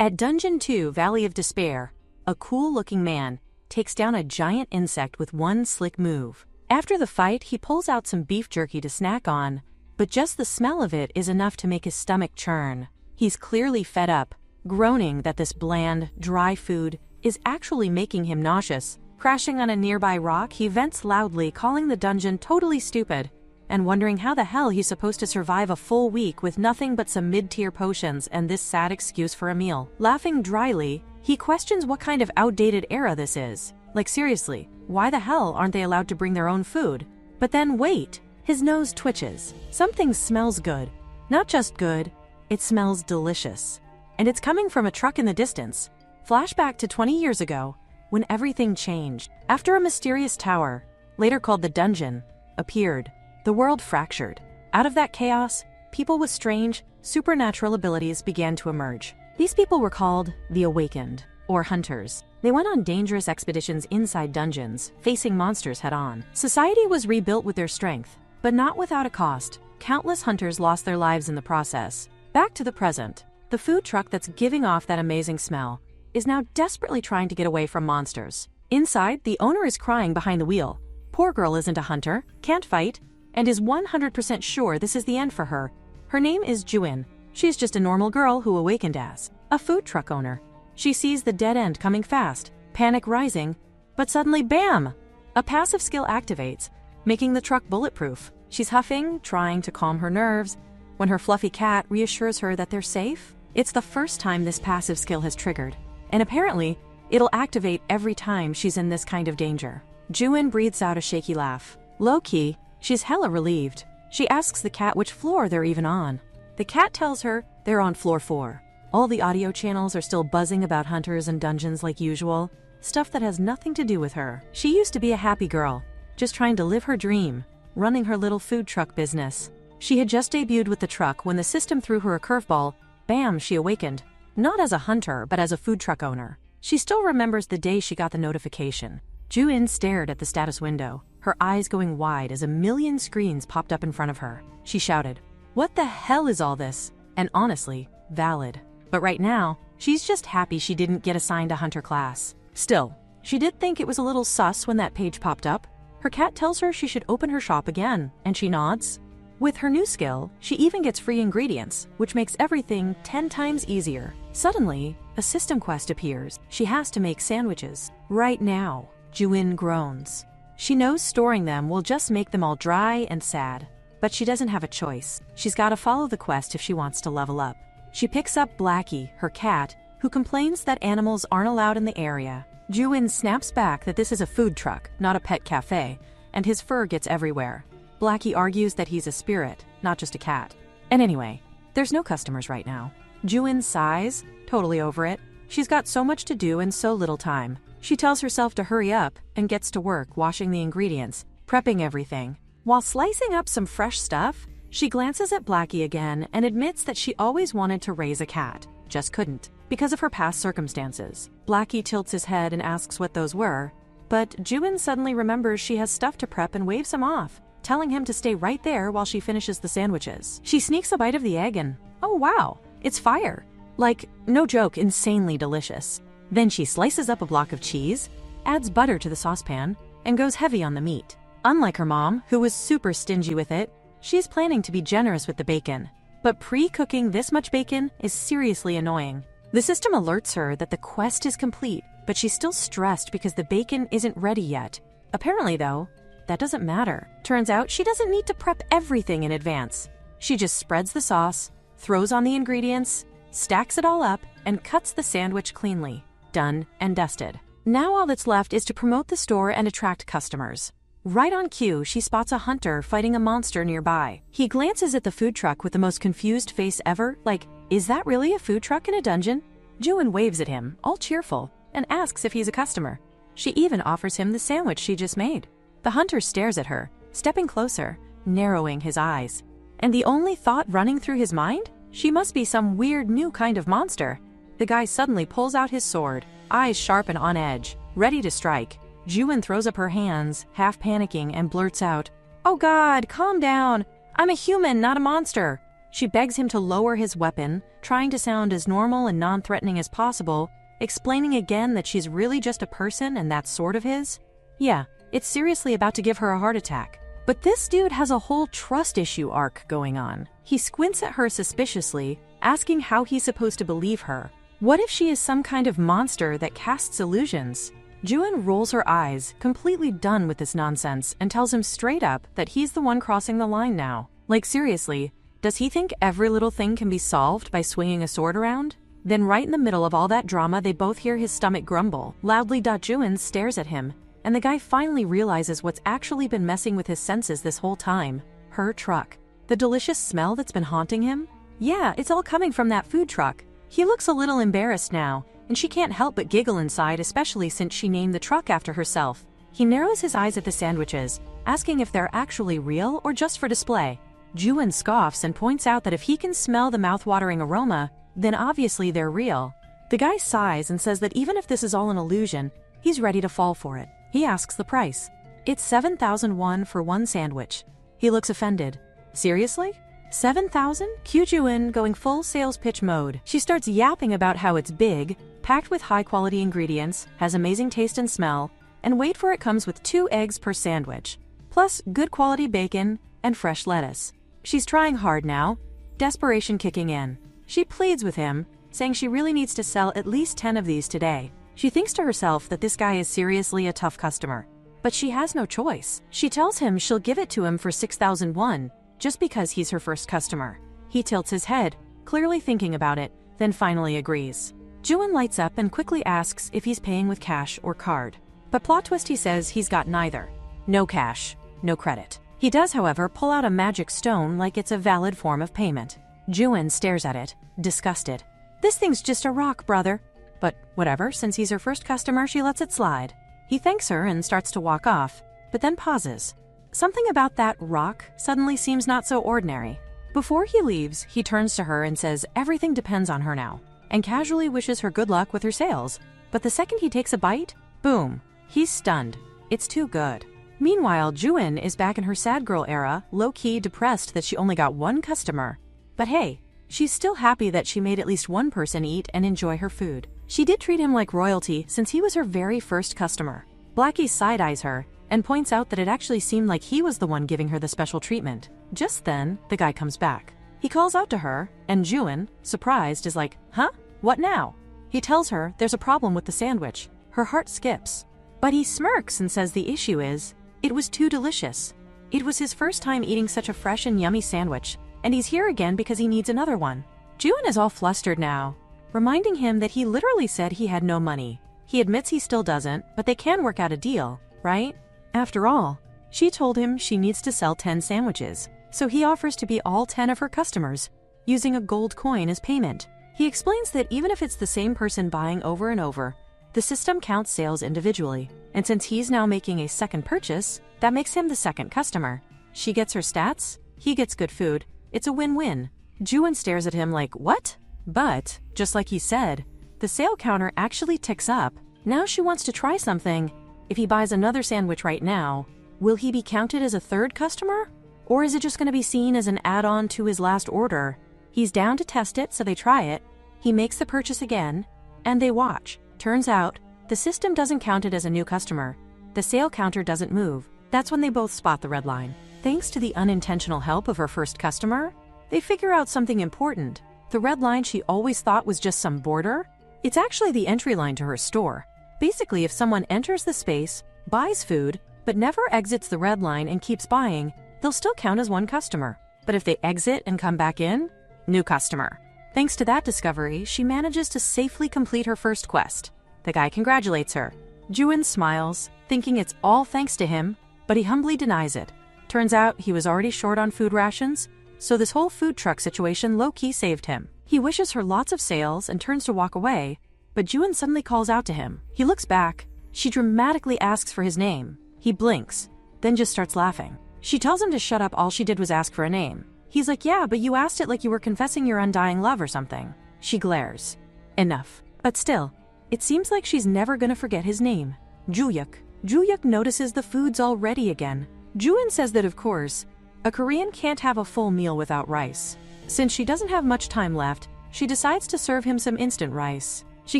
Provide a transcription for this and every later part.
At Dungeon 2 Valley of Despair, a cool-looking man takes down a giant insect with one slick move. After the fight, he pulls out some beef jerky to snack on, but just the smell of it is enough to make his stomach churn. He's clearly fed up, groaning that this bland, dry food is actually making him nauseous. Crashing on a nearby rock, he vents loudly, calling the dungeon totally stupid, and wondering how the hell he's supposed to survive a full week with nothing but some mid-tier potions and this sad excuse for a meal. Laughing dryly, he questions what kind of outdated era this is. Like seriously, why the hell aren't they allowed to bring their own food? But then wait, his nose twitches. Something smells good. Not just good, it smells delicious. And it's coming from a truck in the distance. Flashback to 20 years ago, when everything changed. After a mysterious tower, later called the dungeon, appeared, the world fractured. Out of that chaos, people with strange, supernatural abilities began to emerge. These people were called the Awakened, or Hunters. They went on dangerous expeditions inside dungeons, facing monsters head-on. Society was rebuilt with their strength, but not without a cost. Countless hunters lost their lives in the process. Back to the present, the food truck that's giving off that amazing smell is now desperately trying to get away from monsters. Inside, the owner is crying behind the wheel. Poor girl isn't a hunter, can't fight, and is 100% sure this is the end for her. Her name is Juin. She's just a normal girl who awakened as a food truck owner. She sees the dead end coming fast, panic rising, but suddenly bam! A passive skill activates, making the truck bulletproof. She's huffing, trying to calm her nerves, when her fluffy cat reassures her that they're safe. It's the first time this passive skill has triggered, and apparently, it'll activate every time she's in this kind of danger. Juin breathes out a shaky laugh. Low-key, she's hella relieved. She asks the cat which floor they're even on. The cat tells her they're on floor 4. All the audio channels are still buzzing about hunters and dungeons like usual, stuff that has nothing to do with her. She used to be a happy girl, just trying to live her dream, running her little food truck business. She had just debuted with the truck when the system threw her a curveball. Bam, she awakened. Not as a hunter, but as a food truck owner. She still remembers the day she got the notification. Juin stared at the status window, her eyes going wide as a million screens popped up in front of her. She shouted, "What the hell is all this?" And honestly, valid. But right now, she's just happy she didn't get assigned a hunter class. Still, she did think it was a little sus when that page popped up. Her cat tells her she should open her shop again, and she nods. With her new skill, she even gets free ingredients, which makes everything 10 times easier. Suddenly, a system quest appears. She has to make sandwiches. Right now, Juin groans. She knows storing them will just make them all dry and sad. But she doesn't have a choice. She's got to follow the quest if she wants to level up. She picks up Blackie, her cat, who complains that animals aren't allowed in the area. Juin snaps back that this is a food truck, not a pet cafe, and his fur gets everywhere. Blackie argues that he's a spirit, not just a cat. And anyway, there's no customers right now. Juin sighs, totally over it. She's got so much to do and so little time. She tells herself to hurry up and gets to work washing the ingredients, prepping everything. While slicing up some fresh stuff, she glances at Blackie again and admits that she always wanted to raise a cat, just couldn't, because of her past circumstances. Blackie tilts his head and asks what those were, but Juin suddenly remembers she has stuff to prep and waves him off, telling him to stay right there while she finishes the sandwiches. She sneaks a bite of the egg and, oh wow, it's fire. Like, no joke, insanely delicious. Then she slices up a block of cheese, adds butter to the saucepan, and goes heavy on the meat. Unlike her mom, who was super stingy with it, she's planning to be generous with the bacon. But pre-cooking this much bacon is seriously annoying. The system alerts her that the quest is complete, but she's still stressed because the bacon isn't ready yet. Apparently though, that doesn't matter. Turns out she doesn't need to prep everything in advance. She just spreads the sauce, throws on the ingredients, stacks it all up, and cuts the sandwich cleanly. Done and dusted. Now all that's left is to promote the store and attract customers. Right on cue, she spots a hunter fighting a monster nearby. He glances at the food truck with the most confused face ever, like, is that really a food truck in a dungeon? Juin waves at him, all cheerful, and asks if he's a customer. She even offers him the sandwich she just made. The hunter stares at her, stepping closer, narrowing his eyes. And the only thought running through his mind? She must be some weird new kind of monster. The guy suddenly pulls out his sword, eyes sharp and on edge, ready to strike. Juin throws up her hands, half panicking, and blurts out, "Oh God, calm down. I'm a human, not a monster." She begs him to lower his weapon, trying to sound as normal and non-threatening as possible, explaining again that she's really just a person and that's sort of his. Yeah, it's seriously about to give her a heart attack. But this dude has a whole trust issue arc going on. He squints at her suspiciously, asking how he's supposed to believe her. What if she is some kind of monster that casts illusions? Juin rolls her eyes, completely done with this nonsense, and tells him straight up that he's the one crossing the line now. Like seriously, does he think every little thing can be solved by swinging a sword around? Then right in the middle of all that drama, they both hear his stomach grumble loudly. Juin stares at him, and the guy finally realizes what's actually been messing with his senses this whole time. Her truck. The delicious smell that's been haunting him? Yeah, it's all coming from that food truck. He looks a little embarrassed now, and she can't help but giggle inside, especially since she named the truck after herself. He narrows his eyes at the sandwiches, asking if they're actually real or just for display. Juin scoffs and points out that if he can smell the mouth-watering aroma, then obviously they're real. The guy sighs and says that even if this is all an illusion, he's ready to fall for it. He asks the price. It's 7,000 won for one sandwich. He looks offended. Seriously? 7,000? Cue Juin going full sales pitch mode. She starts yapping about how it's big, packed with high-quality ingredients, has amazing taste and smell, and wait for it, comes with 2 eggs per sandwich, plus good quality bacon and fresh lettuce. She's trying hard now, desperation kicking in. She pleads with him, saying she really needs to sell at least 10 of these today. She thinks to herself that this guy is seriously a tough customer. But she has no choice. She tells him she'll give it to him for 6,000 won, just because he's her first customer. He tilts his head, clearly thinking about it, then finally agrees. Juin lights up and quickly asks if he's paying with cash or card. But plot twist, he says he's got neither. No cash, no credit. He does, however, pull out a magic stone like it's a valid form of payment. Juin stares at it, disgusted. This thing's just a rock, brother. But whatever, since he's her first customer, she lets it slide. He thanks her and starts to walk off, but then pauses. Something about that rock suddenly seems not so ordinary. Before he leaves, he turns to her and says everything depends on her now, and casually wishes her good luck with her sales. But the second he takes a bite, boom, he's stunned. It's too good. Meanwhile, Juin is back in her sad girl era, low-key depressed that she only got one customer. But hey, she's still happy that she made at least one person eat and enjoy her food. She did treat him like royalty since he was her very first customer. Blackie side-eyes her and points out that it actually seemed like he was the one giving her the special treatment. Just then, the guy comes back. He calls out to her, and Juin, surprised, is like, huh? What now? He tells her there's a problem with the sandwich. Her heart skips. But he smirks and says the issue is, it was too delicious. It was his first time eating such a fresh and yummy sandwich, and he's here again because he needs another one. Juin is all flustered now, reminding him that he literally said he had no money. He admits he still doesn't, but they can work out a deal, right? After all, she told him she needs to sell 10 sandwiches, so he offers to be all 10 of her customers, using a gold coin as payment. He explains that even if it's the same person buying over and over, the system counts sales individually, and since he's now making a second purchase, that makes him the second customer. She gets her stats, he gets good food. It's a win-win. Juin stares at him like, what? But, just like he said, the sale counter actually ticks up. Now she wants to try something. If he buys another sandwich right now, will he be counted as a third customer? Or is it just going to be seen as an add-on to his last order? He's down to test it, so they try it. He makes the purchase again, and they watch. Turns out, the system doesn't count it as a new customer. The sale counter doesn't move. That's when they both spot the red line. Thanks to the unintentional help of her first customer, they figure out something important. The red line she always thought was just some border, it's actually the entry line to her store. Basically, if someone enters the space, buys food, but never exits the red line and keeps buying, they'll still count as one customer. But if they exit and come back in, new customer. Thanks to that discovery, she manages to safely complete her first quest. The guy congratulates her. Juin smiles, thinking it's all thanks to him, but he humbly denies it. Turns out he was already short on food rations, so this whole food truck situation low-key saved him. He wishes her lots of sales and turns to walk away, but Juin suddenly calls out to him. He looks back. She dramatically asks for his name. He blinks, then just starts laughing. She tells him to shut up, all she did was ask for a name. He's like, yeah, but you asked it like you were confessing your undying love or something. She glares. Enough. But still, it seems like she's never gonna forget his name. Juyuk. Juyuk notices the food's all ready again. Juin says that of course, a Korean can't have a full meal without rice. Since she doesn't have much time left, she decides to serve him some instant rice. She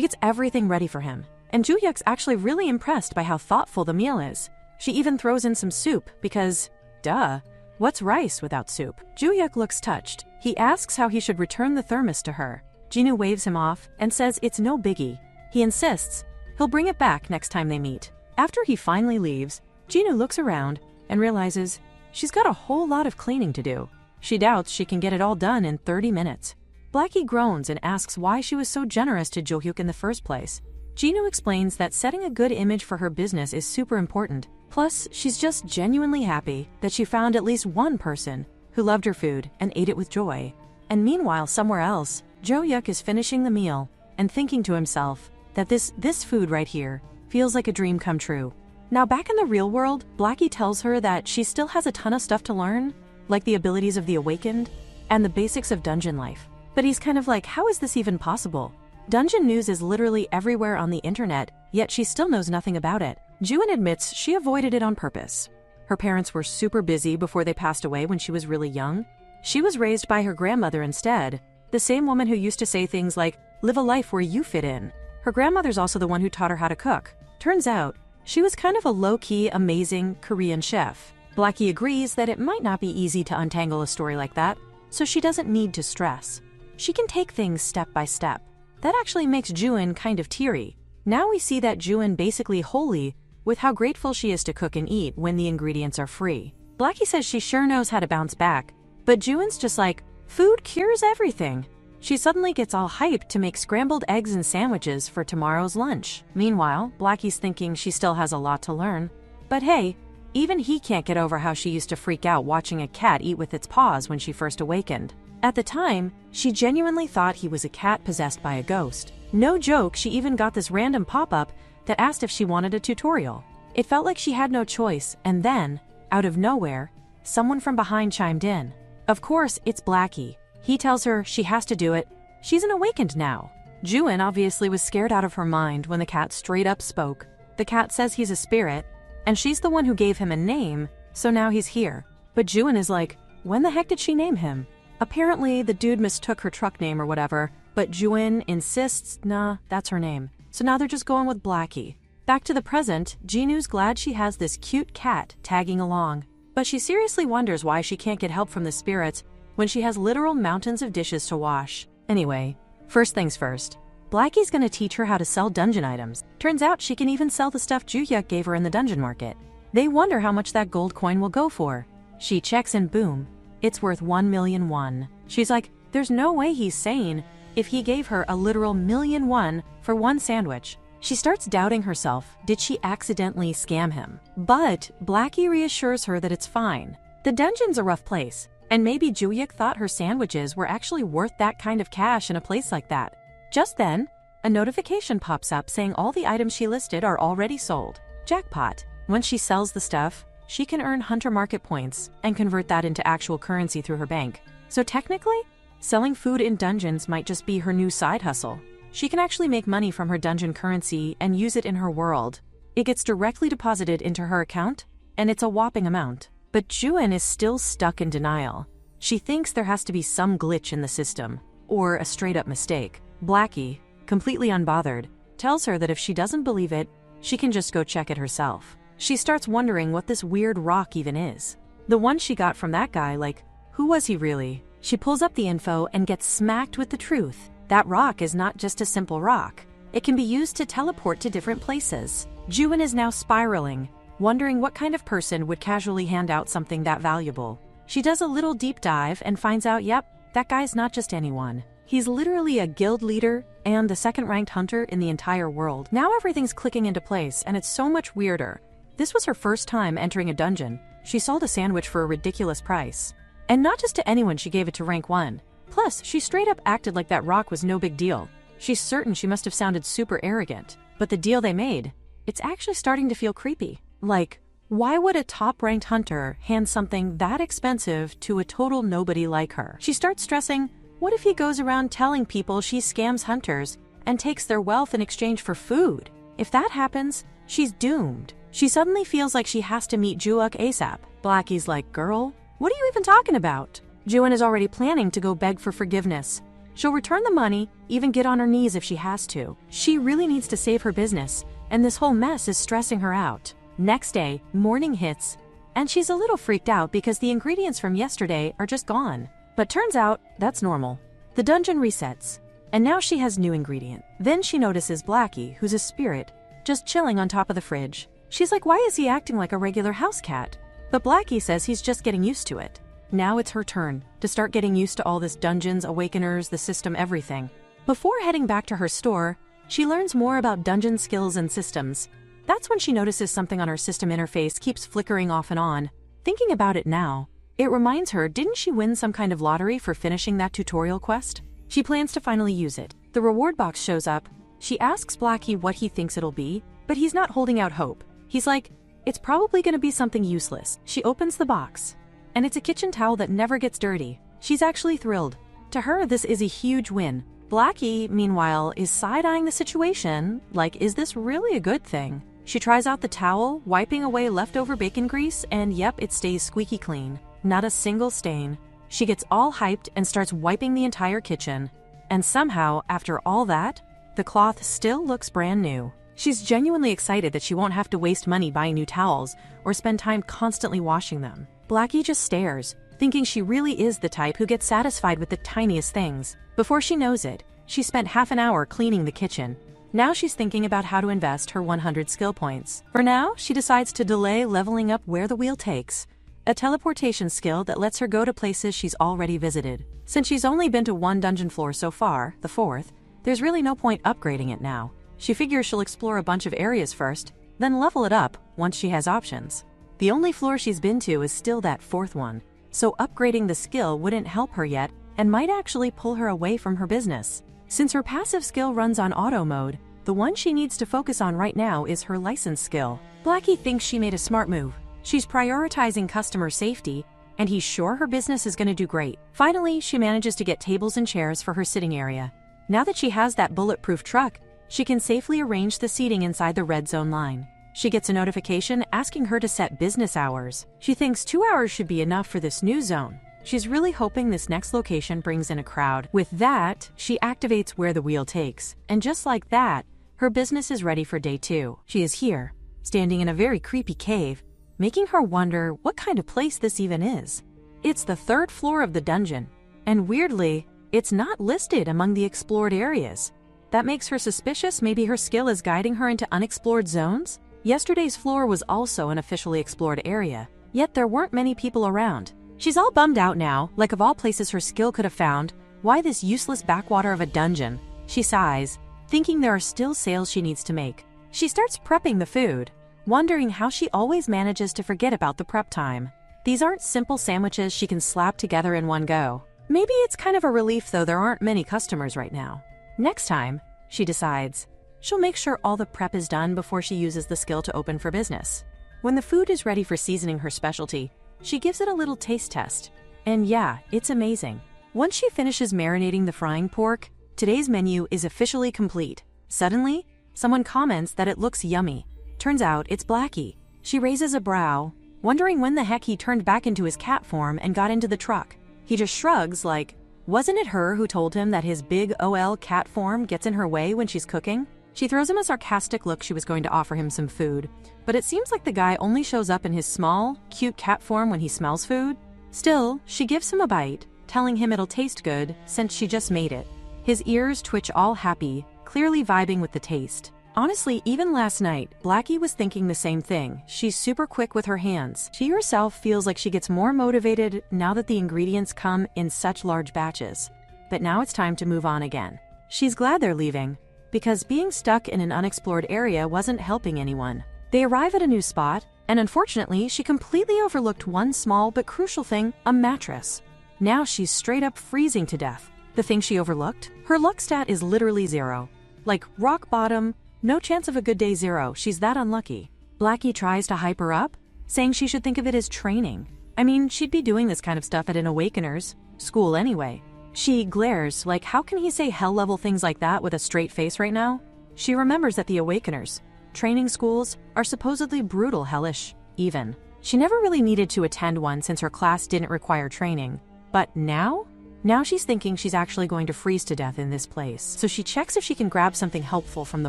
gets everything ready for him, and Ju-hyuk's actually really impressed by how thoughtful the meal is. She even throws in some soup because, duh, what's rice without soup? Ju-hyuk looks touched. He asks how he should return the thermos to her. Jinu waves him off and says it's no biggie. He insists he'll bring it back next time they meet. After he finally leaves, Jinu looks around and realizes she's got a whole lot of cleaning to do. She doubts she can get it all done in 30 minutes. Blackie groans and asks why she was so generous to Jo-hyuk in the first place. Jinu explains that setting a good image for her business is super important. Plus, she's just genuinely happy that she found at least one person who loved her food and ate it with joy. And meanwhile, somewhere else, Jo-hyuk is finishing the meal and thinking to himself that this food right here feels like a dream come true. Now back in the real world, Blackie tells her that she still has a ton of stuff to learn, like the abilities of the awakened and the basics of dungeon life. But he's kind of like, how is this even possible? Dungeon news is literally everywhere on the internet, yet she still knows nothing about it. Juin admits she avoided it on purpose. Her parents were super busy before they passed away when she was really young. She was raised by her grandmother instead, the same woman who used to say things like, live a life where you fit in. Her grandmother's also the one who taught her how to cook. Turns out, she was kind of a low-key, amazing Korean chef. Blackie agrees that it might not be easy to untangle a story like that, so she doesn't need to stress. She can take things step by step. That actually makes Juin kind of teary. Now we see that Juin basically holy with how grateful she is to cook and eat when the ingredients are free. Blackie says she sure knows how to bounce back, but Juin's just like, food cures everything. She suddenly gets all hyped to make scrambled eggs and sandwiches for tomorrow's lunch. Meanwhile, Blackie's thinking she still has a lot to learn. But hey, even he can't get over how she used to freak out watching a cat eat with its paws when she first awakened. At the time, she genuinely thought he was a cat possessed by a ghost. No joke, she even got this random pop-up that asked if she wanted a tutorial. It felt like she had no choice, and then, out of nowhere, someone from behind chimed in. Of course, it's Blackie. He tells her she has to do it. She's an awakened now. Juin obviously was scared out of her mind when the cat straight up spoke. The cat says he's a spirit, and she's the one who gave him a name, so now he's here. But Juin is like, when the heck did she name him? Apparently, the dude mistook her truck name or whatever, but Juin insists, nah, that's her name. So now they're just going with Blackie. Back to the present, Jinu's glad she has this cute cat tagging along. But she seriously wonders why she can't get help from the spirits when she has literal mountains of dishes to wash. Anyway, first things first. Blackie's gonna teach her how to sell dungeon items. Turns out she can even sell the stuff Ju-hyuk gave her in the dungeon market. They wonder how much that gold coin will go for. She checks and boom, it's worth 1,000,000 won. She's like, there's no way he's sane if he gave her a literal 1,000,000 won for one sandwich. She starts doubting herself. Did she accidentally scam him? But Blackie reassures her that it's fine. The dungeon's a rough place, and maybe Ju-hyuk thought her sandwiches were actually worth that kind of cash in a place like that. Just then, a notification pops up saying all the items she listed are already sold. Jackpot. Once she sells the stuff, she can earn hunter market points and convert that into actual currency through her bank. So technically, selling food in dungeons might just be her new side hustle. She can actually make money from her dungeon currency and use it in her world. It gets directly deposited into her account, and it's a whopping amount. But Juin is still stuck in denial. She thinks there has to be some glitch in the system, or a straight-up mistake. Blackie, completely unbothered, tells her that if she doesn't believe it, she can just go check it herself. She starts wondering what this weird rock even is. The one she got from that guy, like, who was he really? She pulls up the info and gets smacked with the truth. That rock is not just a simple rock. It can be used to teleport to different places. Juin is now spiraling, wondering what kind of person would casually hand out something that valuable. She does a little deep dive and finds out, yep, that guy's not just anyone. He's literally a guild leader and the second-ranked hunter in the entire world. Now everything's clicking into place, and it's so much weirder. This was her first time entering a dungeon. She sold a sandwich for a ridiculous price. And not just to anyone, she gave it to rank 1. Plus, she straight up acted like that rock was no big deal. She's certain she must have sounded super arrogant. But the deal they made, it's actually starting to feel creepy. Like, why would a top-ranked hunter hand something that expensive to a total nobody like her? She starts stressing, what if he goes around telling people she scams hunters and takes their wealth in exchange for food? If that happens, she's doomed. She suddenly feels like she has to meet Ju-hyuk ASAP. Blackie's like, girl, what are you even talking about? Juan is already planning to go beg for forgiveness. She'll return the money, even get on her knees if she has to. She really needs to save her business, and this whole mess is stressing her out. Next day, morning hits, and she's a little freaked out because the ingredients from yesterday are just gone. But turns out, that's normal. The dungeon resets, and now she has new ingredient. Then she notices Blackie, who's a spirit, just chilling on top of the fridge. She's like, why is he acting like a regular house cat? But Blackie says he's just getting used to it. Now it's her turn to start getting used to all this dungeons, awakeners, the system, everything. Before heading back to her store, she learns more about dungeon skills and systems. That's when she notices something on her system interface keeps flickering off and on. Thinking about it now, it reminds her, didn't she win some kind of lottery for finishing that tutorial quest? She plans to finally use it. The reward box shows up. She asks Blackie what he thinks it'll be, but he's not holding out hope. He's like, it's probably gonna be something useless. She opens the box, and it's a kitchen towel that never gets dirty. She's actually thrilled. To her, this is a huge win. Blackie, meanwhile, is side-eyeing the situation, like, is this really a good thing? She tries out the towel, wiping away leftover bacon grease, and yep, it stays squeaky clean. Not a single stain. She gets all hyped and starts wiping the entire kitchen. And somehow, after all that, the cloth still looks brand new. She's genuinely excited that she won't have to waste money buying new towels or spend time constantly washing them. Blackie just stares, thinking she really is the type who gets satisfied with the tiniest things. Before she knows it, she spent half an hour cleaning the kitchen. Now she's thinking about how to invest her 100 skill points. For now, she decides to delay leveling up where the wheel takes, a teleportation skill that lets her go to places she's already visited. Since she's only been to one dungeon floor so far, the 4th, there's really no point upgrading it now. She figures she'll explore a bunch of areas first, then level it up once she has options. The only floor she's been to is still that 4th one, so upgrading the skill wouldn't help her yet and might actually pull her away from her business. Since her passive skill runs on auto mode, the one she needs to focus on right now is her license skill. Blackie thinks she made a smart move. She's prioritizing customer safety, and he's sure her business is going to do great. Finally, she manages to get tables and chairs for her sitting area. Now that she has that bulletproof truck, she can safely arrange the seating inside the red zone line. She gets a notification asking her to set business hours. She thinks 2 hours should be enough for this new zone. She's really hoping this next location brings in a crowd. With that, she activates where the wheel takes. And just like that, her business is ready for day 2. She is here, standing in a very creepy cave, making her wonder what kind of place this even is. It's the 3rd floor of the dungeon, and weirdly, it's not listed among the explored areas. That makes her suspicious. Maybe her skill is guiding her into unexplored zones? Yesterday's floor was also an officially explored area, yet there weren't many people around. She's all bummed out now, like of all places her skill could have found, why this useless backwater of a dungeon? She sighs, thinking there are still sales she needs to make. She starts prepping the food, wondering how she always manages to forget about the prep time. These aren't simple sandwiches she can slap together in one go. Maybe it's kind of a relief though there aren't many customers right now. Next time, she decides, she'll make sure all the prep is done before she uses the skill to open for business. When the food is ready for seasoning her specialty, she gives it a little taste test. And yeah, it's amazing. Once she finishes marinating the frying pork, today's menu is officially complete. Suddenly, someone comments that it looks yummy. Turns out it's Blackie. She raises a brow, wondering when the heck he turned back into his cat form and got into the truck. He just shrugs like, wasn't it her who told him that his big OL cat form gets in her way when she's cooking? She throws him a sarcastic look. She was going to offer him some food, but it seems like the guy only shows up in his small, cute cat form when he smells food. Still, she gives him a bite, telling him it'll taste good since she just made it. His ears twitch all happy, clearly vibing with the taste. Honestly, even last night, Blackie was thinking the same thing. She's super quick with her hands. She herself feels like she gets more motivated now that the ingredients come in such large batches. But now it's time to move on again. She's glad they're leaving, because being stuck in an unexplored area wasn't helping anyone. They arrive at a new spot, and unfortunately, she completely overlooked one small but crucial thing, a mattress. Now she's straight up freezing to death. The thing she overlooked? Her luck stat is literally 0. Like rock bottom, no chance of a good day 0, she's that unlucky. Blackie tries to hype her up, saying she should think of it as training. I mean, she'd be doing this kind of stuff at an Awakener's school anyway. She glares, like how can he say hell-level things like that with a straight face right now? She remembers that the Awakeners, training schools, are supposedly brutal, hellish, even. She never really needed to attend one since her class didn't require training. But now? Now she's thinking she's actually going to freeze to death in this place, so she checks if she can grab something helpful from the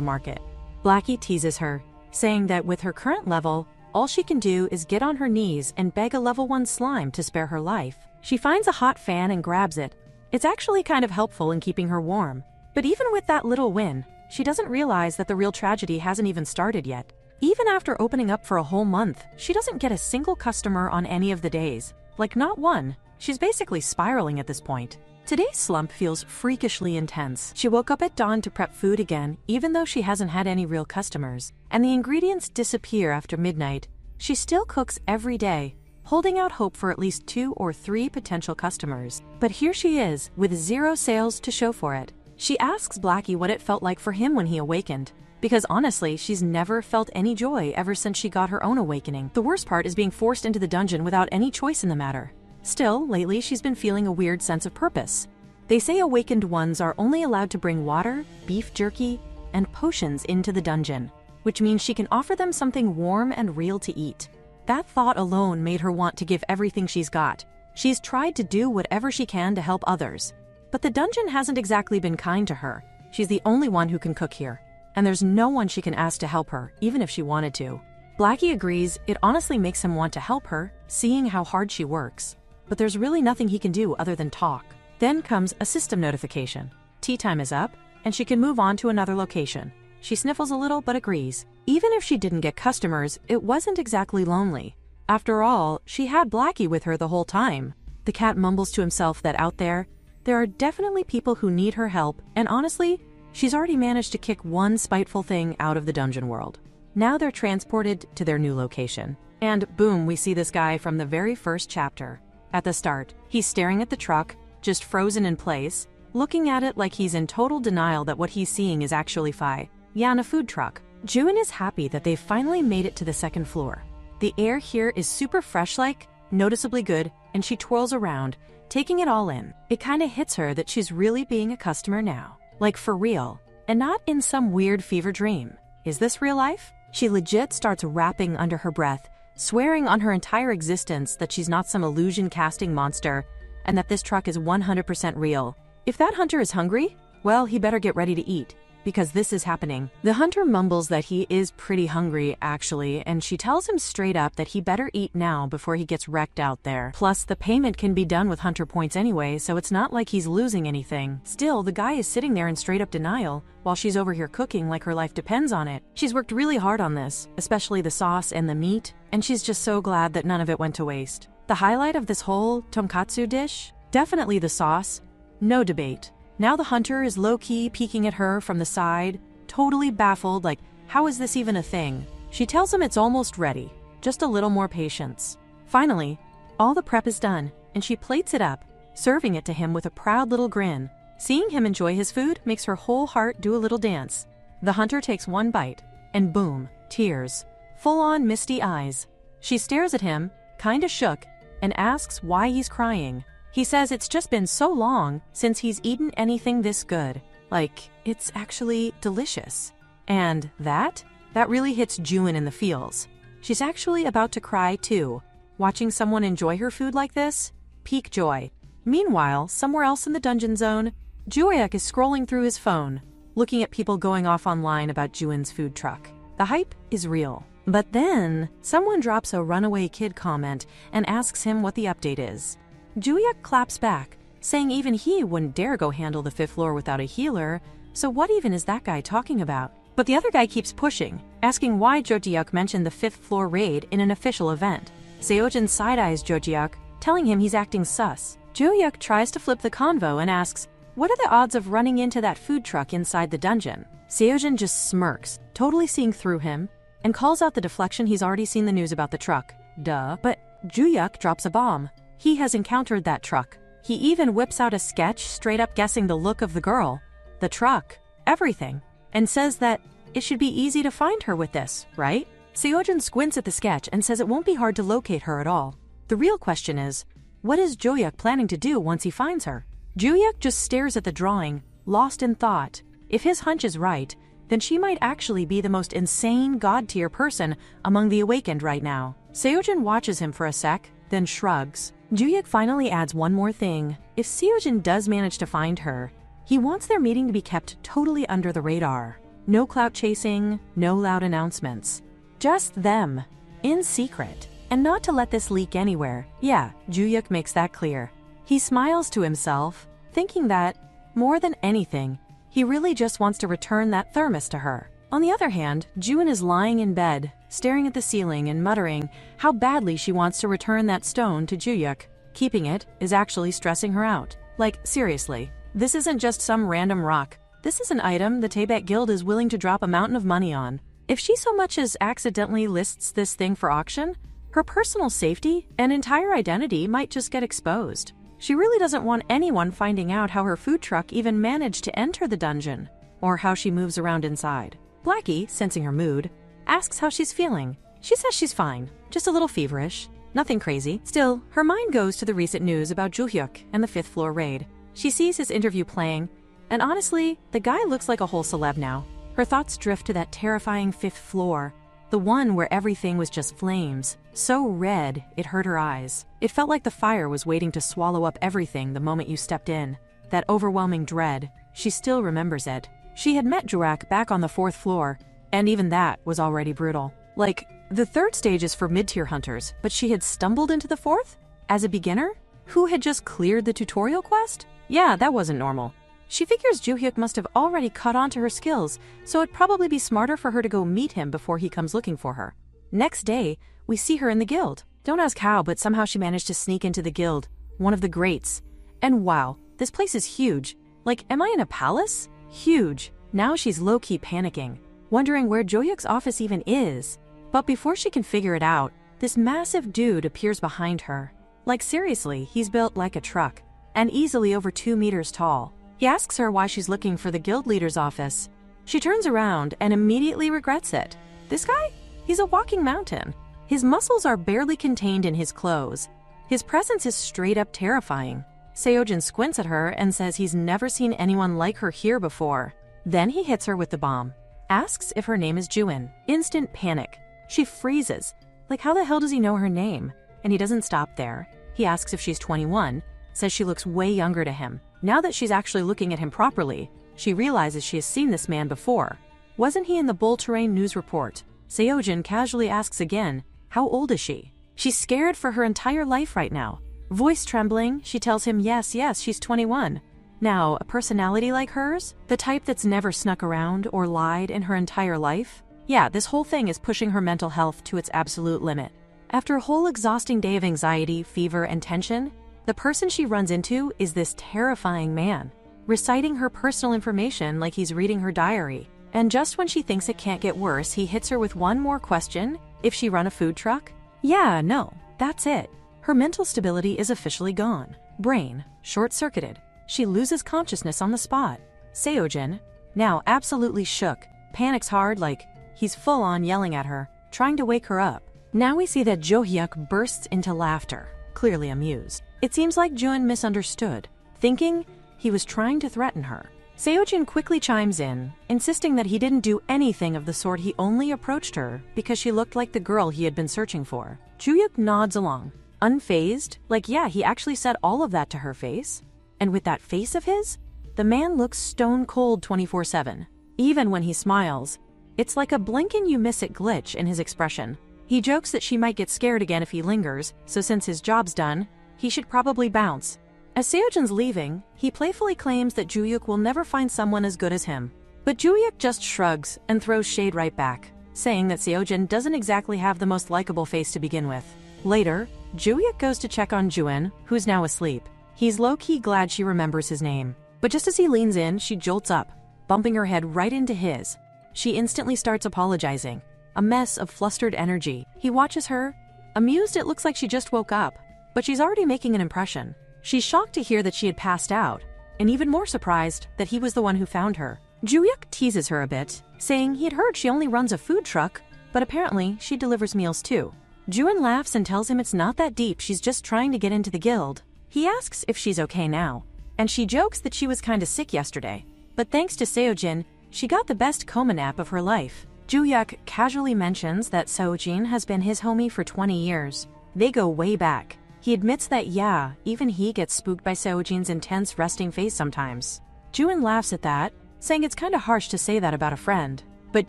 market. Blackie teases her, saying that with her current level, all she can do is get on her knees and beg a level 1 slime to spare her life. She finds a hot fan and grabs it. It's actually kind of helpful in keeping her warm. But even with that little win, she doesn't realize that the real tragedy hasn't even started yet. Even after opening up for a whole month, she doesn't get a single customer on any of the days. Like, not one. She's basically spiraling at this point. Today's slump feels freakishly intense. She woke up at dawn to prep food again, even though she hasn't had any real customers. And the ingredients disappear after midnight. She still cooks every day, holding out hope for at least 2 or 3 potential customers. But here she is, with 0 sales to show for it. She asks Blackie what it felt like for him when he awakened. Because honestly, she's never felt any joy ever since she got her own awakening. The worst part is being forced into the dungeon without any choice in the matter. Still, lately she's been feeling a weird sense of purpose. They say awakened ones are only allowed to bring water, beef jerky, and potions into the dungeon, which means she can offer them something warm and real to eat. That thought alone made her want to give everything she's got. She's tried to do whatever she can to help others. But the dungeon hasn't exactly been kind to her. She's the only one who can cook here, and there's no one she can ask to help her, even if she wanted to. Blackie agrees it honestly makes him want to help her, seeing how hard she works. But there's really nothing he can do other than talk. Then comes a system notification. Tea time is up, and she can move on to another location. She sniffles a little but agrees. Even if she didn't get customers, it wasn't exactly lonely. After all, she had Blackie with her the whole time. The cat mumbles to himself that out there are definitely people who need her help, and honestly, she's already managed to kick one spiteful thing out of the dungeon world. Now they're transported to their new location. And boom, we see this guy from the very first chapter. At the start, he's staring at the truck, just frozen in place, looking at it like he's in total denial that what he's seeing is actually a food truck. Juin is happy that they've finally made it to the 2nd floor. The air here is super fresh-like, noticeably good, and she twirls around, taking it all in. It kinda hits her that she's really being a customer now. Like for real, and not in some weird fever dream. Is this real life? She legit starts rapping under her breath, swearing on her entire existence that she's not some illusion-casting monster, and that this truck is 100% real. If that hunter is hungry, well, he better get ready to eat, because this is happening. The hunter mumbles that he is pretty hungry, actually, and she tells him straight up that he better eat now before he gets wrecked out there. Plus, the payment can be done with hunter points anyway, so it's not like he's losing anything. Still, the guy is sitting there in straight up denial, while she's over here cooking like her life depends on it. She's worked really hard on this, especially the sauce and the meat, and she's just so glad that none of it went to waste. The highlight of this whole tonkatsu dish? Definitely the sauce. No debate. Now the hunter is low-key peeking at her from the side, totally baffled, like, how is this even a thing? She tells him it's almost ready, just a little more patience. Finally, all the prep is done, and she plates it up, serving it to him with a proud little grin. Seeing him enjoy his food makes her whole heart do a little dance. The hunter takes one bite, and boom, tears. Full-on misty eyes. She stares at him, kinda shook, and asks why he's crying. He says it's just been so long since he's eaten anything this good. Like, it's actually delicious. And that really hits Juin in the feels. She's actually about to cry too. Watching someone enjoy her food like this? Peak joy. Meanwhile, somewhere else in the dungeon zone, Juoyuk is scrolling through his phone, looking at people going off online about Juin's food truck. The hype is real. But then, someone drops a runaway kid comment and asks him what the update is. Juoyuk claps back, saying even he wouldn't dare go handle the 5th floor without a healer, so what even is that guy talking about? But the other guy keeps pushing, asking why Juoyuk mentioned the 5th floor raid in an official event. Seojin side-eyes Juoyuk, telling him he's acting sus. Juoyuk tries to flip the convo and asks, what are the odds of running into that food truck inside the dungeon? Seojin just smirks, totally seeing through him, and calls out the deflection he's already seen the news about the truck. Duh. But Juoyuk drops a bomb. He has encountered that truck. He even whips out a sketch straight up guessing the look of the girl, the truck, everything, and says that it should be easy to find her with this, right? Seojin squints at the sketch and says it won't be hard to locate her at all. The real question is, what is Juoyuk planning to do once he finds her? Juoyuk just stares at the drawing, lost in thought. If his hunch is right, then she might actually be the most insane god-tier person among the awakened right now. Seojin watches him for a sec, then shrugs. Ju-hyuk finally adds one more thing. If Seojin does manage to find her, he wants their meeting to be kept totally under the radar. No clout chasing, no loud announcements. Just them, in secret. And not to let this leak anywhere. Yeah, Ju-hyuk makes that clear. He smiles to himself, thinking that, more than anything, he really just wants to return that thermos to her. On the other hand, Juin is lying in bed, staring at the ceiling and muttering how badly she wants to return that stone to Ju-hyuk. Keeping it is actually stressing her out. Like, seriously, this isn't just some random rock. This is an item the Taebaek Guild is willing to drop a mountain of money on. If she so much as accidentally lists this thing for auction, her personal safety and entire identity might just get exposed. She really doesn't want anyone finding out how her food truck even managed to enter the dungeon, or how she moves around inside. Blackie, sensing her mood, asks how she's feeling. She says she's fine, just a little feverish, nothing crazy. Still, her mind goes to the recent news about Ju-hyuk and the 5th floor raid. She sees his interview playing, and honestly, the guy looks like a whole celeb now. Her thoughts drift to that terrifying 5th floor, the one where everything was just flames, so red it hurt her eyes. It felt like the fire was waiting to swallow up everything the moment you stepped in. That overwhelming dread, she still remembers it. She had met Jurak back on the 4th floor, and even that was already brutal. Like, the 3rd stage is for mid-tier hunters, but she had stumbled into the 4th? As a beginner? Who had just cleared the tutorial quest? Yeah, that wasn't normal. She figures Ju-hyuk must have already caught on to her skills, so it'd probably be smarter for her to go meet him before he comes looking for her. Next day, we see her in the guild. Don't ask how, but somehow she managed to sneak into the guild, one of the greats. And wow, this place is huge. Like, am I in a palace? Huge. Now she's low-key panicking, wondering where Ju-hyuk's office even is. But before she can figure it out, this massive dude appears behind her. Like, seriously, he's built like a truck, and easily over 2 meters tall. He asks her why she's looking for the guild leader's office. She turns around and immediately regrets it. This guy? He's a walking mountain. His muscles are barely contained in his clothes. His presence is straight up terrifying. Seojin squints at her and says he's never seen anyone like her here before. Then he hits her with the bomb. Asks if her name is Juin. Instant panic. She freezes. Like, how the hell does he know her name? And he doesn't stop there. He asks if she's 21, says she looks way younger to him. Now that she's actually looking at him properly, she realizes she has seen this man before. Wasn't he in the Bull Terrain news report? Seojin casually asks again, how old is she? She's scared for her entire life right now. Voice trembling, she tells him yes, she's 21. Now, a personality like hers? The type that's never snuck around or lied in her entire life? Yeah, this whole thing is pushing her mental health to its absolute limit. After a whole exhausting day of anxiety, fever, and tension, the person she runs into is this terrifying man, reciting her personal information like he's reading her diary. And just when she thinks it can't get worse, he hits her with one more question: if she run a food truck? Yeah, no, that's it. Her mental stability is officially gone. Brain, short-circuited. She loses consciousness on the spot. Seojin, now absolutely shook, panics hard like he's full-on yelling at her, trying to wake her up. Now we see that Ju-hyuk bursts into laughter, clearly amused. It seems like Juin misunderstood, thinking he was trying to threaten her. Seojin quickly chimes in, insisting that he didn't do anything of the sort. He only approached her because she looked like the girl he had been searching for. Ju-hyuk nods along, unfazed, like yeah, he actually said all of that to her face. And with that face of his, the man looks stone cold 24/7. Even when he smiles, it's like a blink and you miss it glitch in his expression. He jokes that she might get scared again if he lingers, so since his job's done, he should probably bounce. As Seojin's leaving, he playfully claims that Ju-hyuk will never find someone as good as him. But Ju-hyuk just shrugs and throws shade right back, saying that Seojin doesn't exactly have the most likable face to begin with. Later, Ju-hyuk goes to check on Juin, who's now asleep. He's low-key glad she remembers his name. But just as he leans in, she jolts up, bumping her head right into his. She instantly starts apologizing, a mess of flustered energy. He watches her. Amused, it looks like she just woke up, but she's already making an impression. She's shocked to hear that she had passed out, and even more surprised that he was the one who found her. Ju-hyuk teases her a bit, saying he had heard she only runs a food truck, but apparently she delivers meals too. Juin laughs and tells him it's not that deep, she's just trying to get into the guild. He asks if she's okay now, and she jokes that she was kinda sick yesterday, but thanks to Seojin, she got the best coma nap of her life. Ju-hyuk casually mentions that Seojin has been his homie for 20 years. They go way back. He admits that yeah, even he gets spooked by Seojin's intense resting face sometimes. Juin laughs at that, saying it's kinda harsh to say that about a friend. But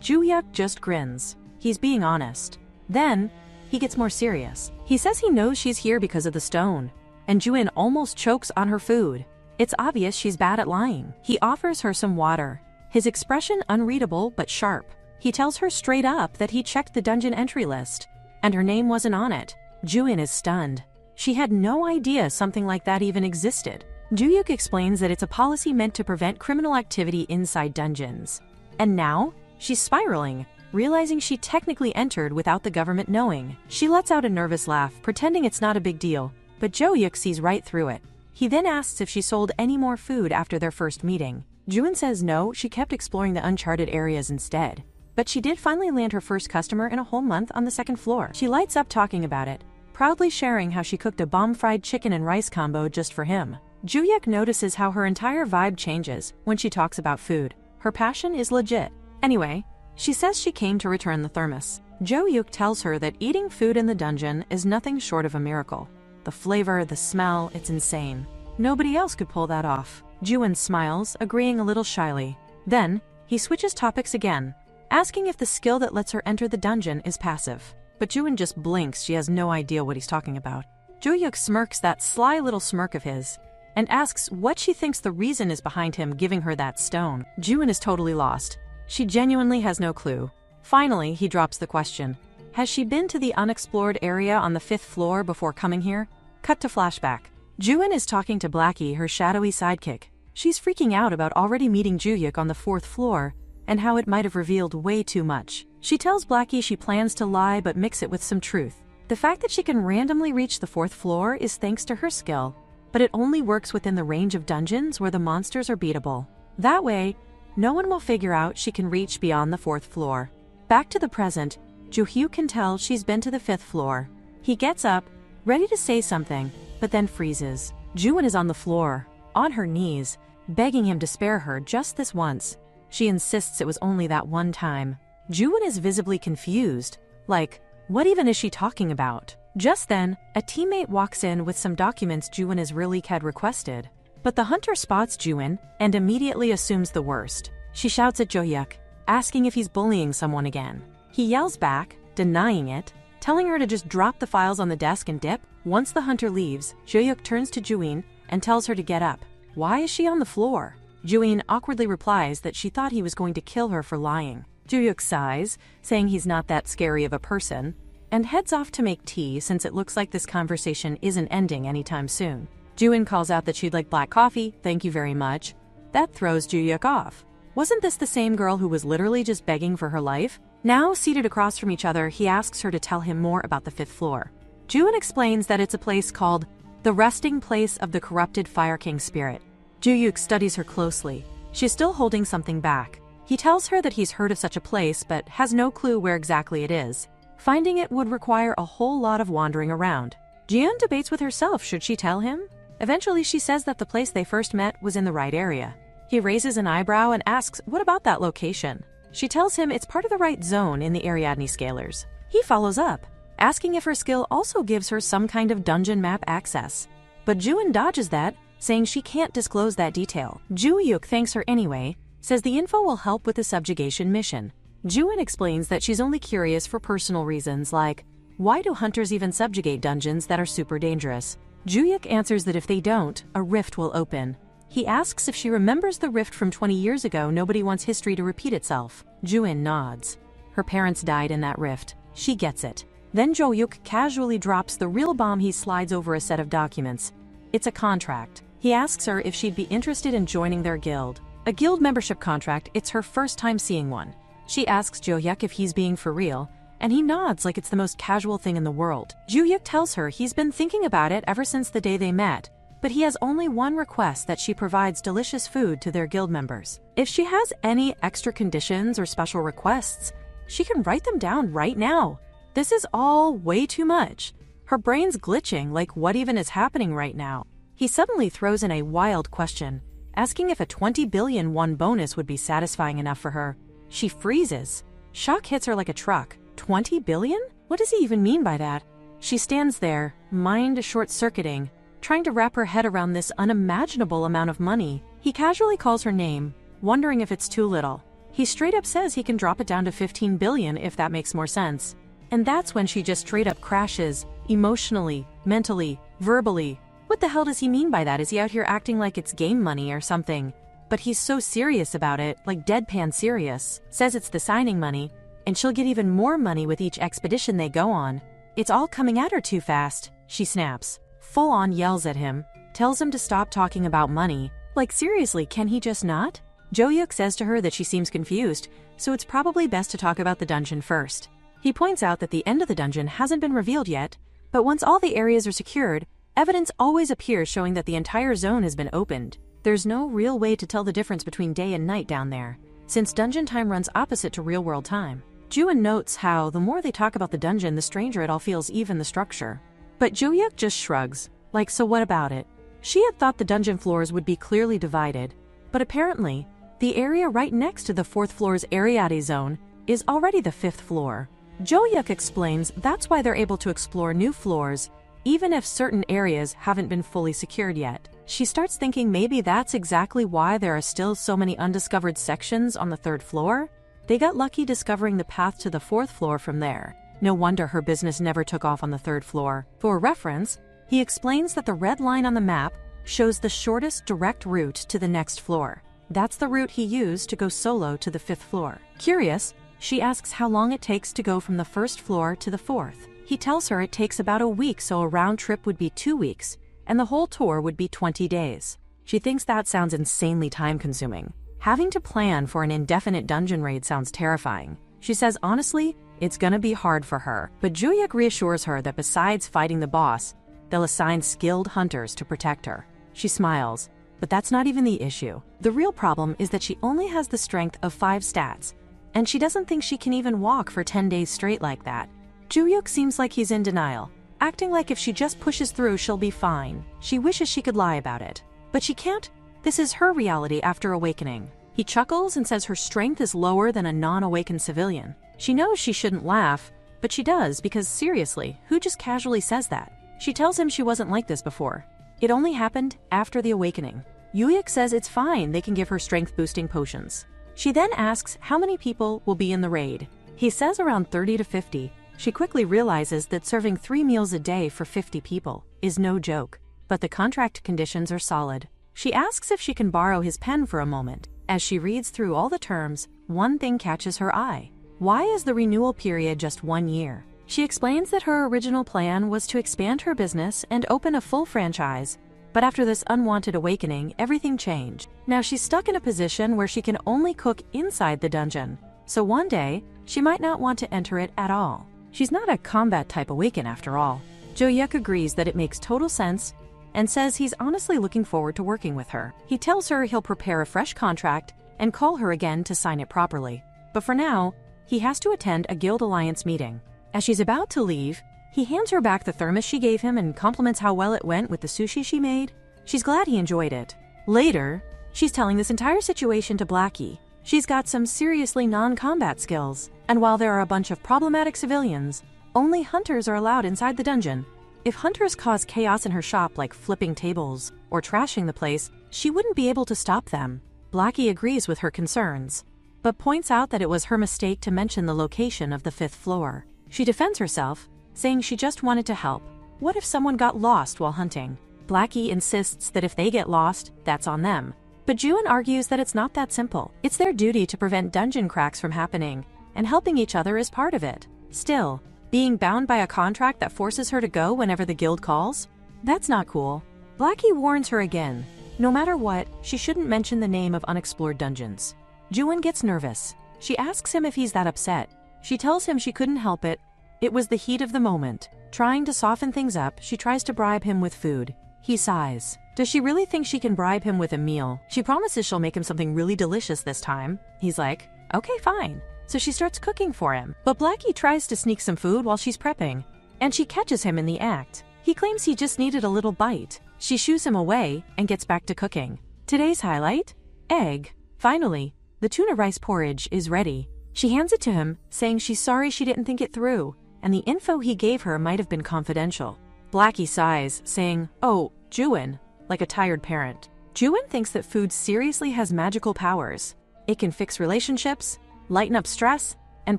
Ju-hyuk just grins. He's being honest. Then, he gets more serious. He says he knows she's here because of the stone, and Juin almost chokes on her food. It's obvious she's bad at lying. He offers her some water, his expression unreadable but sharp. He tells her straight up that he checked the dungeon entry list, and her name wasn't on it. Juin is stunned. She had no idea something like that even existed. Ju-hyuk explains that it's a policy meant to prevent criminal activity inside dungeons. And now, she's spiraling, realizing she technically entered without the government knowing. She lets out a nervous laugh, pretending it's not a big deal, but Jo-hyuk sees right through it. He then asks if she sold any more food after their first meeting. Juin says no, she kept exploring the uncharted areas instead. But she did finally land her first customer in a whole month on the second floor. She lights up talking about it, proudly sharing how she cooked a bomb fried chicken and rice combo just for him. Ju-hyuk notices how her entire vibe changes when she talks about food. Her passion is legit. Anyway, she says she came to return the thermos. Jo-hyuk tells her that eating food in the dungeon is nothing short of a miracle. The flavor, the smell, it's insane. Nobody else could pull that off. Juin smiles, agreeing a little shyly. Then, he switches topics again, asking if the skill that lets her enter the dungeon is passive. But Juin just blinks, she has no idea what he's talking about. Jo-hyuk smirks that sly little smirk of his, and asks what she thinks the reason is behind him giving her that stone. Juin is totally lost. She genuinely has no clue. Finally, he drops the question. Has she been to the unexplored area on the 5th floor before coming here? Cut to flashback. Juin is talking to Blackie, her shadowy sidekick. She's freaking out about already meeting Ju-hyuk on the 4th floor, and how it might have revealed way too much. She tells Blackie she plans to lie but mix it with some truth. The fact that she can randomly reach the 4th floor is thanks to her skill, but it only works within the range of dungeons where the monsters are beatable. That way, no one will figure out she can reach beyond the 4th floor. Back to the present, Ju-hyuk can tell she's been to the 5th floor. He gets up, ready to say something, but then freezes. Juin is on the floor, on her knees, begging him to spare her just this once. She insists it was only that one time. Juin is visibly confused, like, what even is she talking about? Just then, a teammate walks in with some documents Juin has had requested. But the hunter spots Juin and immediately assumes the worst. She shouts at Jo-hyuk, asking if he's bullying someone again. He yells back, denying it, telling her to just drop the files on the desk and dip. Once the hunter leaves, Jo-hyuk turns to Juin and tells her to get up. Why is she on the floor? Juin awkwardly replies that she thought he was going to kill her for lying. Jo-hyuk sighs, saying he's not that scary of a person, and heads off to make tea since it looks like this conversation isn't ending anytime soon. Juin calls out that she'd like black coffee, thank you very much. That throws Jo-hyuk off. Wasn't this the same girl who was literally just begging for her life? Now, seated across from each other, he asks her to tell him more about the 5th floor. Juin explains that it's a place called the resting place of the corrupted Fire King spirit. Jo-hyuk studies her closely. She's still holding something back. He tells her that he's heard of such a place but has no clue where exactly it is. Finding it would require a whole lot of wandering around. Jiyeon debates with herself, should she tell him? Eventually she says that the place they first met was in the right area. He raises an eyebrow and asks what about that location. She tells him it's part of the right zone in the Ariadne scalars. He follows up, asking if her skill also gives her some kind of dungeon map access. But Juin dodges that, saying she can't disclose that detail. Jo-hyuk thanks her anyway, says the info will help with the subjugation mission. Juin explains that she's only curious for personal reasons like, why do hunters even subjugate dungeons that are super dangerous? Jo-hyuk answers that if they don't, a rift will open. He asks if she remembers the rift from 20 years ago. Nobody wants history to repeat itself. Juin nods. Her parents died in that rift. She gets it. Then Jo-hyuk casually drops the real bomb. He slides over a set of documents. It's a contract. He asks her if she'd be interested in joining their guild. A guild membership contract, it's her first time seeing one. She asks Jo-hyuk if he's being for real, and he nods like it's the most casual thing in the world. Jo-hyuk tells her he's been thinking about it ever since the day they met, but he has only one request, that she provides delicious food to their guild members. If she has any extra conditions or special requests, she can write them down right now. This is all way too much. Her brain's glitching, like what even is happening right now? He suddenly throws in a wild question, asking if a 20 billion won bonus would be satisfying enough for her. She freezes. Shock hits her like a truck. 20 billion? What does he even mean by that? She stands there, mind short-circuiting, trying to wrap her head around this unimaginable amount of money. He casually calls her name, wondering if it's too little. He straight up says he can drop it down to 15 billion if that makes more sense. And that's when she just straight up crashes, emotionally, mentally, verbally. What the hell does he mean by that? Is he out here acting like it's game money or something? But he's so serious about it, like deadpan serious. Says it's the signing money, and she'll get even more money with each expedition they go on. It's all coming at her too fast. She snaps. Full on yells at him, tells him to stop talking about money. Like seriously, can he just not? Jo-hyuk says to her that she seems confused, so it's probably best to talk about the dungeon first. He points out that the end of the dungeon hasn't been revealed yet, but once all the areas are secured, evidence always appears showing that the entire zone has been opened. There's no real way to tell the difference between day and night down there, since dungeon time runs opposite to real-world time. Ju-in notes how the more they talk about the dungeon, the stranger it all feels, even the structure. But Jo-hyuk just shrugs, like, so what about it? She had thought the dungeon floors would be clearly divided, but apparently, the area right next to the 4th floor's Ariadne zone is already the 5th floor. Jo-hyuk explains that's why they're able to explore new floors, even if certain areas haven't been fully secured yet. She starts thinking maybe that's exactly why there are still so many undiscovered sections on the 3rd floor. They got lucky discovering the path to the 4th floor from there. No wonder her business never took off on the 3rd floor. For reference, he explains that the red line on the map shows the shortest direct route to the next floor. That's the route he used to go solo to the 5th floor. Curious, she asks how long it takes to go from the 1st floor to the 4th. He tells her it takes about a week, so a round trip would be 2 weeks, and the whole tour would be 20 days. She thinks that sounds insanely time-consuming. Having to plan for an indefinite dungeon raid sounds terrifying. She says honestly, it's gonna be hard for her, but Jo-hyuk reassures her that besides fighting the boss, they'll assign skilled hunters to protect her. She smiles, but that's not even the issue. The real problem is that she only has the strength of 5 stats, and she doesn't think she can even walk for 10 days straight like that. Jo-hyuk seems like he's in denial, acting like if she just pushes through she'll be fine. She wishes she could lie about it, but she can't. This is her reality after awakening. He chuckles and says her strength is lower than a non-awakened civilian. She knows she shouldn't laugh, but she does because seriously, who just casually says that? She tells him she wasn't like this before. It only happened after the awakening. Jo-hyuk says it's fine, they can give her strength-boosting potions. She then asks how many people will be in the raid. He says around 30 to 50. She quickly realizes that serving 3 meals a day for 50 people is no joke, but the contract conditions are solid. She asks if she can borrow his pen for a moment. As she reads through all the terms, one thing catches her eye. Why is the renewal period just 1 year? She explains that her original plan was to expand her business and open a full franchise, but after this unwanted awakening, everything changed. Now she's stuck in a position where she can only cook inside the dungeon, so one day, she might not want to enter it at all. She's not a combat-type awaken after all. Jo-hyuk agrees that it makes total sense and says he's honestly looking forward to working with her. He tells her he'll prepare a fresh contract and call her again to sign it properly. But for now, he has to attend a Guild Alliance meeting. As she's about to leave, he hands her back the thermos she gave him and compliments how well it went with the sushi she made. She's glad he enjoyed it. Later, she's telling this entire situation to Blackie. She's got some seriously non-combat skills, and while there are a bunch of problematic civilians, only hunters are allowed inside the dungeon. If hunters cause chaos in her shop like flipping tables or trashing the place, she wouldn't be able to stop them. Blackie agrees with her concerns, but points out that it was her mistake to mention the location of the 5th floor. She defends herself, saying she just wanted to help. What if someone got lost while hunting? Blackie insists that if they get lost, that's on them. But Ju-in argues that it's not that simple. It's their duty to prevent dungeon cracks from happening, and helping each other is part of it. Still, being bound by a contract that forces her to go whenever the guild calls? That's not cool. Blackie warns her again. No matter what, she shouldn't mention the name of unexplored dungeons. Ju-in gets nervous. She asks him if he's that upset. She tells him she couldn't help it. It was the heat of the moment. Trying to soften things up, she tries to bribe him with food. He sighs. Does she really think she can bribe him with a meal? She promises she'll make him something really delicious this time. He's like, okay, fine. So she starts cooking for him. But Blackie tries to sneak some food while she's prepping, and she catches him in the act. He claims he just needed a little bite. She shoos him away and gets back to cooking. Today's highlight? Egg. Finally, the tuna rice porridge is ready. She hands it to him, saying she's sorry she didn't think it through. and the info he gave her might have been confidential. Blackie sighs, saying, "Oh, Juin," like a tired parent. Juin thinks that food seriously has magical powers. It can fix relationships, lighten up stress, and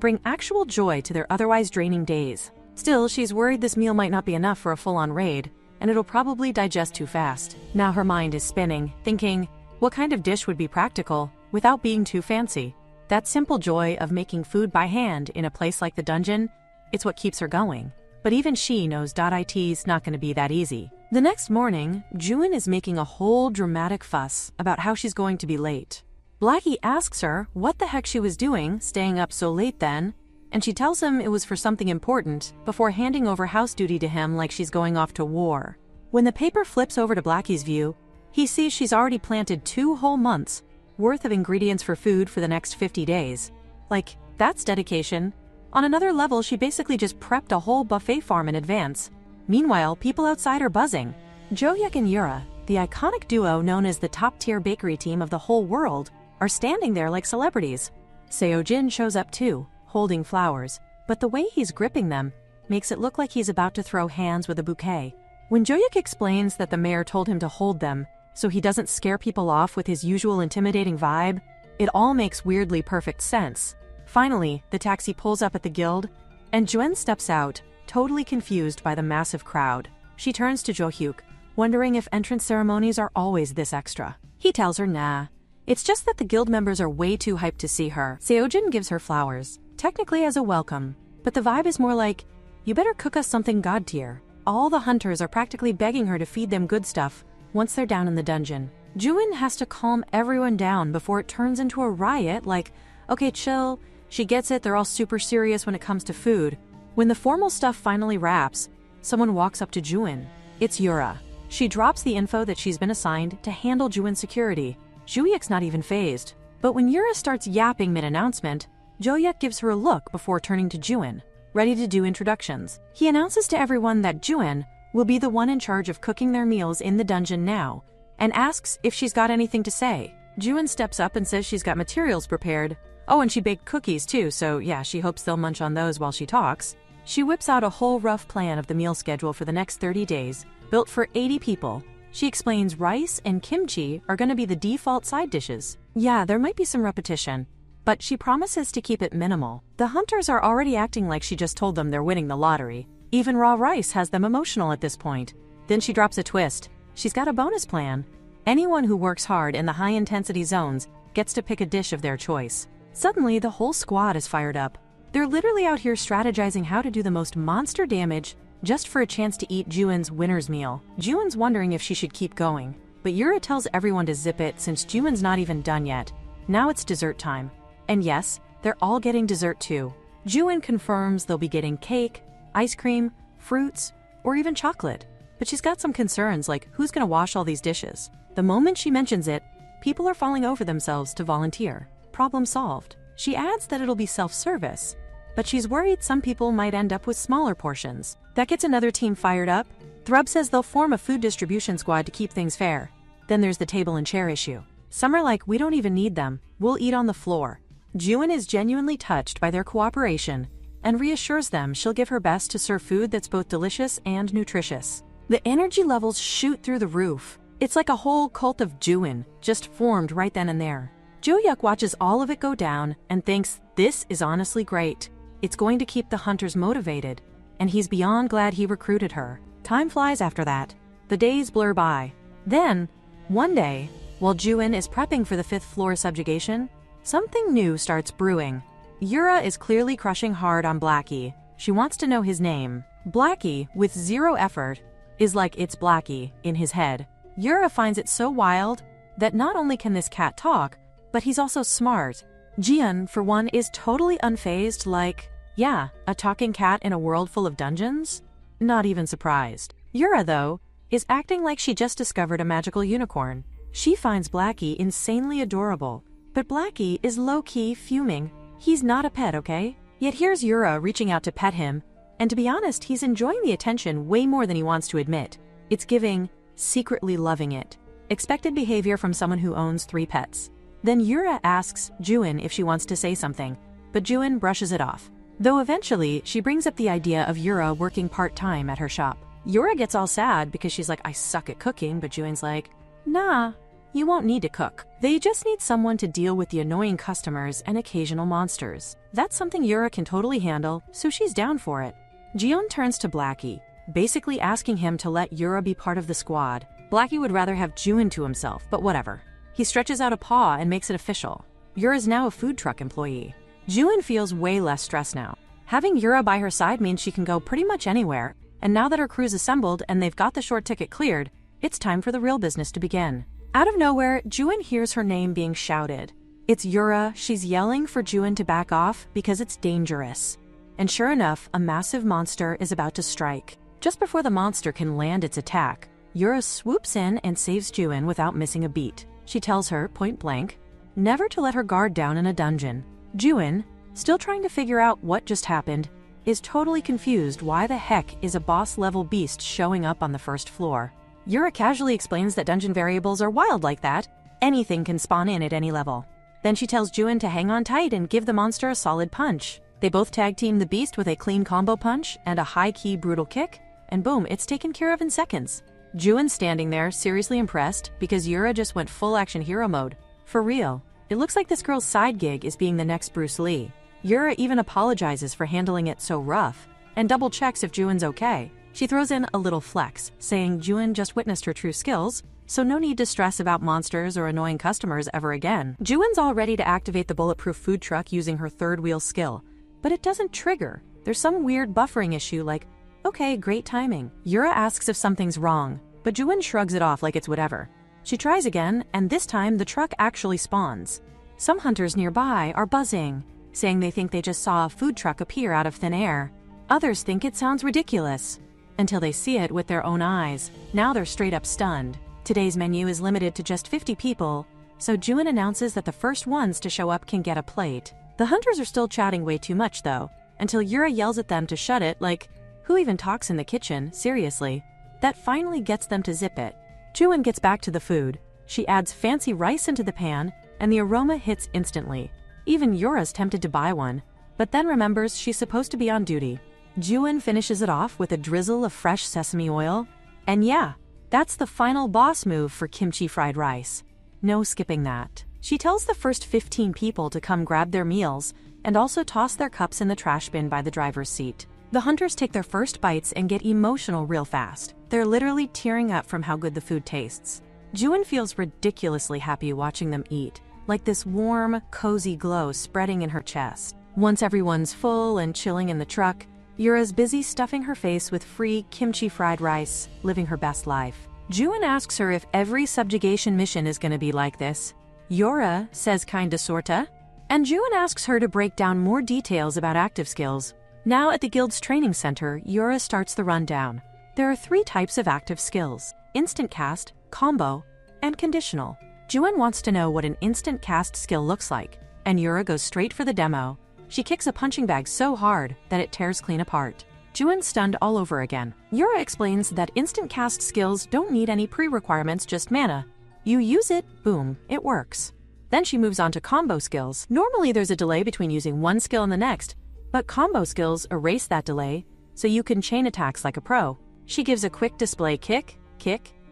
bring actual joy to their otherwise draining days. Still, she's worried this meal might not be enough for a full-on raid, and it'll probably digest too fast. Now her mind is spinning, thinking, what kind of dish would be practical without being too fancy? That simple joy of making food by hand in a place like the dungeon, it's what keeps her going. But even she knows .it's not going to be that easy. The next morning, Juin is making a whole dramatic fuss about how she's going to be late. Blackie asks her what the heck she was doing staying up so late then, and she tells him it was for something important before handing over house duty to him like she's going off to war. When the paper flips over to Blackie's view, he sees she's already planted 2 whole months worth of ingredients for food for the next 50 days. Like, that's dedication. On another level, she basically just prepped a whole buffet farm in advance. Meanwhile, people outside are buzzing. Joyuk and Yura, the iconic duo known as the top-tier bakery team of the whole world, are standing there like celebrities. Seojin shows up too, holding flowers, but the way he's gripping them makes it look like he's about to throw hands with a bouquet. When Joyuk explains that the mayor told him to hold them so he doesn't scare people off with his usual intimidating vibe, it all makes weirdly perfect sense. Finally, the taxi pulls up at the guild, and Juin steps out, totally confused by the massive crowd. She turns to Jo-hyuk, wondering if entrance ceremonies are always this extra. He tells her nah. It's just that the guild members are way too hyped to see her. Seojin gives her flowers, technically as a welcome, but the vibe is more like, you better cook us something god tier. All the hunters are practically begging her to feed them good stuff once they're down in the dungeon. Juin has to calm everyone down before it turns into a riot like, okay, chill. She gets it, they're all super serious when it comes to food. When the formal stuff finally wraps, someone walks up to Juin. It's Yura. She drops the info that she's been assigned to handle Juin's security. Joyuk's not even phased. But when Yura starts yapping mid-announcement, Joyuk gives her a look before turning to Juin, ready to do introductions. He announces to everyone that Juin will be the one in charge of cooking their meals in the dungeon now, and asks if she's got anything to say. Juin steps up and says she's got materials prepared. Oh, and she baked cookies too, so yeah, she hopes they'll munch on those while she talks. She whips out a whole rough plan of the meal schedule for the next 30 days, built for 80 people. She explains rice and kimchi are going to be the default side dishes. Yeah, there might be some repetition, but she promises to keep it minimal. The hunters are already acting like she just told them they're winning the lottery. Even raw rice has them emotional at this point. Then she drops a twist. She's got a bonus plan. Anyone who works hard in the high-intensity zones gets to pick a dish of their choice. Suddenly, the whole squad is fired up. They're literally out here strategizing how to do the most monster damage just for a chance to eat Juin's winner's meal. Juin's wondering if she should keep going, but Yura tells everyone to zip it since Juin's not even done yet. Now it's dessert time. And yes, they're all getting dessert too. Juin confirms they'll be getting cake, ice cream, fruits, or even chocolate. But she's got some concerns like who's gonna wash all these dishes. The moment she mentions it, people are falling over themselves to volunteer. Problem solved. She adds that it'll be self-service, but she's worried some people might end up with smaller portions. That gets another team fired up. Thrub says they'll form a food distribution squad to keep things fair. Then there's the table and chair issue. Some are like, we don't even need them. We'll eat on the floor. Juin is genuinely touched by their cooperation and reassures them she'll give her best to serve food that's both delicious and nutritious. The energy levels shoot through the roof. It's like a whole cult of Juin just formed right then and there. Joyuk watches all of it go down and thinks this is honestly great. It's going to keep the hunters motivated, and he's beyond glad he recruited her. Time flies after that. The days blur by. Then, one day, while Juin is prepping for the 5th floor subjugation, something new starts brewing. Yura is clearly crushing hard on Blackie. She wants to know his name. Blackie, with zero effort, is like it's Blackie in his head. Yura finds it so wild that not only can this cat talk, but he's also smart. Jian, for one, is totally unfazed like, yeah, a talking cat in a world full of dungeons? Not even surprised. Yura, though, is acting like she just discovered a magical unicorn. She finds Blackie insanely adorable, but Blackie is low-key fuming. He's not a pet, okay? Yet here's Yura reaching out to pet him, and to be honest, he's enjoying the attention way more than he wants to admit. It's giving, secretly loving it. Expected behavior from someone who owns 3 pets. Then Yura asks Juin if she wants to say something, but Juin brushes it off. Though eventually, she brings up the idea of Yura working part-time at her shop. Yura gets all sad because she's like, I suck at cooking, but Juin's like, nah, you won't need to cook. They just need someone to deal with the annoying customers and occasional monsters. That's something Yura can totally handle, so she's down for it. Jiyeon turns to Blackie, basically asking him to let Yura be part of the squad. Blackie would rather have Juin to himself, but whatever. He stretches out a paw and makes it official. Yura's now a food truck employee. Juin feels way less stressed now. Having Yura by her side means she can go pretty much anywhere, and now that her crew's assembled and they've got the short ticket cleared, it's time for the real business to begin. Out of nowhere, Juin hears her name being shouted. It's Yura. She's yelling for Juin to back off because it's dangerous. And sure enough, a massive monster is about to strike. Just before the monster can land its attack, Yura swoops in and saves Juin without missing a beat. She tells her, point blank, never to let her guard down in a dungeon. Juin, still trying to figure out what just happened, is totally confused why the heck is a boss-level beast showing up on the first floor. Yura casually explains that dungeon variables are wild like that. Anything can spawn in at any level. Then she tells Juin to hang on tight and give the monster a solid punch. They both tag team the beast with a clean combo punch and a high-key brutal kick, and boom, it's taken care of in seconds. Juin's standing there, seriously impressed, because Yura just went full-action hero mode. For real. It looks like this girl's side gig is being the next Bruce Lee. Yura even apologizes for handling it so rough, and double-checks if Juin's okay. She throws in a little flex, saying Juin just witnessed her true skills, so no need to stress about monsters or annoying customers ever again. Juin's all ready to activate the bulletproof food truck using her third wheel skill, but it doesn't trigger. There's some weird buffering issue like, okay, great timing. Yura asks if something's wrong, but Juin shrugs it off like it's whatever. She tries again, and this time the truck actually spawns. Some hunters nearby are buzzing, saying they think they just saw a food truck appear out of thin air. Others think it sounds ridiculous, until they see it with their own eyes. Now they're straight up stunned. Today's menu is limited to just 50 people, so Juin announces that the first ones to show up can get a plate. The hunters are still chatting way too much though, until Yura yells at them to shut it like, who even talks in the kitchen, seriously? That finally gets them to zip it. Juin gets back to the food. She adds fancy rice into the pan, and the aroma hits instantly. Even Yura's tempted to buy one, but then remembers she's supposed to be on duty. Juin finishes it off with a drizzle of fresh sesame oil, and yeah, that's the final boss move for kimchi fried rice. No skipping that. She tells the first 15 people to come grab their meals, and also toss their cups in the trash bin by the driver's seat. The hunters take their first bites and get emotional real fast. They're literally tearing up from how good the food tastes. Juin feels ridiculously happy watching them eat, like this warm, cozy glow spreading in her chest. Once everyone's full and chilling in the truck, Yura's busy stuffing her face with free kimchi fried rice, living her best life. Juin asks her if every subjugation mission is gonna be like this. Yura says kinda sorta, and Juin asks her to break down more details about active skills. Now at the guild's training center, Yura starts the rundown. There are 3 types of active skills: instant cast, combo, and conditional. Juin wants to know what an instant cast skill looks like, and Yura goes straight for the demo. She kicks a punching bag so hard that it tears clean apart. Juin's stunned all over again. Yura explains that instant cast skills don't need any pre-requirements, just mana. You use it, boom, it works. Then she moves on to combo skills. Normally there's a delay between using one skill and the next, but combo skills erase that delay, so you can chain attacks like a pro. She gives a quick display kick,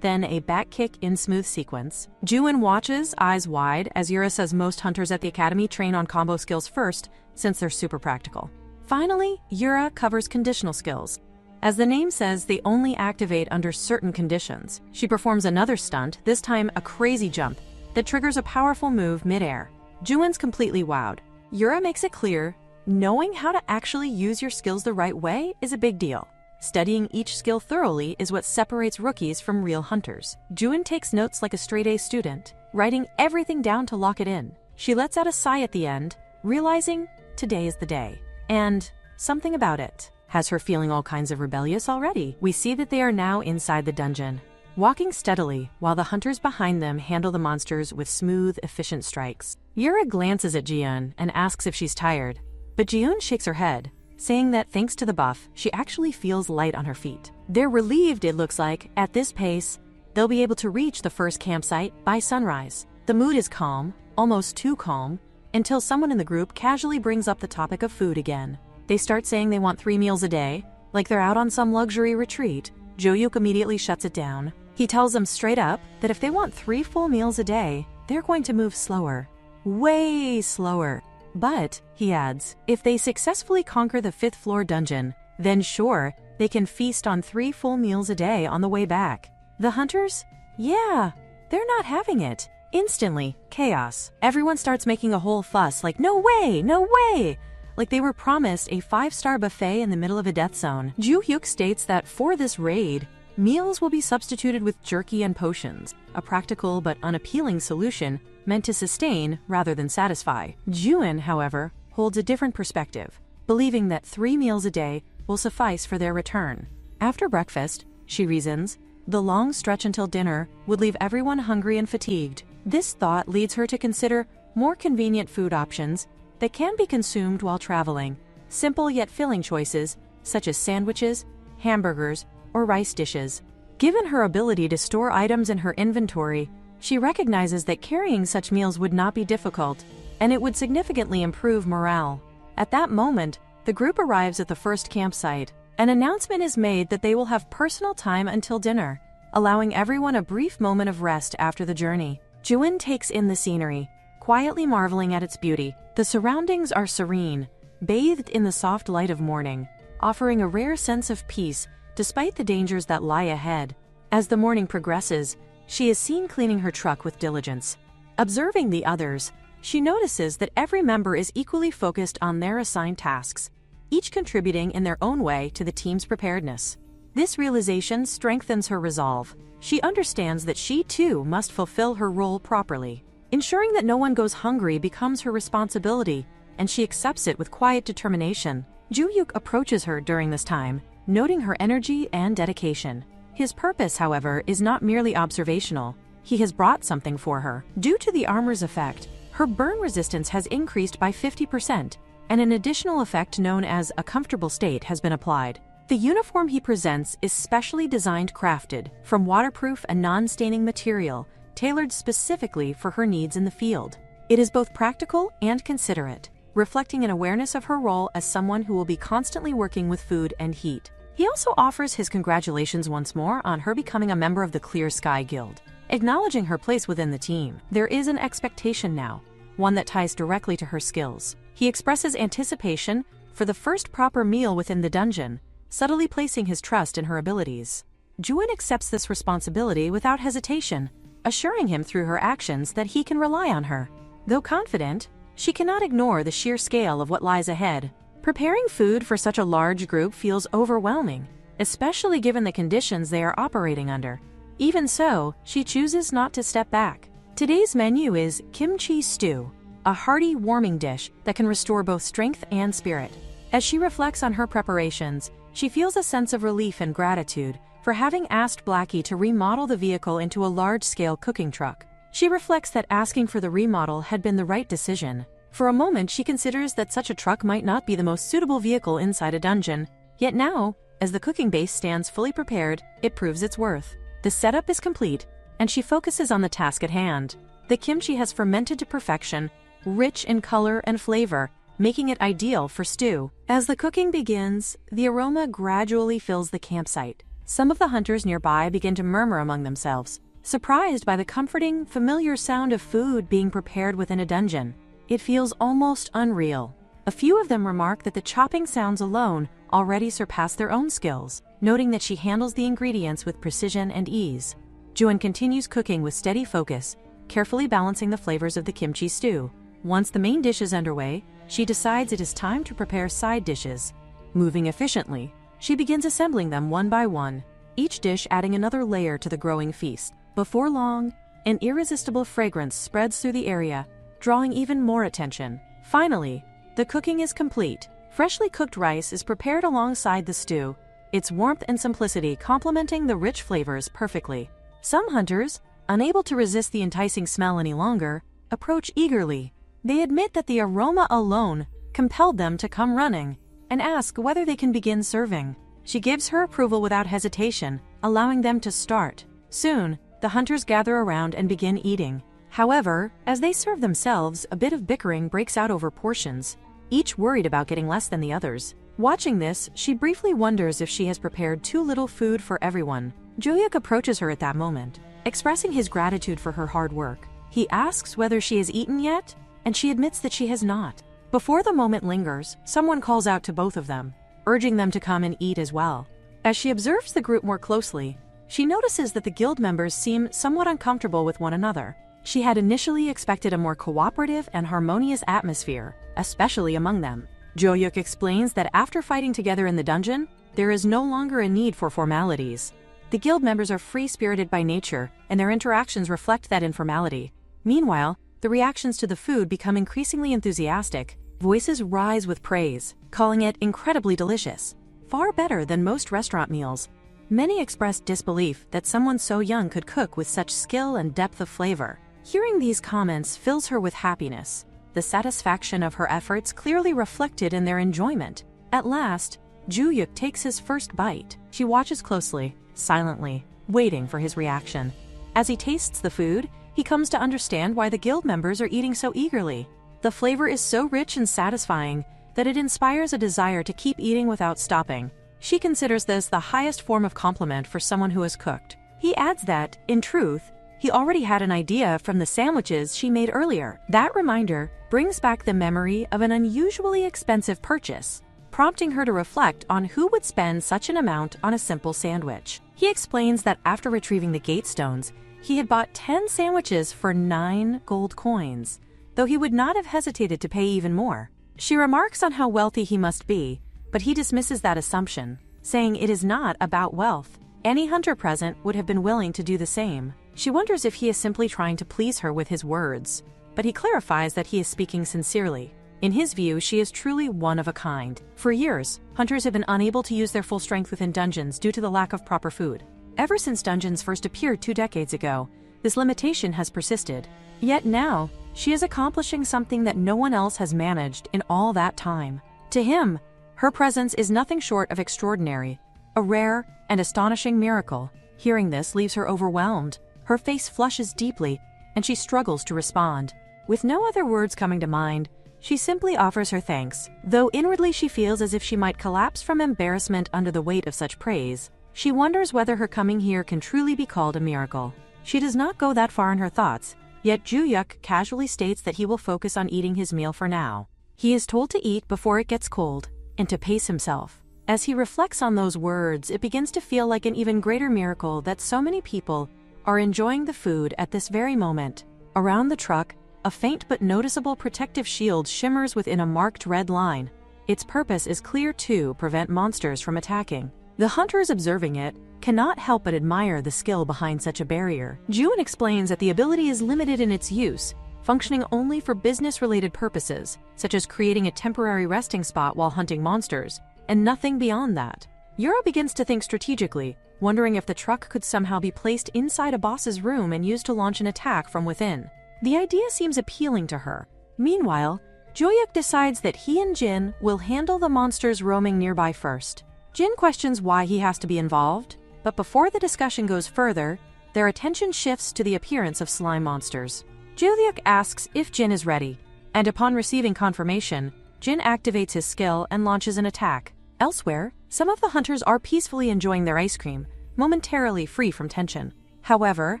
then a back kick in smooth sequence. Juin watches, eyes wide, as Yura says most hunters at the academy train on combo skills first, since they're super practical. Finally, Yura covers conditional skills. As the name says, they only activate under certain conditions. She performs another stunt, this time a crazy jump, that triggers a powerful move mid-air. Juin's completely wowed. Yura makes it clear, knowing how to actually use your skills the right way is a big deal. Studying each skill thoroughly is what separates rookies from real hunters. Juin takes notes like a straight-A student, writing everything down to lock it in. She lets out a sigh at the end, realizing today is the day. And something about it has her feeling all kinds of rebellious already. We see that they are now inside the dungeon, walking steadily while the hunters behind them handle the monsters with smooth, efficient strikes. Yura glances at Jiyeon and asks if she's tired, but Jiyeon shakes her head, saying that thanks to the buff, she actually feels light on her feet. They're relieved, it looks like. At this pace, they'll be able to reach the first campsite by sunrise. The mood is calm, almost too calm, until someone in the group casually brings up the topic of food again. They start saying they want 3 meals a day, like they're out on some luxury retreat. Jo-yuk immediately shuts it down. He tells them straight up that if they want 3 full meals a day, they're going to move slower. Way slower. But, he adds, if they successfully conquer the 5th floor dungeon, then sure, they can feast on 3 full meals a day on the way back. The hunters? Yeah, they're not having it. Instantly, chaos. Everyone starts making a whole fuss like, no way, no way! Like they were promised a 5-star buffet in the middle of a death zone. Jo-hyuk states that for this raid, meals will be substituted with jerky and potions, a practical but unappealing solution meant to sustain rather than satisfy. Juin, however, holds a different perspective, believing that 3 meals a day will suffice for their return. After breakfast, she reasons, the long stretch until dinner would leave everyone hungry and fatigued. This thought leads her to consider more convenient food options that can be consumed while traveling, simple yet filling choices such as sandwiches, hamburgers, or rice dishes. Given her ability to store items in her inventory, she recognizes that carrying such meals would not be difficult, and it would significantly improve morale. At that moment, the group arrives at the first campsite. An announcement is made that they will have personal time until dinner, allowing everyone a brief moment of rest after the journey. Juin takes in the scenery, quietly marveling at its beauty. The surroundings are serene, bathed in the soft light of morning, offering a rare sense of peace despite the dangers that lie ahead. As the morning progresses, she is seen cleaning her truck with diligence. Observing the others, she notices that every member is equally focused on their assigned tasks, each contributing in their own way to the team's preparedness. This realization strengthens her resolve. She understands that she too must fulfill her role properly. Ensuring that no one goes hungry becomes her responsibility, and she accepts it with quiet determination. Jo-hyuk approaches her during this time, noting her energy and dedication. His purpose, however, is not merely observational. He has brought something for her. Due to the armor's effect, her burn resistance has increased by 50%, and an additional effect known as a comfortable state has been applied. The uniform he presents is specially designed crafted from waterproof and non-staining material, tailored specifically for her needs in the field. It is both practical and considerate, reflecting an awareness of her role as someone who will be constantly working with food and heat. He also offers his congratulations once more on her becoming a member of the Clear Sky Guild. Acknowledging her place within the team, there is an expectation now, one that ties directly to her skills. He expresses anticipation for the first proper meal within the dungeon, subtly placing his trust in her abilities. Juin accepts this responsibility without hesitation, assuring him through her actions that he can rely on her. Though confident, she cannot ignore the sheer scale of what lies ahead. Preparing food for such a large group feels overwhelming, especially given the conditions they are operating under. Even so, she chooses not to step back. Today's menu is kimchi stew, a hearty, warming dish that can restore both strength and spirit. As she reflects on her preparations, she feels a sense of relief and gratitude for having asked Blackie to remodel the vehicle into a large-scale cooking truck. She reflects that asking for the remodel had been the right decision. For a moment, she considers that such a truck might not be the most suitable vehicle inside a dungeon. Yet now, as the cooking base stands fully prepared, it proves its worth. The setup is complete, and she focuses on the task at hand. The kimchi has fermented to perfection, rich in color and flavor, making it ideal for stew. As the cooking begins, the aroma gradually fills the campsite. Some of the hunters nearby begin to murmur among themselves, surprised by the comforting, familiar sound of food being prepared within a dungeon. It feels almost unreal. A few of them remark that the chopping sounds alone already surpass their own skills, noting that she handles the ingredients with precision and ease. Juin continues cooking with steady focus, carefully balancing the flavors of the kimchi stew. Once the main dish is underway, she decides it is time to prepare side dishes. Moving efficiently, she begins assembling them one by one, each dish adding another layer to the growing feast. Before long, an irresistible fragrance spreads through the area, drawing even more attention. Finally, the cooking is complete. Freshly cooked rice is prepared alongside the stew, its warmth and simplicity complementing the rich flavors perfectly. Some hunters, unable to resist the enticing smell any longer, approach eagerly. They admit that the aroma alone compelled them to come running and ask whether they can begin serving. She gives her approval without hesitation, allowing them to start. Soon, the hunters gather around and begin eating. However, as they serve themselves, a bit of bickering breaks out over portions. each worried about getting less than the others. Watching this, she briefly wonders if she has prepared too little food for everyone. Joo-yuk approaches her at that moment, expressing his gratitude for her hard work. He asks whether she has eaten yet, and she admits that she has not. Before the moment lingers, someone calls out to both of them, urging them to come and eat as well. As she observes the group more closely, she notices that the guild members seem somewhat uncomfortable with one another. She had initially expected a more cooperative and harmonious atmosphere, especially among them. Joo-yuk explains that after fighting together in the dungeon, there is no longer a need for formalities. The guild members are free-spirited by nature, and their interactions reflect that informality. Meanwhile, the reactions to the food become increasingly enthusiastic. Voices rise with praise, calling it incredibly delicious, far better than most restaurant meals. Many expressed disbelief that someone so young could cook with such skill and depth of flavor. Hearing these comments fills her with happiness, the satisfaction of her efforts clearly reflected in their enjoyment. At last, Joo-yuk takes his first bite. She watches closely, silently, waiting for his reaction. As he tastes the food, he comes to understand why the guild members are eating so eagerly. The flavor is so rich and satisfying that it inspires a desire to keep eating without stopping. She considers this the highest form of compliment for someone who has cooked. He adds that, in truth, he already had an idea from the sandwiches she made earlier. That reminder brings back the memory of an unusually expensive purchase, prompting her to reflect on who would spend such an amount on a simple sandwich. He explains that after retrieving the gate stones, he had bought 10 sandwiches for 9 gold coins, though he would not have hesitated to pay even more. She remarks on how wealthy he must be, but he dismisses that assumption, saying it is not about wealth. Any hunter present would have been willing to do the same. She wonders if he is simply trying to please her with his words, but he clarifies that he is speaking sincerely. In his view, she is truly one of a kind. For years, hunters have been unable to use their full strength within dungeons due to the lack of proper food. Ever since dungeons first appeared 2 decades ago, this limitation has persisted. Yet now, she is accomplishing something that no one else has managed in all that time. To him, her presence is nothing short of extraordinary, a rare and astonishing miracle. Hearing this leaves her overwhelmed. Her face flushes deeply, and she struggles to respond. With no other words coming to mind, she simply offers her thanks. Though inwardly she feels as if she might collapse from embarrassment under the weight of such praise, she wonders whether her coming here can truly be called a miracle. She does not go that far in her thoughts, yet Joo-yuk casually states that he will focus on eating his meal for now. He is told to eat before it gets cold, and to pace himself. As he reflects on those words, it begins to feel like an even greater miracle that so many people are enjoying the food at this very moment. Around the truck, a faint but noticeable protective shield shimmers within a marked red line. Its purpose is clear to prevent monsters from attacking. The hunters observing it cannot help but admire the skill behind such a barrier. Joo-yuk explains that the ability is limited in its use, functioning only for business-related purposes, such as creating a temporary resting spot while hunting monsters, and nothing beyond that. Yura begins to think strategically, wondering if the truck could somehow be placed inside a boss's room and used to launch an attack from within. The idea seems appealing to her. Meanwhile, Joo-yuk decides that he and Jin will handle the monsters roaming nearby first. Jin questions why he has to be involved, but before the discussion goes further, their attention shifts to the appearance of slime monsters. Joo-yuk asks if Jin is ready, and upon receiving confirmation, Jin activates his skill and launches an attack. Elsewhere, some of the hunters are peacefully enjoying their ice cream, momentarily free from tension. However,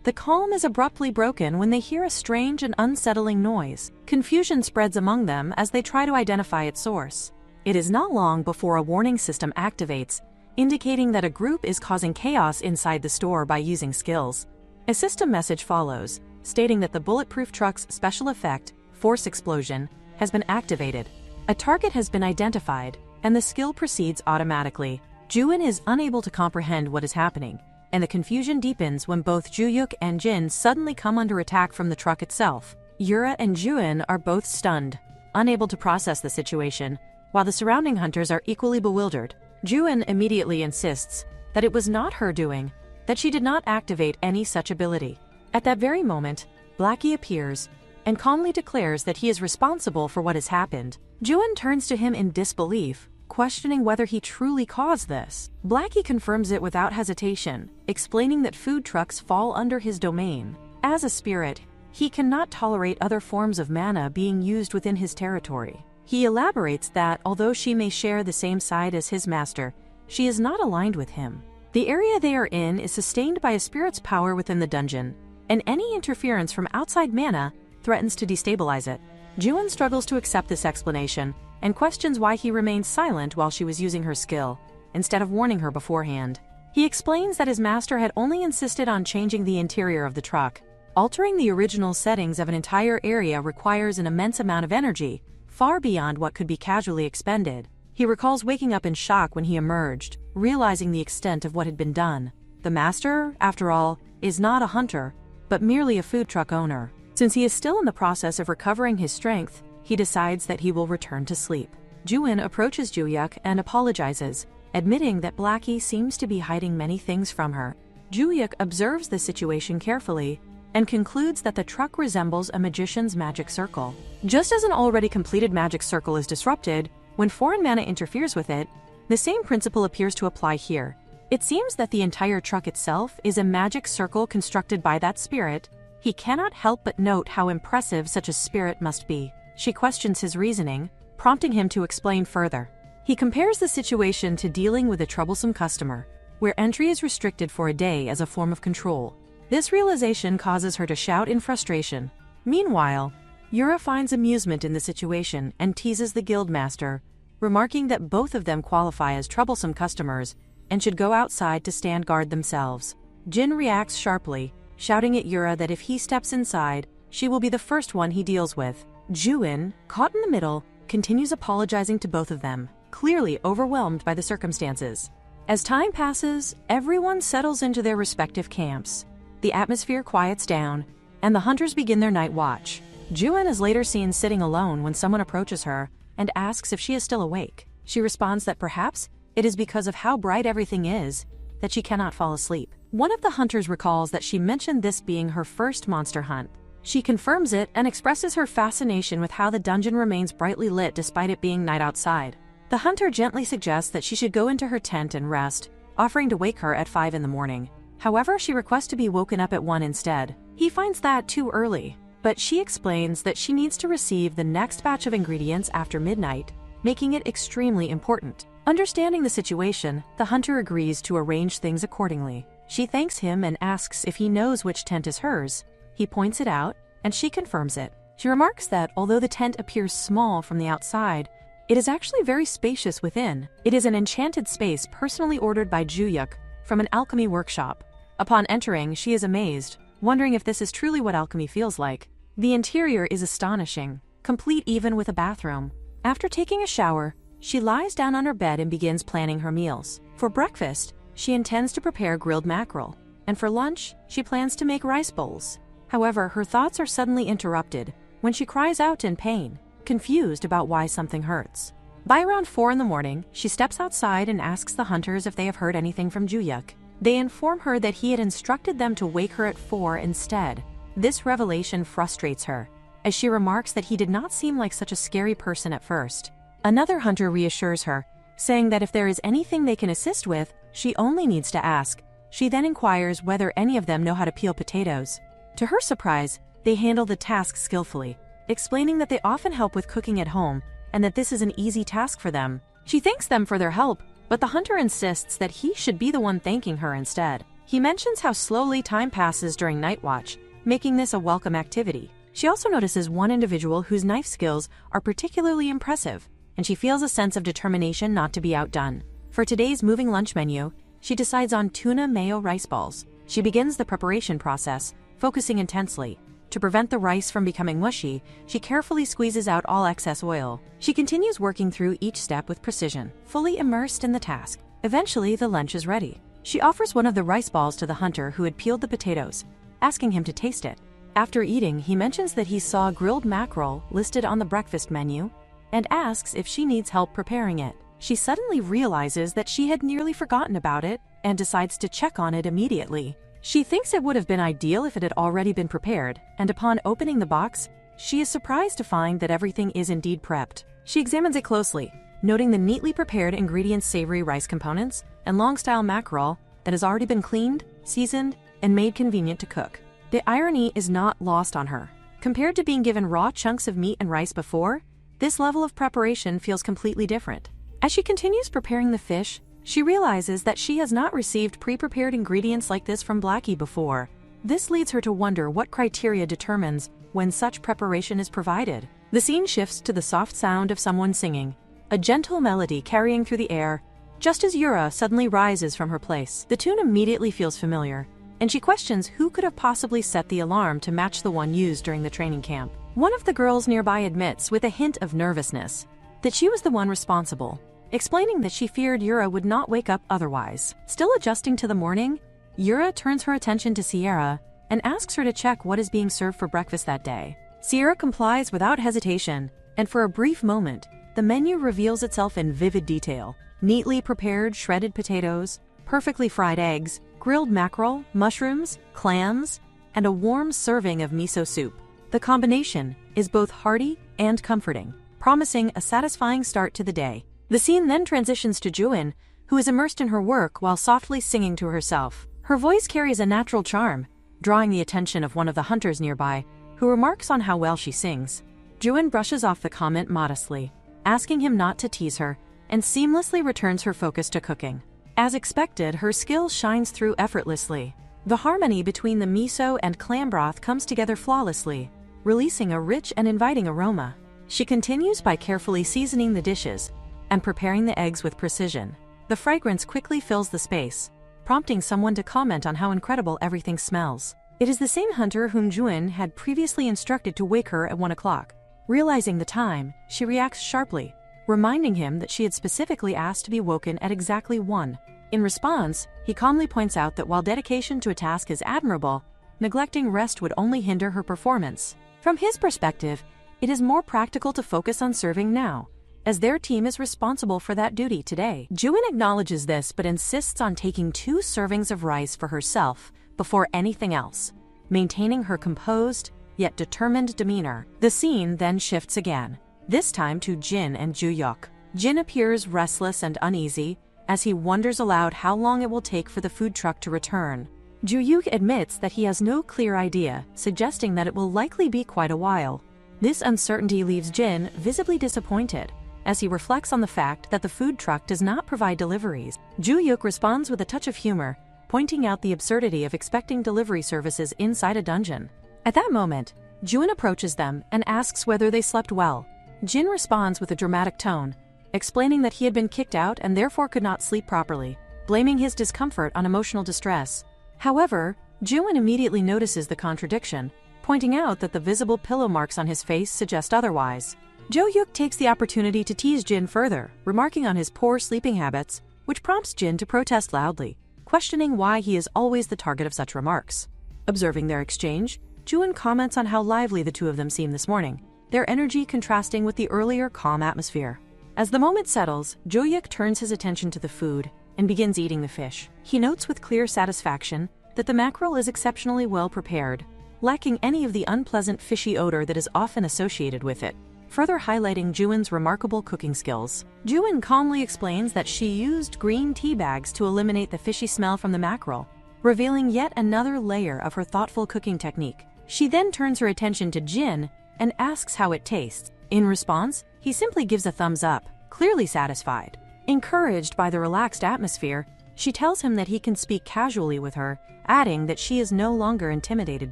the calm is abruptly broken when they hear a strange and unsettling noise. Confusion spreads among them as they try to identify its source. It is not long before a warning system activates, indicating that a group is causing chaos inside the store by using skills. A system message follows, stating that the bulletproof truck's special effect, Force Explosion, has been activated. A target has been identified, and the skill proceeds automatically. Joo-in is unable to comprehend what is happening, and the confusion deepens when both Joo-yuk and Jin suddenly come under attack from the truck itself. Yura and Joo-in are both stunned, unable to process the situation, while the surrounding hunters are equally bewildered. Joo-in immediately insists that it was not her doing, that she did not activate any such ability. At that very moment, Blackie appears and calmly declares that he is responsible for what has happened. Joo-in turns to him in disbelief, questioning whether he truly caused this. Blackie confirms it without hesitation, explaining that food trucks fall under his domain. As a spirit, he cannot tolerate other forms of mana being used within his territory. He elaborates that although she may share the same side as his master, she is not aligned with him. The area they are in is sustained by a spirit's power within the dungeon, and any interference from outside mana threatens to destabilize it. Juin struggles to accept this explanation and questions why he remained silent while she was using her skill, instead of warning her beforehand. He explains that his master had only insisted on changing the interior of the truck. Altering the original settings of an entire area requires an immense amount of energy, far beyond what could be casually expended. He recalls waking up in shock when he emerged, realizing the extent of what had been done. The master, after all, is not a hunter, but merely a food truck owner. Since he is still in the process of recovering his strength, he decides that he will return to sleep. Juin approaches Juyuk and apologizes, admitting that Blackie seems to be hiding many things from her. Juyuk observes the situation carefully and concludes that the truck resembles a magician's magic circle. Just as an already completed magic circle is disrupted when foreign mana interferes with it, the same principle appears to apply here. It seems that the entire truck itself is a magic circle constructed by that spirit. He cannot help but note how impressive such a spirit must be. She questions his reasoning, prompting him to explain further. He compares the situation to dealing with a troublesome customer, where entry is restricted for a day as a form of control. This realization causes her to shout in frustration. Meanwhile, Yura finds amusement in the situation and teases the guildmaster, remarking that both of them qualify as troublesome customers and should go outside to stand guard themselves. Jin reacts sharply, shouting at Yura that if he steps inside, she will be the first one he deals with. Juin, caught in the middle, continues apologizing to both of them, clearly overwhelmed by the circumstances. As time passes, everyone settles into their respective camps. The atmosphere quiets down, and the hunters begin their night watch. Juin is later seen sitting alone when someone approaches her and asks if she is still awake. She responds that perhaps it is because of how bright everything is that she cannot fall asleep. One of the hunters recalls that she mentioned this being her first monster hunt. She confirms it and expresses her fascination with how the dungeon remains brightly lit despite it being night outside. The hunter gently suggests that she should go into her tent and rest, offering to wake her at 5 in the morning. However, she requests to be woken up at 1 instead. He finds that too early, but she explains that she needs to receive the next batch of ingredients after midnight, making it extremely important. Understanding the situation, the hunter agrees to arrange things accordingly. She thanks him and asks if he knows which tent is hers. He points it out, and she confirms it. She remarks that although the tent appears small from the outside, it is actually very spacious within. It is an enchanted space personally ordered by Juyuk from an alchemy workshop. Upon entering, she is amazed, wondering if this is truly what alchemy feels like. The interior is astonishing, complete even with a bathroom. After taking a shower, she lies down on her bed and begins planning her meals. For breakfast, she intends to prepare grilled mackerel, and for lunch, she plans to make rice bowls. However, her thoughts are suddenly interrupted when she cries out in pain, confused about why something hurts. By around 4 in the morning, she steps outside and asks the hunters if they have heard anything from Juyuk. They inform her that he had instructed them to wake her at 4 instead. This revelation frustrates her, as she remarks that he did not seem like such a scary person at first. Another hunter reassures her, saying that if there is anything they can assist with, she only needs to ask. She then inquires whether any of them know how to peel potatoes. To her surprise, they handle the task skillfully, explaining that they often help with cooking at home and that this is an easy task for them. She thanks them for their help, but the hunter insists that he should be the one thanking her instead. He mentions how slowly time passes during night watch, making this a welcome activity. She also notices one individual whose knife skills are particularly impressive, and she feels a sense of determination not to be outdone. For today's moving lunch menu, she decides on tuna mayo rice balls. She begins the preparation process, focusing intensely. To prevent the rice from becoming mushy, she carefully squeezes out all excess oil. She continues working through each step with precision, fully immersed in the task. Eventually, the lunch is ready. She offers one of the rice balls to the hunter who had peeled the potatoes, asking him to taste it. After eating, he mentions that he saw grilled mackerel listed on the breakfast menu and asks if she needs help preparing it. She suddenly realizes that she had nearly forgotten about it and decides to check on it immediately. She thinks it would have been ideal if it had already been prepared, and upon opening the box, she is surprised to find that everything is indeed prepped. She examines it closely, noting the neatly prepared ingredients, savory rice components, and long-style mackerel that has already been cleaned, seasoned, and made convenient to cook. The irony is not lost on her. Compared to being given raw chunks of meat and rice before, This level of preparation feels completely different. As she continues preparing the fish, she realizes that she has not received pre-prepared ingredients like this from Blackie before. This leads her to wonder what criteria determines when such preparation is provided. The scene shifts to the soft sound of someone singing, a gentle melody carrying through the air, just as Yura suddenly rises from her place. The tune immediately feels familiar, and she questions who could have possibly set the alarm to match the one used during the training camp. One of the girls nearby admits, with a hint of nervousness, that she was the one responsible, explaining that she feared Yura would not wake up otherwise. Still adjusting to the morning, Yura turns her attention to Sierra and asks her to check what is being served for breakfast that day. Sierra complies without hesitation, and for a brief moment, the menu reveals itself in vivid detail. Neatly prepared shredded potatoes, perfectly fried eggs, grilled mackerel, mushrooms, clams, and a warm serving of miso soup. The combination is both hearty and comforting, promising a satisfying start to the day. The scene then transitions to Juin, who is immersed in her work while softly singing to herself. Her voice carries a natural charm, drawing the attention of one of the hunters nearby, who remarks on how well she sings. Juin brushes off the comment modestly, asking him not to tease her, and seamlessly returns her focus to cooking. As expected, her skill shines through effortlessly. The harmony between the miso and clam broth comes together flawlessly, releasing a rich and inviting aroma. She continues by carefully seasoning the dishes and preparing the eggs with precision. The fragrance quickly fills the space, prompting someone to comment on how incredible everything smells. It is the same hunter whom Juin had previously instructed to wake her at 1 o'clock. Realizing the time, she reacts sharply, reminding him that she had specifically asked to be woken at exactly 1. In response, he calmly points out that while dedication to a task is admirable, neglecting rest would only hinder her performance. From his perspective, it is more practical to focus on serving now, as their team is responsible for that duty today. Juin acknowledges this but insists on taking 2 servings of rice for herself before anything else, maintaining her composed yet determined demeanor. The scene then shifts again, this time to Jin and Juyuk. Jin appears restless and uneasy as he wonders aloud how long it will take for the food truck to return. Juyuk admits that he has no clear idea, suggesting that it will likely be quite a while. This uncertainty leaves Jin visibly disappointed, as he reflects on the fact that the food truck does not provide deliveries. Juyuk responds with a touch of humor, pointing out the absurdity of expecting delivery services inside a dungeon. At that moment, Juin approaches them and asks whether they slept well. Jin responds with a dramatic tone, explaining that he had been kicked out and therefore could not sleep properly, blaming his discomfort on emotional distress. However, Juin immediately notices the contradiction, pointing out that the visible pillow marks on his face suggest otherwise. Juyuk takes the opportunity to tease Jin further, remarking on his poor sleeping habits, which prompts Jin to protest loudly, questioning why he is always the target of such remarks. Observing their exchange, Juin comments on how lively the two of them seem this morning, their energy contrasting with the earlier calm atmosphere. As the moment settles, Juyuk turns his attention to the food and begins eating the fish. He notes with clear satisfaction that the mackerel is exceptionally well prepared, lacking any of the unpleasant fishy odor that is often associated with it, further highlighting Juin's remarkable cooking skills. Juin calmly explains that she used green tea bags to eliminate the fishy smell from the mackerel, revealing yet another layer of her thoughtful cooking technique. She then turns her attention to Jin and asks how it tastes. In response, he simply gives a thumbs up, clearly satisfied. Encouraged by the relaxed atmosphere, she tells him that he can speak casually with her, adding that she is no longer intimidated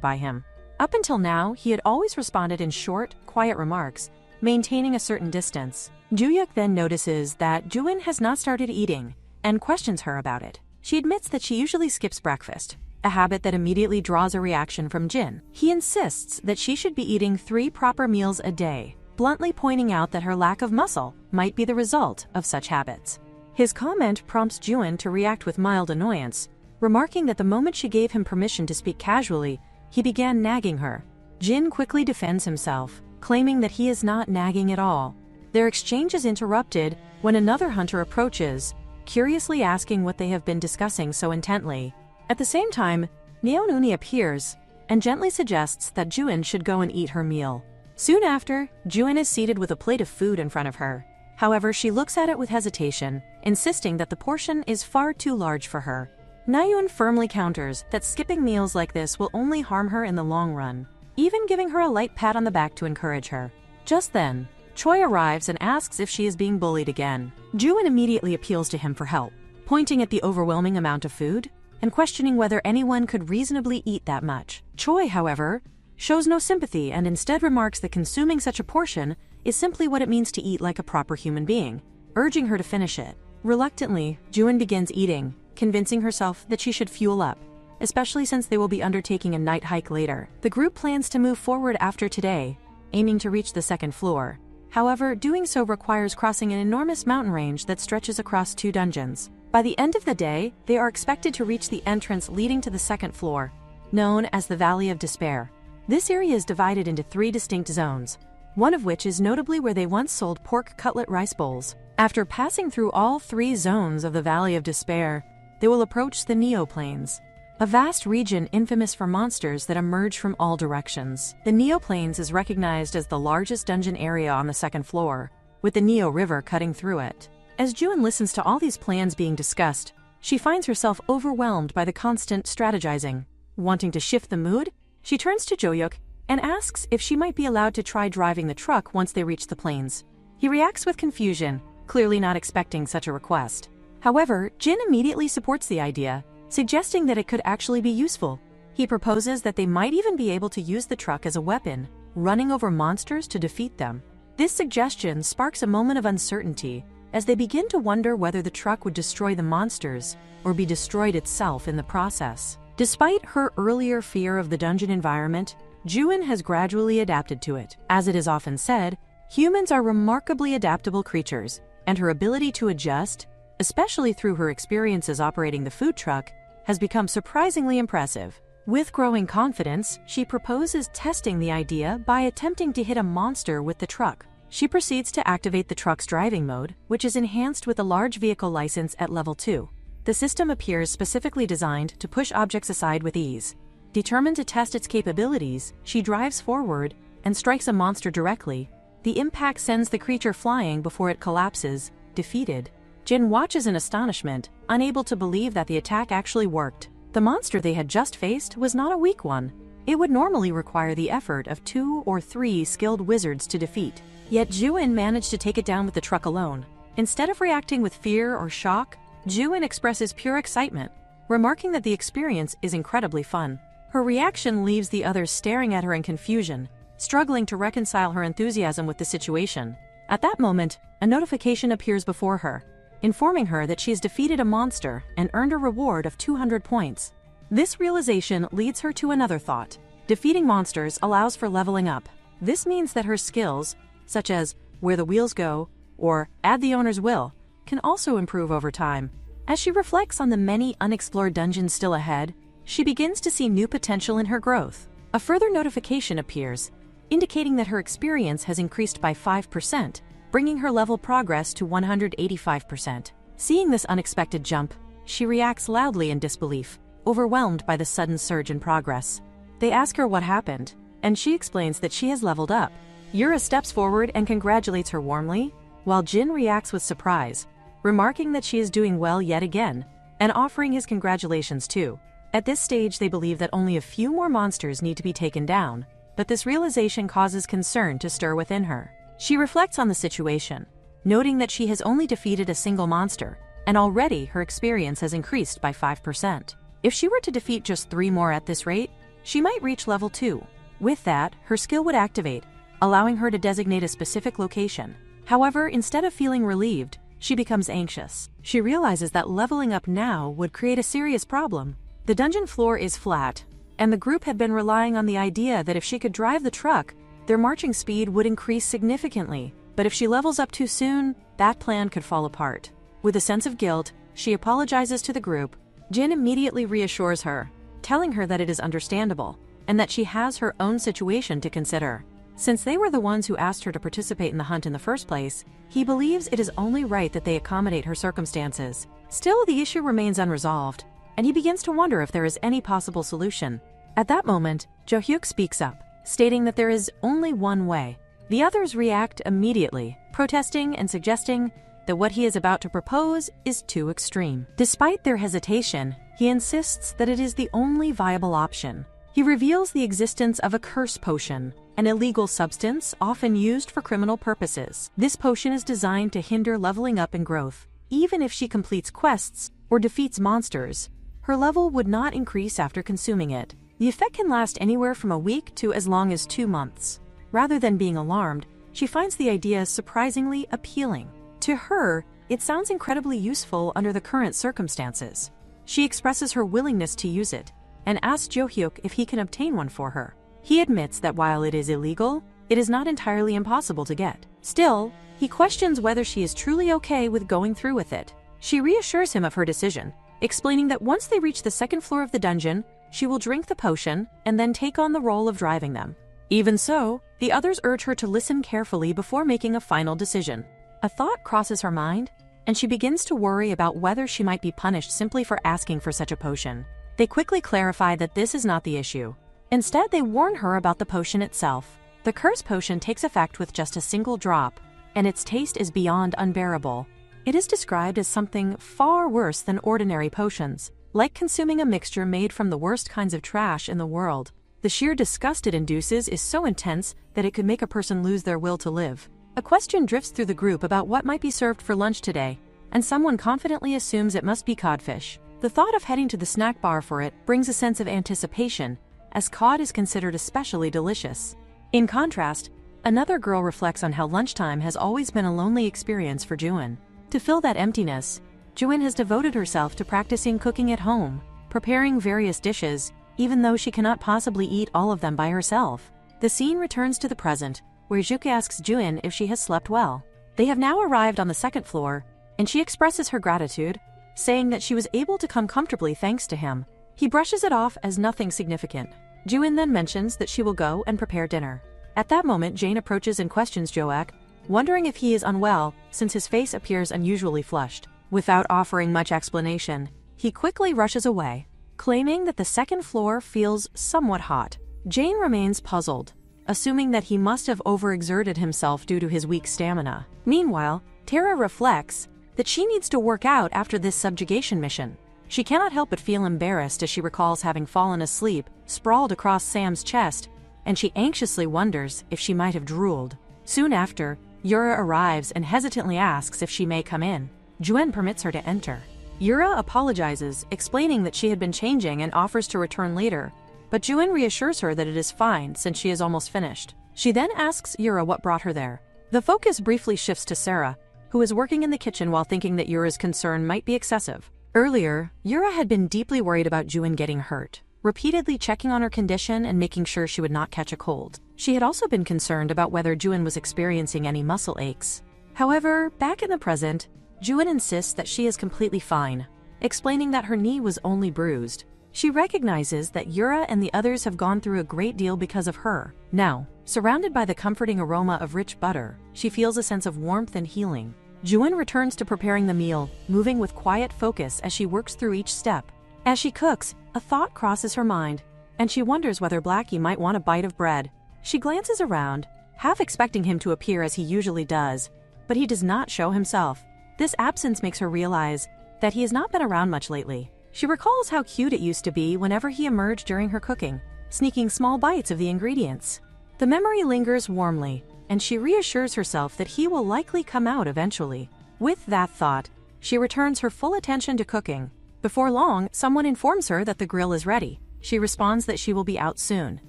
by him. Up until now, he had always responded in short, quiet remarks, maintaining a certain distance. Juyuk then notices that Juin has not started eating and questions her about it. She admits that she usually skips breakfast, a habit that immediately draws a reaction from Jin. He insists that she should be eating 3 proper meals a day, bluntly pointing out that her lack of muscle might be the result of such habits. His comment prompts Juin to react with mild annoyance, remarking that the moment she gave him permission to speak casually, he began nagging her. Jin quickly defends himself, claiming that he is not nagging at all. Their exchange is interrupted when another hunter approaches, curiously asking what they have been discussing so intently. At the same time, Neonuni appears and gently suggests that Juin should go and eat her meal. Soon after, Juin is seated with a plate of food in front of her. However, she looks at it with hesitation, insisting that the portion is far too large for her. Nayun firmly counters that skipping meals like this will only harm her in the long run, even giving her a light pat on the back to encourage her. Just then, Choi arrives and asks if she is being bullied again. Juin immediately appeals to him for help, pointing at the overwhelming amount of food and questioning whether anyone could reasonably eat that much. Choi, however, shows no sympathy and instead remarks that consuming such a portion is simply what it means to eat like a proper human being, urging her to finish it. Reluctantly, Juin begins eating, convincing herself that she should fuel up, especially since they will be undertaking a night hike later. The group plans to move forward after today, aiming to reach the second floor. However, doing so requires crossing an enormous mountain range that stretches across 2 dungeons. By the end of the day, they are expected to reach the entrance leading to the second floor, known as the Valley of Despair. This area is divided into 3 distinct zones, one of which is notably where they once sold pork cutlet rice bowls. After passing through all 3 zones of the Valley of Despair, they will approach the Neoplanes, a vast region infamous for monsters that emerge from all directions. The Neoplanes is recognized as the largest dungeon area on the second floor, with the Neo River cutting through it. As Juin listens to all these plans being discussed, she finds herself overwhelmed by the constant strategizing. Wanting to shift the mood, she turns to Joyuk and asks if she might be allowed to try driving the truck once they reach the plains. He reacts with confusion, clearly not expecting such a request. However, Jin immediately supports the idea, suggesting that it could actually be useful. He proposes that they might even be able to use the truck as a weapon, running over monsters to defeat them. This suggestion sparks a moment of uncertainty as they begin to wonder whether the truck would destroy the monsters or be destroyed itself in the process. Despite her earlier fear of the dungeon environment, Juin has gradually adapted to it. As it is often said, humans are remarkably adaptable creatures, and her ability to adjust, especially through her experiences operating the food truck, has become surprisingly impressive. With growing confidence, she proposes testing the idea by attempting to hit a monster with the truck. She proceeds to activate the truck's driving mode, which is enhanced with a large vehicle license at level 2. The system appears specifically designed to push objects aside with ease. Determined to test its capabilities, she drives forward and strikes a monster directly. The impact sends the creature flying before it collapses, defeated. Jin watches in astonishment, unable to believe that the attack actually worked. The monster they had just faced was not a weak one. It would normally require the effort of 2 or 3 skilled wizards to defeat. Yet Juin managed to take it down with the truck alone. Instead of reacting with fear or shock, Juin expresses pure excitement, remarking that the experience is incredibly fun. Her reaction leaves the others staring at her in confusion, struggling to reconcile her enthusiasm with the situation. At that moment, a notification appears before her, informing her that she has defeated a monster and earned a reward of 200 points. This realization leads her to another thought. Defeating monsters allows for leveling up. This means that her skills, such as Where the Wheels Go or Add the Owner's Will, can also improve over time. As she reflects on the many unexplored dungeons still ahead, she begins to see new potential in her growth. A further notification appears, indicating that her experience has increased by 5%, bringing her level progress to 185%. Seeing this unexpected jump, she reacts loudly in disbelief, overwhelmed by the sudden surge in progress. They ask her what happened, and she explains that she has leveled up. Yura steps forward and congratulates her warmly, while Jin reacts with surprise, remarking that she is doing well yet again, and offering his congratulations too. At this stage, they believe that only a few more monsters need to be taken down, but this realization causes concern to stir within her. She reflects on the situation, noting that she has only defeated a single monster, and already her experience has increased by 5%. If she were to defeat just 3 more at this rate, she might reach level 2. With that, her skill would activate, allowing her to designate a specific location. However, instead of feeling relieved, she becomes anxious. She realizes that leveling up now would create a serious problem. The dungeon floor is flat, and the group had been relying on the idea that if she could drive the truck, their marching speed would increase significantly. But if she levels up too soon, that plan could fall apart. With a sense of guilt, she apologizes to the group. Jin immediately reassures her, telling her that it is understandable, and that she has her own situation to consider. Since they were the ones who asked her to participate in the hunt in the first place, he believes it is only right that they accommodate her circumstances. Still, the issue remains unresolved, and he begins to wonder if there is any possible solution. At that moment, Jo-hyuk speaks up, stating that there is only one way. The others react immediately, protesting and suggesting that what he is about to propose is too extreme. Despite their hesitation, he insists that it is the only viable option. He reveals the existence of a curse potion, an illegal substance often used for criminal purposes. This potion is designed to hinder leveling up and growth. Even if she completes quests or defeats monsters, her level would not increase after consuming it. The effect can last anywhere from a week to as long as 2 months. Rather than being alarmed, she finds the idea surprisingly appealing. To her, it sounds incredibly useful under the current circumstances. She expresses her willingness to use it and asks Jo-hyuk if he can obtain one for her. He admits that while it is illegal, it is not entirely impossible to get. Still, he questions whether she is truly okay with going through with it. She reassures him of her decision, explaining that once they reach the second floor of the dungeon, she will drink the potion and then take on the role of driving them. Even so, the others urge her to listen carefully before making a final decision. A thought crosses her mind, and she begins to worry about whether she might be punished simply for asking for such a potion. They quickly clarify that this is not the issue. Instead, they warn her about the potion itself. The curse potion takes effect with just a single drop, and its taste is beyond unbearable. It is described as something far worse than ordinary potions, like consuming a mixture made from the worst kinds of trash in the world. The sheer disgust it induces is so intense that it could make a person lose their will to live. A question drifts through the group about what might be served for lunch today, and someone confidently assumes it must be codfish. The thought of heading to the snack bar for it brings a sense of anticipation, as cod is considered especially delicious. In contrast, another girl reflects on how lunchtime has always been a lonely experience for Juin. To fill that emptiness, Juin has devoted herself to practicing cooking at home, preparing various dishes, even though she cannot possibly eat all of them by herself. The scene returns to the present, where Juk asks Juin if she has slept well. They have now arrived on the second floor, and she expresses her gratitude, saying that she was able to come comfortably thanks to him. He brushes it off as nothing significant. Juin then mentions that she will go and prepare dinner. At that moment, Jane approaches and questions Joak, wondering if he is unwell since his face appears unusually flushed. Without offering much explanation, he quickly rushes away, claiming that the second floor feels somewhat hot. Jane remains puzzled, assuming that he must have overexerted himself due to his weak stamina. Meanwhile, Tara reflects that she needs to work out after this subjugation mission. She cannot help but feel embarrassed as she recalls having fallen asleep, sprawled across Sam's chest, and she anxiously wonders if she might have drooled. Soon after, Yura arrives and hesitantly asks if she may come in. Juin permits her to enter. Yura apologizes, explaining that she had been changing and offers to return later, but Juin reassures her that it is fine since she is almost finished. She then asks Yura what brought her there. The focus briefly shifts to Sarah, who is working in the kitchen while thinking that Yura's concern might be excessive. Earlier, Yura had been deeply worried about Juin getting hurt, repeatedly checking on her condition and making sure she would not catch a cold. She had also been concerned about whether Juin was experiencing any muscle aches. However, back in the present, Juin insists that she is completely fine, explaining that her knee was only bruised. She recognizes that Yura and the others have gone through a great deal because of her. Now, surrounded by the comforting aroma of rich butter, she feels a sense of warmth and healing. Juin returns to preparing the meal, moving with quiet focus as she works through each step. As she cooks, a thought crosses her mind, and she wonders whether Blackie might want a bite of bread. She glances around, half expecting him to appear as he usually does, but he does not show himself. This absence makes her realize that he has not been around much lately. She recalls how cute it used to be whenever he emerged during her cooking, sneaking small bites of the ingredients. The memory lingers warmly, and she reassures herself that he will likely come out eventually. With that thought, she returns her full attention to cooking. Before long, someone informs her that the grill is ready. She responds that she will be out soon.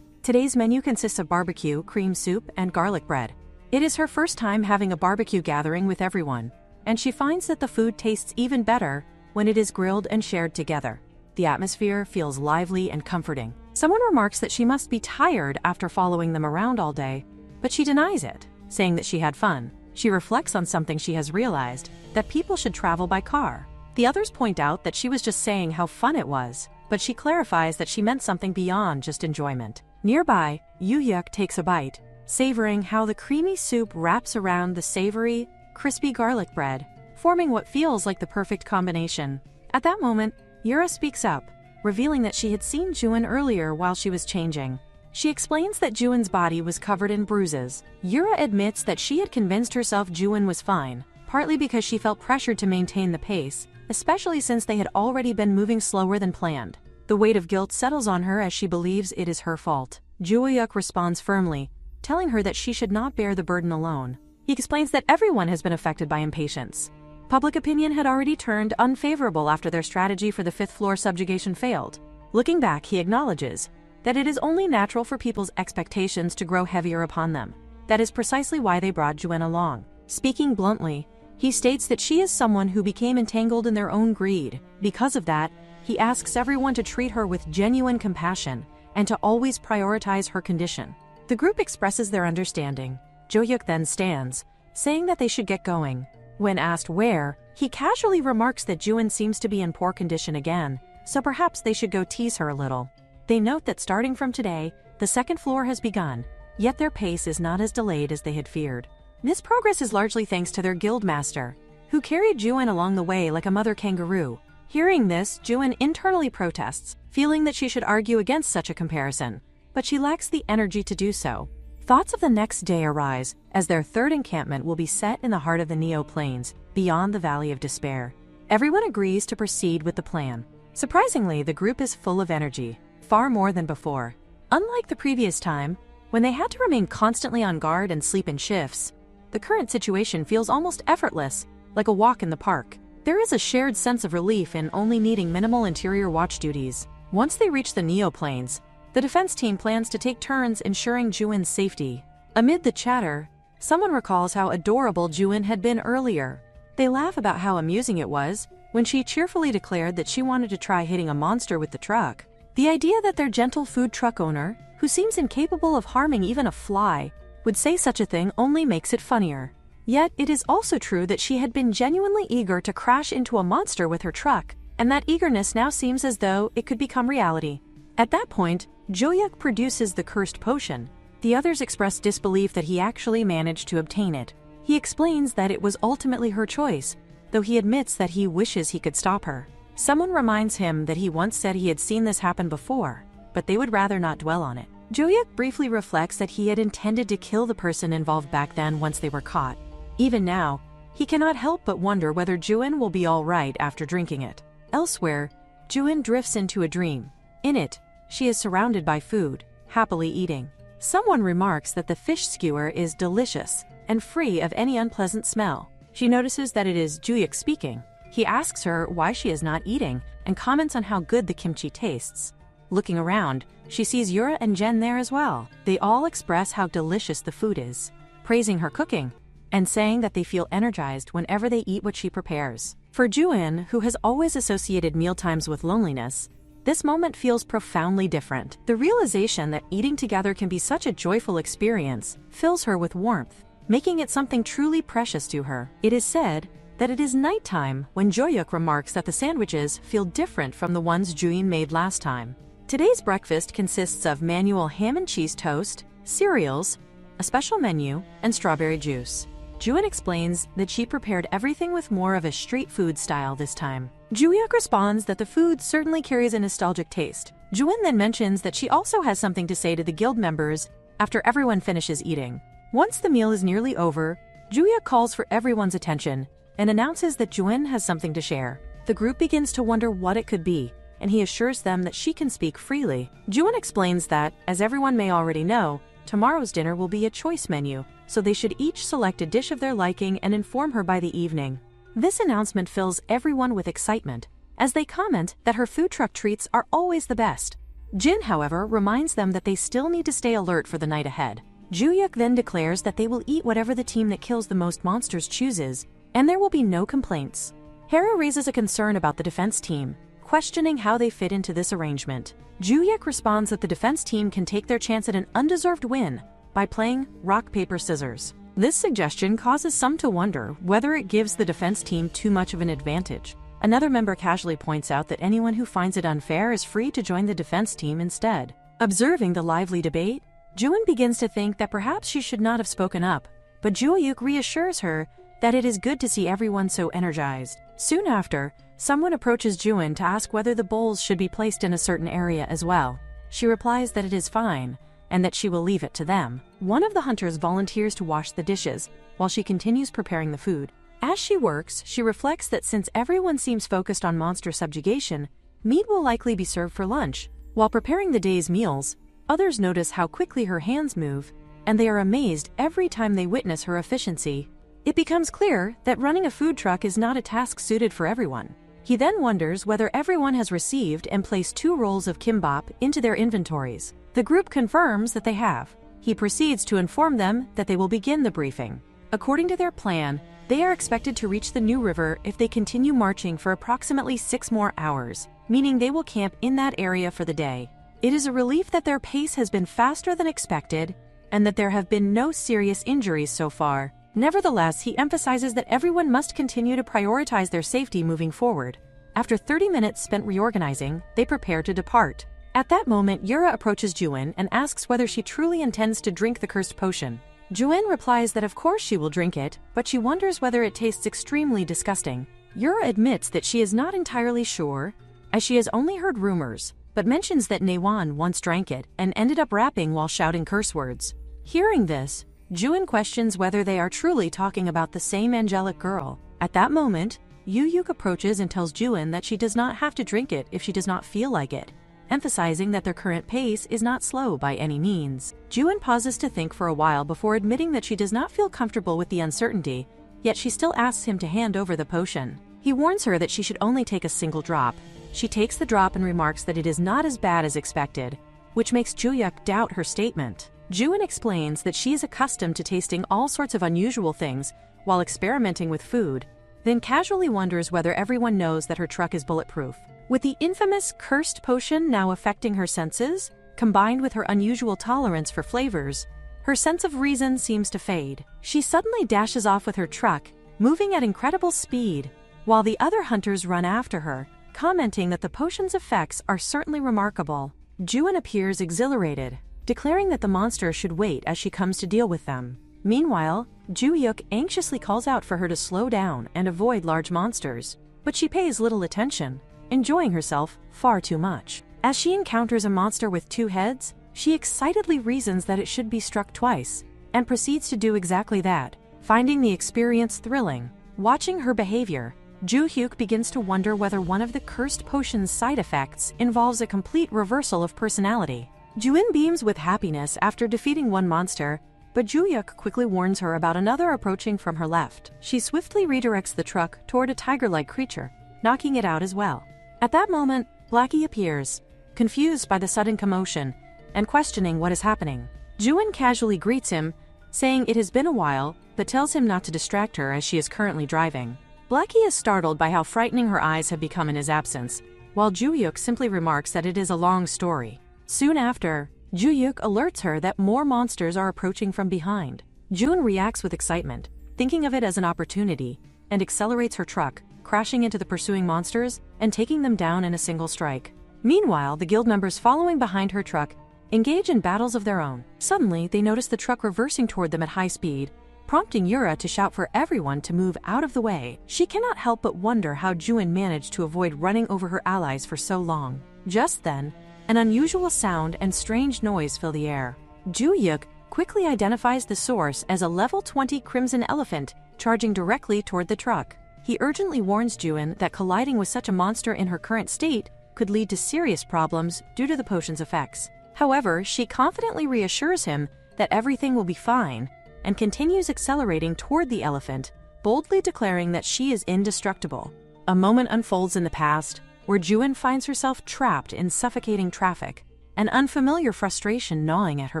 Today's menu consists of barbecue, cream soup, and garlic bread. It is her first time having a barbecue gathering with everyone, and she finds that the food tastes even better when it is grilled and shared together. The atmosphere feels lively and comforting. Someone remarks that she must be tired after following them around all day, but she denies it, saying that she had fun. She reflects on something she has realized, that people should travel by car. The others point out that she was just saying how fun it was, but she clarifies that she meant something beyond just enjoyment. Nearby, Yu-hyuk takes a bite, savoring how the creamy soup wraps around the savory, crispy garlic bread, forming what feels like the perfect combination. At that moment, Yura speaks up, revealing that she had seen Juin earlier while she was changing. She explains that Juin's body was covered in bruises. Yura admits that she had convinced herself Juin was fine, partly because she felt pressured to maintain the pace, especially since they had already been moving slower than planned. The weight of guilt settles on her as she believes it is her fault. Ju-hyuk responds firmly, telling her that she should not bear the burden alone. He explains that everyone has been affected by impatience. Public opinion had already turned unfavorable after their strategy for the fifth floor subjugation failed. Looking back, he acknowledges that it is only natural for people's expectations to grow heavier upon them. That is precisely why they brought Juen along. Speaking bluntly, he states that she is someone who became entangled in their own greed. Because of that, he asks everyone to treat her with genuine compassion and to always prioritize her condition. The group expresses their understanding. Jo-hyuk then stands, saying that they should get going. When asked where, he casually remarks that Juen seems to be in poor condition again, so perhaps they should go tease her a little. They note that starting from today, the second floor has begun, yet their pace is not as delayed as they had feared. This progress is largely thanks to their guild master, who carried Juen along the way like a mother kangaroo. Hearing this, Juen internally protests, feeling that she should argue against such a comparison, but she lacks the energy to do so. Thoughts of the next day arise, as their third encampment will be set in the heart of the Neo Plains, beyond the Valley of Despair. Everyone agrees to proceed with the plan. Surprisingly, the group is full of energy, far more than before. Unlike the previous time, when they had to remain constantly on guard and sleep in shifts, the current situation feels almost effortless, like a walk in the park. There is a shared sense of relief in only needing minimal interior watch duties. Once they reach the Neo Plains, the defense team plans to take turns ensuring Juen's safety. Amid the chatter, someone recalls how adorable Juen had been earlier. They laugh about how amusing it was when she cheerfully declared that she wanted to try hitting a monster with the truck. The idea that their gentle food truck owner, who seems incapable of harming even a fly, would say such a thing only makes it funnier. Yet it is also true that she had been genuinely eager to crash into a monster with her truck, and that eagerness now seems as though it could become reality. At that point, Jo-hyuk produces the cursed potion. The others express disbelief that he actually managed to obtain it. He explains that it was ultimately her choice, though he admits that he wishes he could stop her. Someone reminds him that he once said he had seen this happen before, but they would rather not dwell on it. Jo-hyuk briefly reflects that he had intended to kill the person involved back then once they were caught. Even now, he cannot help but wonder whether Juen will be all right after drinking it. Elsewhere, Juen drifts into a dream. In it, she is surrounded by food, happily eating. Someone remarks that the fish skewer is delicious and free of any unpleasant smell. She notices that it is Jo-hyuk speaking. He asks her why she is not eating and comments on how good the kimchi tastes. Looking around, she sees Yura and Jen there as well. They all express how delicious the food is, praising her cooking and saying that they feel energized whenever they eat what she prepares. For Juen, who has always associated mealtimes with loneliness, this moment feels profoundly different. The realization that eating together can be such a joyful experience fills her with warmth, making it something truly precious to her. It is said that it is nighttime when Jo-hyuk remarks that the sandwiches feel different from the ones Juen made last time. Today's breakfast consists of manual ham and cheese toast, cereals, a special menu, and strawberry juice. Juen explains that she prepared everything with more of a street food style this time. Jo-hyuk responds that the food certainly carries a nostalgic taste. Juen then mentions that she also has something to say to the guild members after everyone finishes eating. Once the meal is nearly over, Jo-hyuk calls for everyone's attention and announces that Juen has something to share. The group begins to wonder what it could be, and he assures them that she can speak freely. Juen explains that, as everyone may already know, tomorrow's dinner will be a choice menu, so they should each select a dish of their liking and inform her by the evening. This announcement fills everyone with excitement, as they comment that her food truck treats are always the best. Jin, however, reminds them that they still need to stay alert for the night ahead. Jo-hyuk then declares that they will eat whatever the team that kills the most monsters chooses, and there will be no complaints. Hera raises a concern about the defense team, questioning how they fit into this arrangement. Jo-hyuk responds that the defense team can take their chance at an undeserved win by playing rock, paper, scissors. This suggestion causes some to wonder whether it gives the defense team too much of an advantage. Another member casually points out that anyone who finds it unfair is free to join the defense team instead. Observing the lively debate, Juen begins to think that perhaps she should not have spoken up, but Jo-hyuk reassures her that it is good to see everyone so energized. Soon after, someone approaches Juen to ask whether the bowls should be placed in a certain area as well. She replies that it is fine, and that she will leave it to them. One of the hunters volunteers to wash the dishes, while she continues preparing the food. As she works, she reflects that since everyone seems focused on monster subjugation, meat will likely be served for lunch. While preparing the day's meals, others notice how quickly her hands move, and they are amazed every time they witness her efficiency. It becomes clear that running a food truck is not a task suited for everyone. He then wonders whether everyone has received and placed 2 rolls of kimbap into their inventories. The group confirms that they have. He proceeds to inform them that they will begin the briefing. According to their plan, they are expected to reach the New River if they continue marching for approximately 6 more hours, meaning they will camp in that area for the day. It is a relief that their pace has been faster than expected and that there have been no serious injuries so far. Nevertheless, he emphasizes that everyone must continue to prioritize their safety moving forward. After 30 minutes spent reorganizing, they prepare to depart. At that moment, Yura approaches Juin and asks whether she truly intends to drink the cursed potion. Juin replies that of course she will drink it, but she wonders whether it tastes extremely disgusting. Yura admits that she is not entirely sure, as she has only heard rumors, but mentions that Newan once drank it and ended up rapping while shouting curse words. Hearing this, Juin questions whether they are truly talking about the same angelic girl. At that moment, Yu-Yuk approaches and tells Juin that she does not have to drink it if she does not feel like it, emphasizing that their current pace is not slow by any means. Juin pauses to think for a while before admitting that she does not feel comfortable with the uncertainty, yet she still asks him to hand over the potion. He warns her that she should only take a single drop. She takes the drop and remarks that it is not as bad as expected, which makes Ju-Yuk doubt her statement. Juin explains that she is accustomed to tasting all sorts of unusual things while experimenting with food, then casually wonders whether everyone knows that her truck is bulletproof. With the infamous cursed potion now affecting her senses, combined with her unusual tolerance for flavors, her sense of reason seems to fade. She suddenly dashes off with her truck, moving at incredible speed, while the other hunters run after her, commenting that the potion's effects are certainly remarkable. Juin appears exhilarated, declaring that the monster should wait as she comes to deal with them. Meanwhile, Ju-Yuk anxiously calls out for her to slow down and avoid large monsters, but she pays little attention, enjoying herself far too much. As she encounters a monster with 2 heads, she excitedly reasons that it should be struck twice, and proceeds to do exactly that, finding the experience thrilling. Watching her behavior, Ju-Hyuk begins to wonder whether one of the cursed potion's side effects involves a complete reversal of personality. Juin beams with happiness after defeating one monster, but Ju-Yuk quickly warns her about another approaching from her left. She swiftly redirects the truck toward a tiger-like creature, knocking it out as well. At that moment, Blackie appears, confused by the sudden commotion, and questioning what is happening. Juin casually greets him, saying it has been a while, but tells him not to distract her as she is currently driving. Blackie is startled by how frightening her eyes have become in his absence, while Ju-Yuk simply remarks that it is a long story. Soon after, Ju-Yuk alerts her that more monsters are approaching from behind. June reacts with excitement, thinking of it as an opportunity, and accelerates her truck, crashing into the pursuing monsters and taking them down in a single strike. Meanwhile, the guild members following behind her truck engage in battles of their own. Suddenly, they notice the truck reversing toward them at high speed, prompting Yura to shout for everyone to move out of the way. She cannot help but wonder how Juin managed to avoid running over her allies for so long. Just then, an unusual sound and strange noise fill the air. Ju-Yuk quickly identifies the source as a level 20 crimson elephant charging directly toward the truck. He urgently warns Juin that colliding with such a monster in her current state could lead to serious problems due to the potion's effects. However, she confidently reassures him that everything will be fine and continues accelerating toward the elephant, boldly declaring that she is indestructible. A moment unfolds in the past, where Juin finds herself trapped in suffocating traffic, an unfamiliar frustration gnawing at her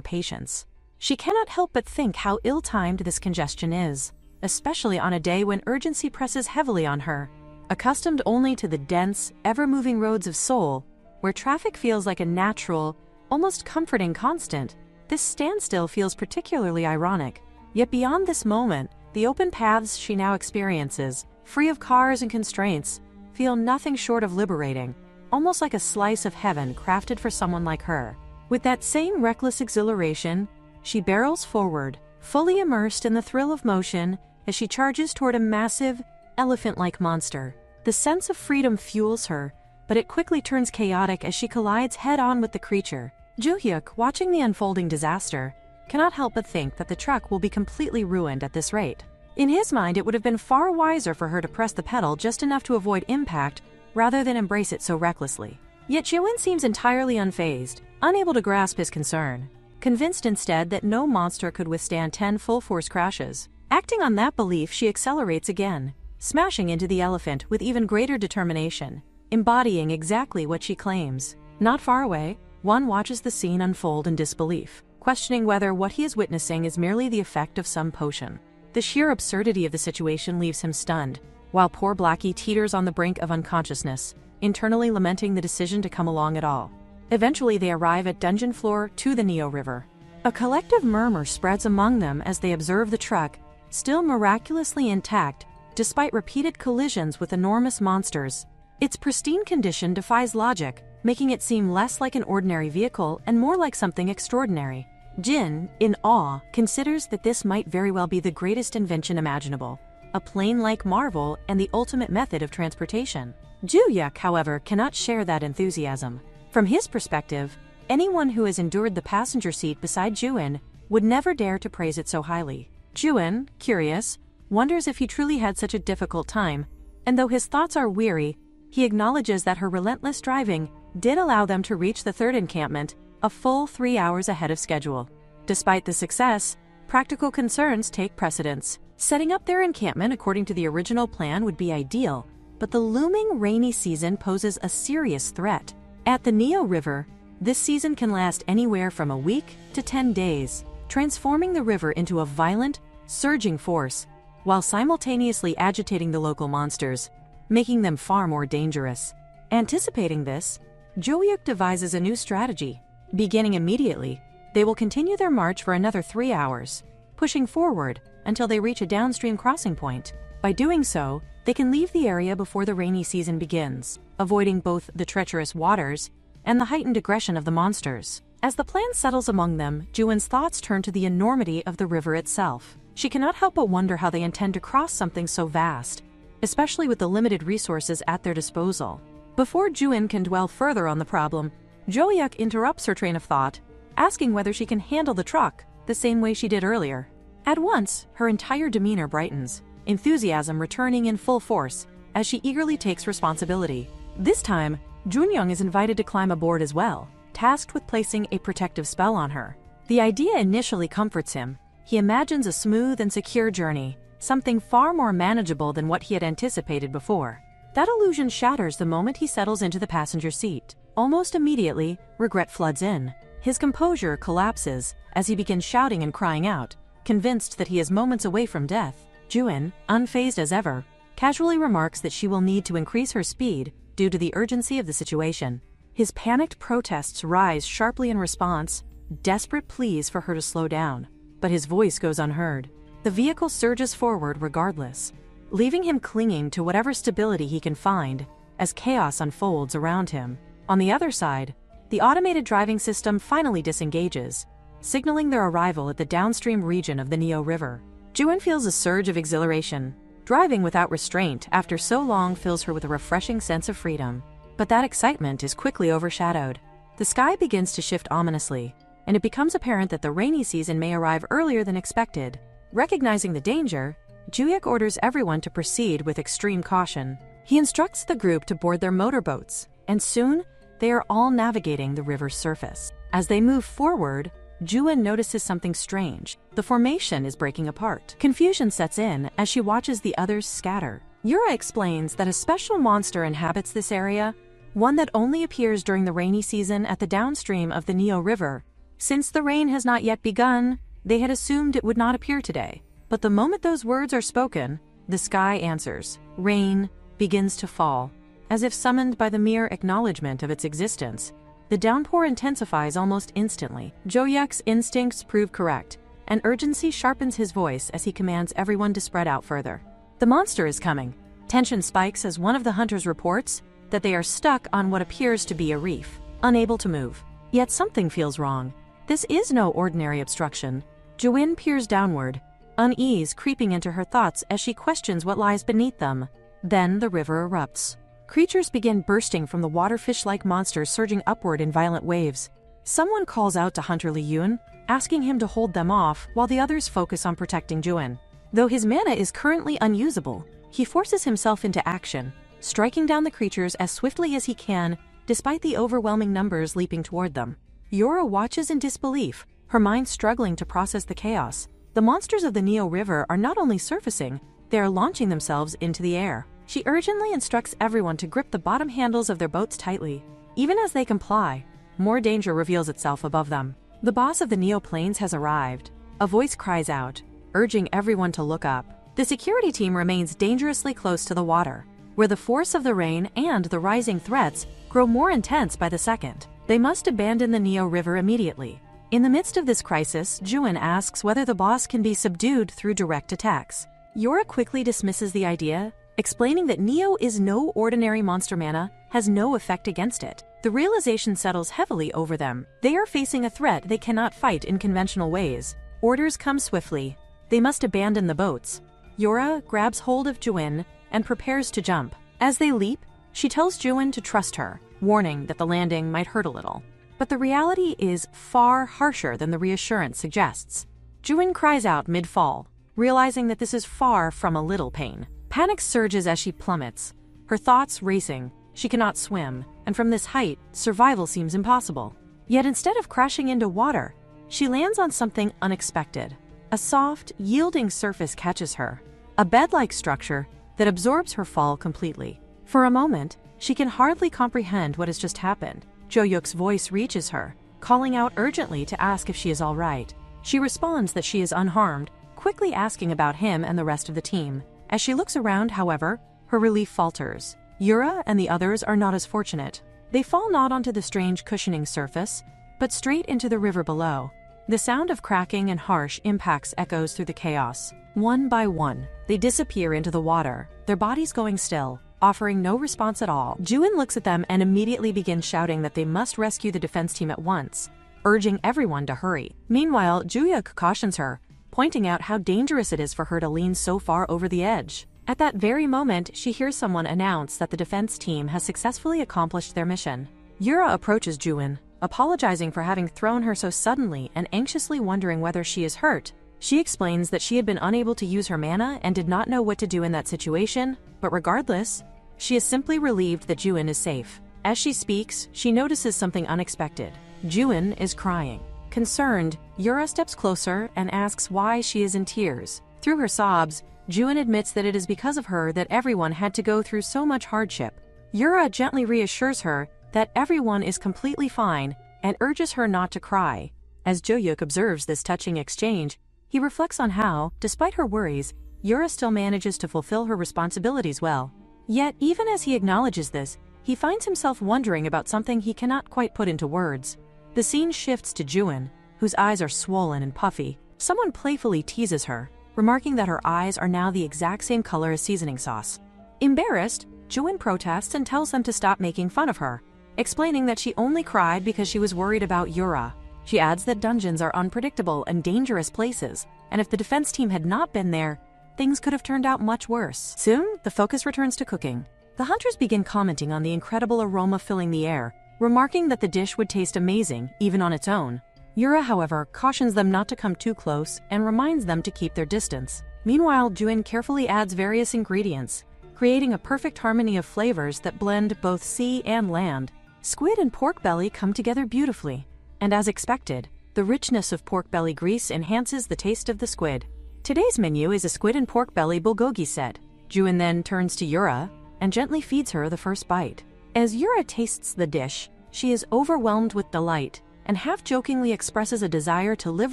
patience. She cannot help but think how ill-timed this congestion is, especially on a day when urgency presses heavily on her. Accustomed only to the dense, ever-moving roads of Seoul, where traffic feels like a natural, almost comforting constant, this standstill feels particularly ironic. Yet beyond this moment, the open paths she now experiences, free of cars and constraints, feel nothing short of liberating, almost like a slice of heaven crafted for someone like her. With that same reckless exhilaration, she barrels forward, fully immersed in the thrill of motion as she charges toward a massive, elephant-like monster. The sense of freedom fuels her, but it quickly turns chaotic as she collides head-on with the creature. Ju-Hyuk, watching the unfolding disaster, cannot help but think that the truck will be completely ruined at this rate. In his mind, it would have been far wiser for her to press the pedal just enough to avoid impact rather than embrace it so recklessly. Yet Juin seems entirely unfazed, unable to grasp his concern. convinced instead that no monster could withstand 10 full-force crashes. Acting on that belief, she accelerates again, smashing into the elephant with even greater determination, embodying exactly what she claims. Not far away, one watches the scene unfold in disbelief, questioning whether what he is witnessing is merely the effect of some potion. The sheer absurdity of the situation leaves him stunned, while poor Blackie teeters on the brink of unconsciousness, internally lamenting the decision to come along at all. Eventually they arrive at Dungeon Floor 2, the Neo River. A collective murmur spreads among them as they observe the truck, still miraculously intact, despite repeated collisions with enormous monsters. Its pristine condition defies logic, making it seem less like an ordinary vehicle and more like something extraordinary. Jin, in awe, considers that this might very well be the greatest invention imaginable, a plane-like marvel and the ultimate method of transportation. Ju-yuk, however, cannot share that enthusiasm. From his perspective, anyone who has endured the passenger seat beside Juin would never dare to praise it so highly. Juin, curious, wonders if he truly had such a difficult time, and though his thoughts are weary, he acknowledges that her relentless driving did allow them to reach the third encampment a full 3 hours ahead of schedule. Despite the success, practical concerns take precedence. Setting up their encampment according to the original plan would be ideal, but the looming rainy season poses a serious threat. At the Neo River, this season can last anywhere from a week to 10 days, transforming the river into a violent, surging force, while simultaneously agitating the local monsters, making them far more dangerous. Anticipating this, Jo-yuk devises a new strategy. Beginning immediately, they will continue their march for another 3 hours, pushing forward until they reach a downstream crossing point. By doing so, they can leave the area before the rainy season begins, avoiding both the treacherous waters and the heightened aggression of the monsters. As the plan settles among them, Juin's thoughts turn to the enormity of the river itself. She cannot help but wonder how they intend to cross something so vast, especially with the limited resources at their disposal. Before Juin can dwell further on the problem, Jo-yuk interrupts her train of thought, asking whether she can handle the truck the same way she did earlier. At once, her entire demeanor brightens, enthusiasm returning in full force as she eagerly takes responsibility. This time, Junyoung is invited to climb aboard as well, tasked with placing a protective spell on her. The idea initially comforts him. He imagines a smooth and secure journey, something far more manageable than what he had anticipated before. That illusion shatters the moment he settles into the passenger seat. Almost immediately, regret floods in. His composure collapses as he begins shouting and crying out, convinced that he is moments away from death. Juin, unfazed as ever, casually remarks that she will need to increase her speed due to the urgency of the situation. His panicked protests rise sharply in response, desperate pleas for her to slow down, but his voice goes unheard. The vehicle surges forward regardless, leaving him clinging to whatever stability he can find as chaos unfolds around him. On the other side, the automated driving system finally disengages, signaling their arrival at the downstream region of the Neo River. Juin feels a surge of exhilaration. Driving without restraint after so long fills her with a refreshing sense of freedom. But that excitement is quickly overshadowed. The sky begins to shift ominously, and it becomes apparent that the rainy season may arrive earlier than expected. Recognizing the danger, Jo-yuk orders everyone to proceed with extreme caution. He instructs the group to board their motorboats, and soon, they are all navigating the river's surface. As they move forward, Juin notices something strange. The formation is breaking apart. Confusion sets in as she watches the others scatter. Yura explains that a special monster inhabits this area, one that only appears during the rainy season at the downstream of the Neo River. Since the rain has not yet begun, they had assumed it would not appear today. But the moment those words are spoken, the sky answers. Rain begins to fall. As if summoned by the mere acknowledgement of its existence, the downpour intensifies almost instantly. Jo-yuk's instincts prove correct, and urgency sharpens his voice as he commands everyone to spread out further. The monster is coming. Tension spikes as one of the hunters reports that they are stuck on what appears to be a reef, unable to move. Yet something feels wrong. This is no ordinary obstruction. Juin peers downward, unease creeping into her thoughts as she questions what lies beneath them. Then the river erupts. Creatures begin bursting from the waterfish-like monsters surging upward in violent waves. Someone calls out to Hunter Li-yun, asking him to hold them off while the others focus on protecting Juin. Though his mana is currently unusable, he forces himself into action, striking down the creatures as swiftly as he can, despite the overwhelming numbers leaping toward them. Yura watches in disbelief, her mind struggling to process the chaos. The monsters of the Neo River are not only surfacing, they are launching themselves into the air. She urgently instructs everyone to grip the bottom handles of their boats tightly. Even as they comply, more danger reveals itself above them. The boss of the Neo Plains has arrived. A voice cries out, urging everyone to look up. The security team remains dangerously close to the water, where the force of the rain and the rising threats grow more intense by the second. They must abandon the Neo River immediately. In the midst of this crisis, Juin asks whether the boss can be subdued through direct attacks. Yura quickly dismisses the idea, explaining that Neo is no ordinary monster. Mana has no effect against it. The realization settles heavily over them. They are facing a threat they cannot fight in conventional ways. Orders come swiftly. They must abandon the boats. Yura grabs hold of Juin and prepares to jump. As they leap, she tells Juin to trust her, warning that the landing might hurt a little. But the reality is far harsher than the reassurance suggests. Juin cries out mid-fall, realizing that this is far from a little pain. Panic surges as she plummets, her thoughts racing. She cannot swim, and from this height, survival seems impossible. Yet instead of crashing into water, she lands on something unexpected. A soft, yielding surface catches her, a bed-like structure that absorbs her fall completely. For a moment, she can hardly comprehend what has just happened. Jo-yuk's voice reaches her, calling out urgently to ask if she is all right. She responds that she is unharmed, quickly asking about him and the rest of the team. As she looks around, however, her relief falters. Yura and the others are not as fortunate. They fall not onto the strange cushioning surface, but straight into the river below. The sound of cracking and harsh impacts echoes through the chaos. One by one, they disappear into the water, their bodies going still, offering no response at all. Juin looks at them and immediately begins shouting that they must rescue the defense team at once, urging everyone to hurry. Meanwhile, Jo-yuk cautions her, pointing out how dangerous it is for her to lean so far over the edge. At that very moment, she hears someone announce that the defense team has successfully accomplished their mission. Yura approaches Juin, apologizing for having thrown her so suddenly and anxiously wondering whether she is hurt. She explains that she had been unable to use her mana and did not know what to do in that situation, but regardless, she is simply relieved that Juin is safe. As she speaks, she notices something unexpected. Juin is crying. Concerned, Yura steps closer and asks why she is in tears. Through her sobs, Juin admits that it is because of her that everyone had to go through so much hardship. Yura gently reassures her that everyone is completely fine and urges her not to cry. As Jo-yuk observes this touching exchange, he reflects on how, despite her worries, Yura still manages to fulfill her responsibilities well. Yet, even as he acknowledges this, he finds himself wondering about something he cannot quite put into words. The scene shifts to Juin, whose eyes are swollen and puffy. Someone playfully teases her, remarking that her eyes are now the exact same color as seasoning sauce. Embarrassed, Juin protests and tells them to stop making fun of her, explaining that she only cried because she was worried about Yura. She adds that dungeons are unpredictable and dangerous places, and if the defense team had not been there, things could have turned out much worse. Soon, the focus returns to cooking. The hunters begin commenting on the incredible aroma filling the air, remarking that the dish would taste amazing, even on its own. Yura, however, cautions them not to come too close and reminds them to keep their distance. Meanwhile, Juin carefully adds various ingredients, creating a perfect harmony of flavors that blend both sea and land. Squid and pork belly come together beautifully, and as expected, the richness of pork belly grease enhances the taste of the squid. Today's menu is a squid and pork belly bulgogi set. Juin then turns to Yura and gently feeds her the first bite. As Yura tastes the dish, she is overwhelmed with delight and half-jokingly expresses a desire to live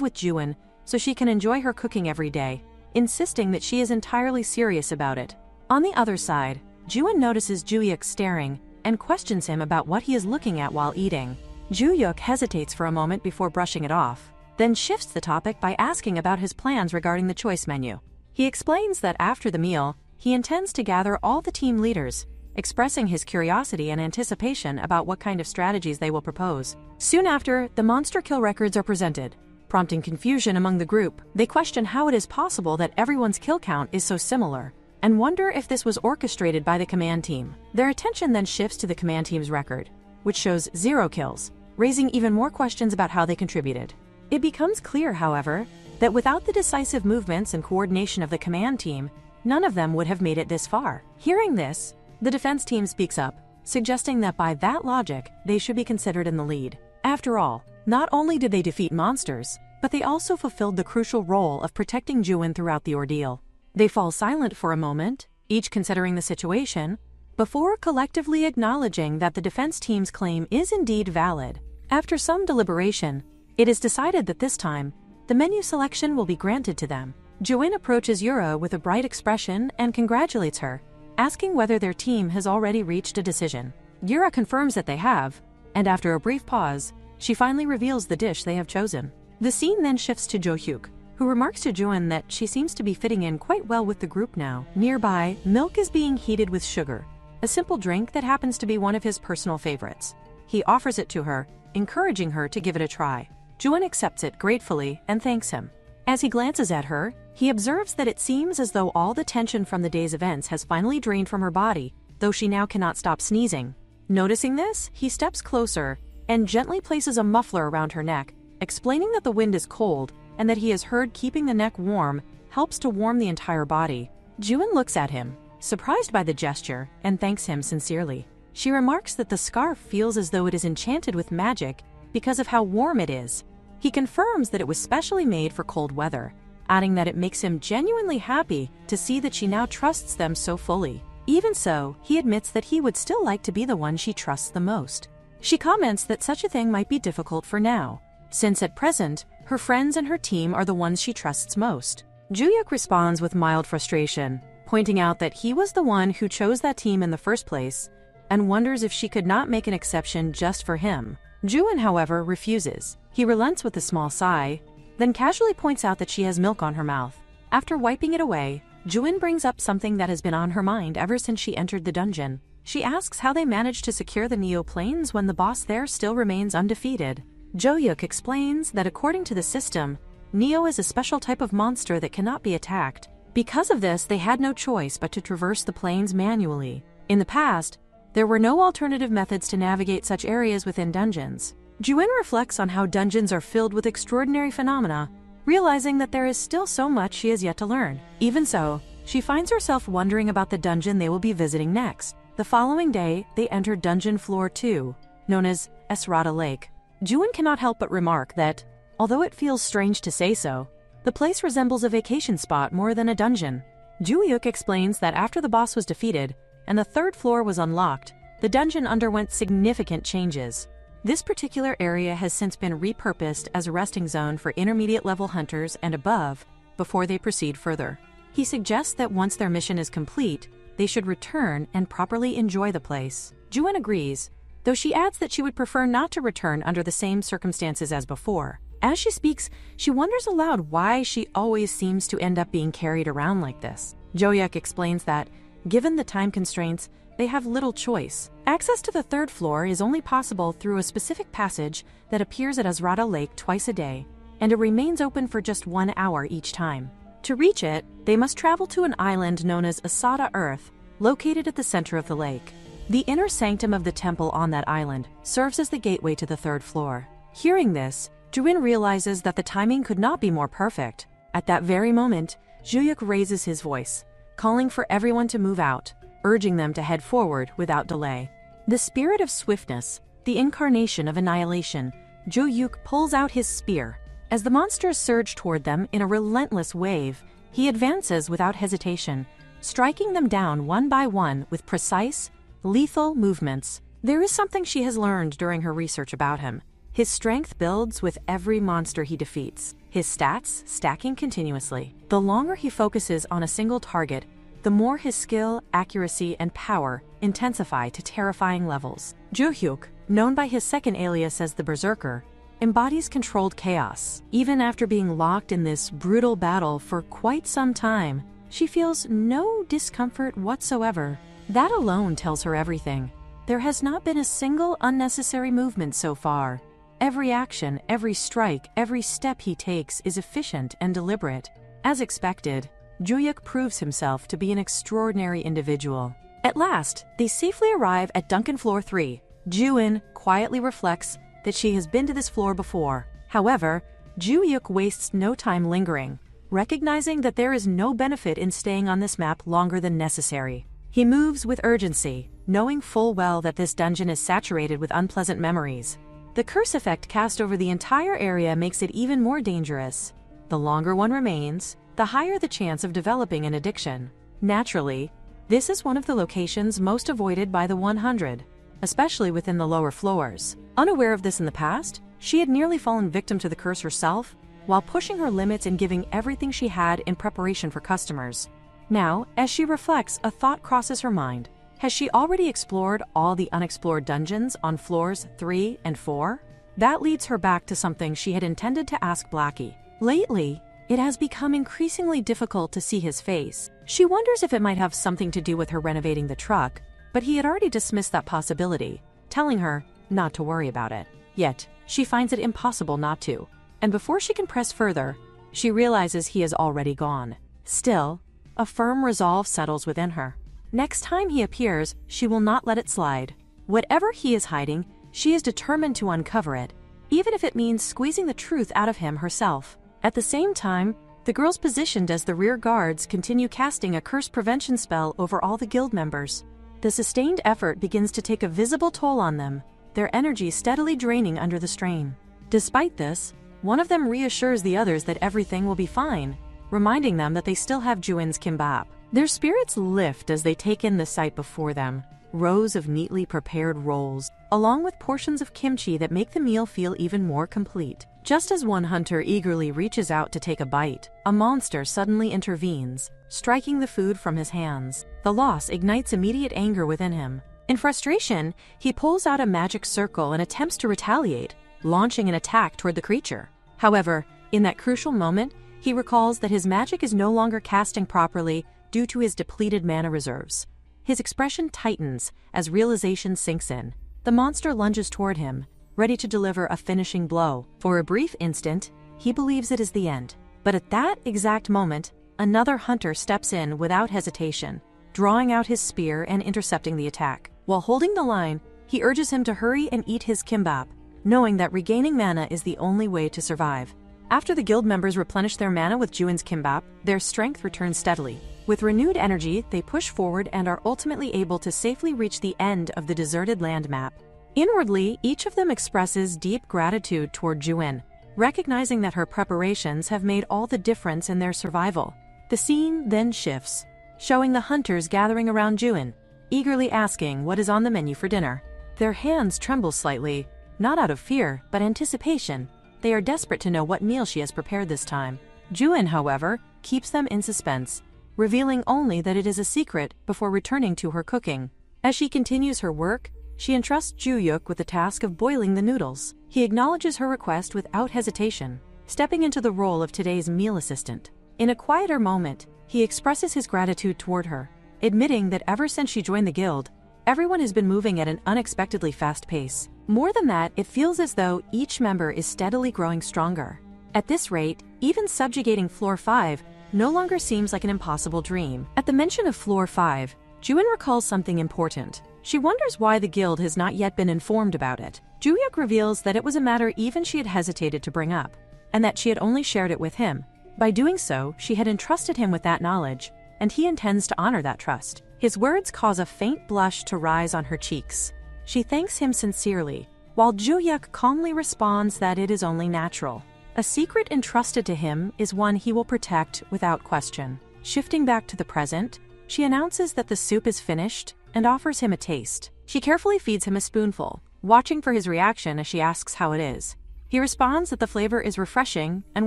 with Juin so she can enjoy her cooking every day, insisting that she is entirely serious about it. On the other side, Juin notices Jo-yuk staring and questions him about what he is looking at while eating. Jo-yuk hesitates for a moment before brushing it off, then shifts the topic by asking about his plans regarding the choice menu. He explains that after the meal, he intends to gather all the team leaders, expressing his curiosity and anticipation about what kind of strategies they will propose. Soon after, the monster kill records are presented, prompting confusion among the group. They question how it is possible that everyone's kill count is so similar, and wonder if this was orchestrated by the command team. Their attention then shifts to the command team's record, which shows 0 kills, raising even more questions about how they contributed. It becomes clear, however, that without the decisive movements and coordination of the command team, none of them would have made it this far. Hearing this, the defense team speaks up, suggesting that by that logic, they should be considered in the lead. After all, not only did they defeat monsters, but they also fulfilled the crucial role of protecting Juin throughout the ordeal. They fall silent for a moment, each considering the situation, before collectively acknowledging that the defense team's claim is indeed valid. After some deliberation, it is decided that this time, the menu selection will be granted to them. Juin approaches Yura with a bright expression and congratulates her, asking whether their team has already reached a decision. Yura confirms that they have, and after a brief pause, she finally reveals the dish they have chosen. The scene then shifts to Jo-hyuk, who remarks to Juin that she seems to be fitting in quite well with the group now. Nearby, milk is being heated with sugar, a simple drink that happens to be one of his personal favorites. He offers it to her, encouraging her to give it a try. Juin accepts it gratefully and thanks him. As he glances at her, he observes that it seems as though all the tension from the day's events has finally drained from her body, though she now cannot stop sneezing. Noticing this, he steps closer and gently places a muffler around her neck, explaining that the wind is cold and that he has heard keeping the neck warm helps to warm the entire body. Juin looks at him, surprised by the gesture, and thanks him sincerely. She remarks that the scarf feels as though it is enchanted with magic because of how warm it is. He confirms that it was specially made for cold weather, adding that it makes him genuinely happy to see that she now trusts them so fully. Even so, he admits that he would still like to be the one she trusts the most. She comments that such a thing might be difficult for now, since at present, her friends and her team are the ones she trusts most. Jo-hyuk responds with mild frustration, pointing out that he was the one who chose that team in the first place, and wonders if she could not make an exception just for him. Juin, however, refuses. He relents with a small sigh, then casually points out that she has milk on her mouth. After wiping it away, Juin brings up something that has been on her mind ever since she entered the dungeon. She asks how they managed to secure the Neo planes when the boss there still remains undefeated. Jo-hyuk explains that according to the system, Neo is a special type of monster that cannot be attacked. Because of this, they had no choice but to traverse the planes manually. In the past, there were no alternative methods to navigate such areas within dungeons. Juin reflects on how dungeons are filled with extraordinary phenomena, realizing that there is still so much she has yet to learn. Even so, she finds herself wondering about the dungeon they will be visiting next. The following day, they enter Dungeon Floor 2, known as Asura Lake. Juin cannot help but remark that, although it feels strange to say so, the place resembles a vacation spot more than a dungeon. Jo-hyuk explains that after the boss was defeated and the third floor was unlocked, the dungeon underwent significant changes. This particular area has since been repurposed as a resting zone for intermediate-level hunters and above before they proceed further. He suggests that once their mission is complete, they should return and properly enjoy the place. Juin agrees, though she adds that she would prefer not to return under the same circumstances as before. As she speaks, she wonders aloud why she always seems to end up being carried around like this. Jo-hyuk explains that, given the time constraints, they have little choice. Access to the third floor is only possible through a specific passage that appears at Asura Lake twice a day, and it remains open for just 1 hour each time. To reach it, they must travel to an island known as Asada Earth, located at the center of the lake. The inner sanctum of the temple on that island serves as the gateway to the third floor. Hearing this, Juin realizes that the timing could not be more perfect. At that very moment, Jo-hyuk raises his voice, calling for everyone to move out, urging them to head forward without delay. The spirit of swiftness, the incarnation of annihilation, Jo-hyuk pulls out his spear. As the monsters surge toward them in a relentless wave, he advances without hesitation, striking them down one by one with precise, lethal movements. There is something she has learned during her research about him. His strength builds with every monster he defeats, his stats stacking continuously. The longer he focuses on a single target, the more his skill, accuracy, and power intensify to terrifying levels. Jo-hyuk, known by his second alias as the Berserker, embodies controlled chaos. Even after being locked in this brutal battle for quite some time, she feels no discomfort whatsoever. That alone tells her everything. There has not been a single unnecessary movement so far. Every action, every strike, every step he takes is efficient and deliberate. As expected, Jo-hyuk proves himself to be an extraordinary individual. At last, they safely arrive at Duncan Floor 3. Juin quietly reflects that she has been to this floor before. However, Jo-hyuk wastes no time lingering, recognizing that there is no benefit in staying on this map longer than necessary. He moves with urgency, knowing full well that this dungeon is saturated with unpleasant memories. The curse effect cast over the entire area makes it even more dangerous. The longer one remains, the higher the chance of developing an addiction. Naturally, this is one of the locations most avoided by the 100, especially within the lower floors. Unaware of this in the past, she had nearly fallen victim to the curse herself, while pushing her limits and giving everything she had in preparation for customers. Now, as she reflects, a thought crosses her mind. Has she already explored all the unexplored dungeons on floors 3 and 4? That leads her back to something she had intended to ask Blackie. Lately, it has become increasingly difficult to see his face. She wonders if it might have something to do with her renovating the truck, but he had already dismissed that possibility, telling her not to worry about it. Yet, she finds it impossible not to, and before she can press further, she realizes he is already gone. Still, a firm resolve settles within her. Next time he appears, she will not let it slide. Whatever he is hiding, she is determined to uncover it, even if it means squeezing the truth out of him herself. At the same time, the girls positioned as the rear guards continue casting a curse prevention spell over all the guild members. The sustained effort begins to take a visible toll on them, their energy steadily draining under the strain. Despite this, one of them reassures the others that everything will be fine, reminding them that they still have Juin's kimbap. Their spirits lift as they take in the sight before them, rows of neatly prepared rolls, along with portions of kimchi that make the meal feel even more complete. Just as one hunter eagerly reaches out to take a bite, a monster suddenly intervenes, striking the food from his hands. The loss ignites immediate anger within him. In frustration, he pulls out a magic circle and attempts to retaliate, launching an attack toward the creature. However, in that crucial moment, he recalls that his magic is no longer casting properly due to his depleted mana reserves. His expression tightens as realization sinks in. The monster lunges toward him, ready to deliver a finishing blow. For a brief instant, he believes it is the end. But at that exact moment, another hunter steps in without hesitation, drawing out his spear and intercepting the attack. While holding the line, he urges him to hurry and eat his kimbap, knowing that regaining mana is the only way to survive. After the guild members replenish their mana with Juin's kimbap, their strength returns steadily. With renewed energy, they push forward and are ultimately able to safely reach the end of the deserted land map. Inwardly, each of them expresses deep gratitude toward Juin, recognizing that her preparations have made all the difference in their survival. The scene then shifts, showing the hunters gathering around Juin, eagerly asking what is on the menu for dinner. Their hands tremble slightly, not out of fear, but anticipation. They are desperate to know what meal she has prepared this time. Juin, however, keeps them in suspense, revealing only that it is a secret before returning to her cooking. As she continues her work, she entrusts Juyuk with the task of boiling the noodles. He acknowledges her request without hesitation, stepping into the role of today's meal assistant. In a quieter moment, he expresses his gratitude toward her, admitting that ever since she joined the guild, everyone has been moving at an unexpectedly fast pace. More than that, it feels as though each member is steadily growing stronger. At this rate, even subjugating Floor 5 no longer seems like an impossible dream. At the mention of Floor 5, Juin recalls something important. She wonders why the guild has not yet been informed about it. Juyuk reveals that it was a matter even she had hesitated to bring up, and that she had only shared it with him. By doing so, she had entrusted him with that knowledge, and he intends to honor that trust. His words cause a faint blush to rise on her cheeks. She thanks him sincerely, while Juyuk calmly responds that it is only natural. A secret entrusted to him is one he will protect without question. Shifting back to the present, she announces that the soup is finished and offers him a taste. She carefully feeds him a spoonful, watching for his reaction as she asks how it is. He responds that the flavor is refreshing and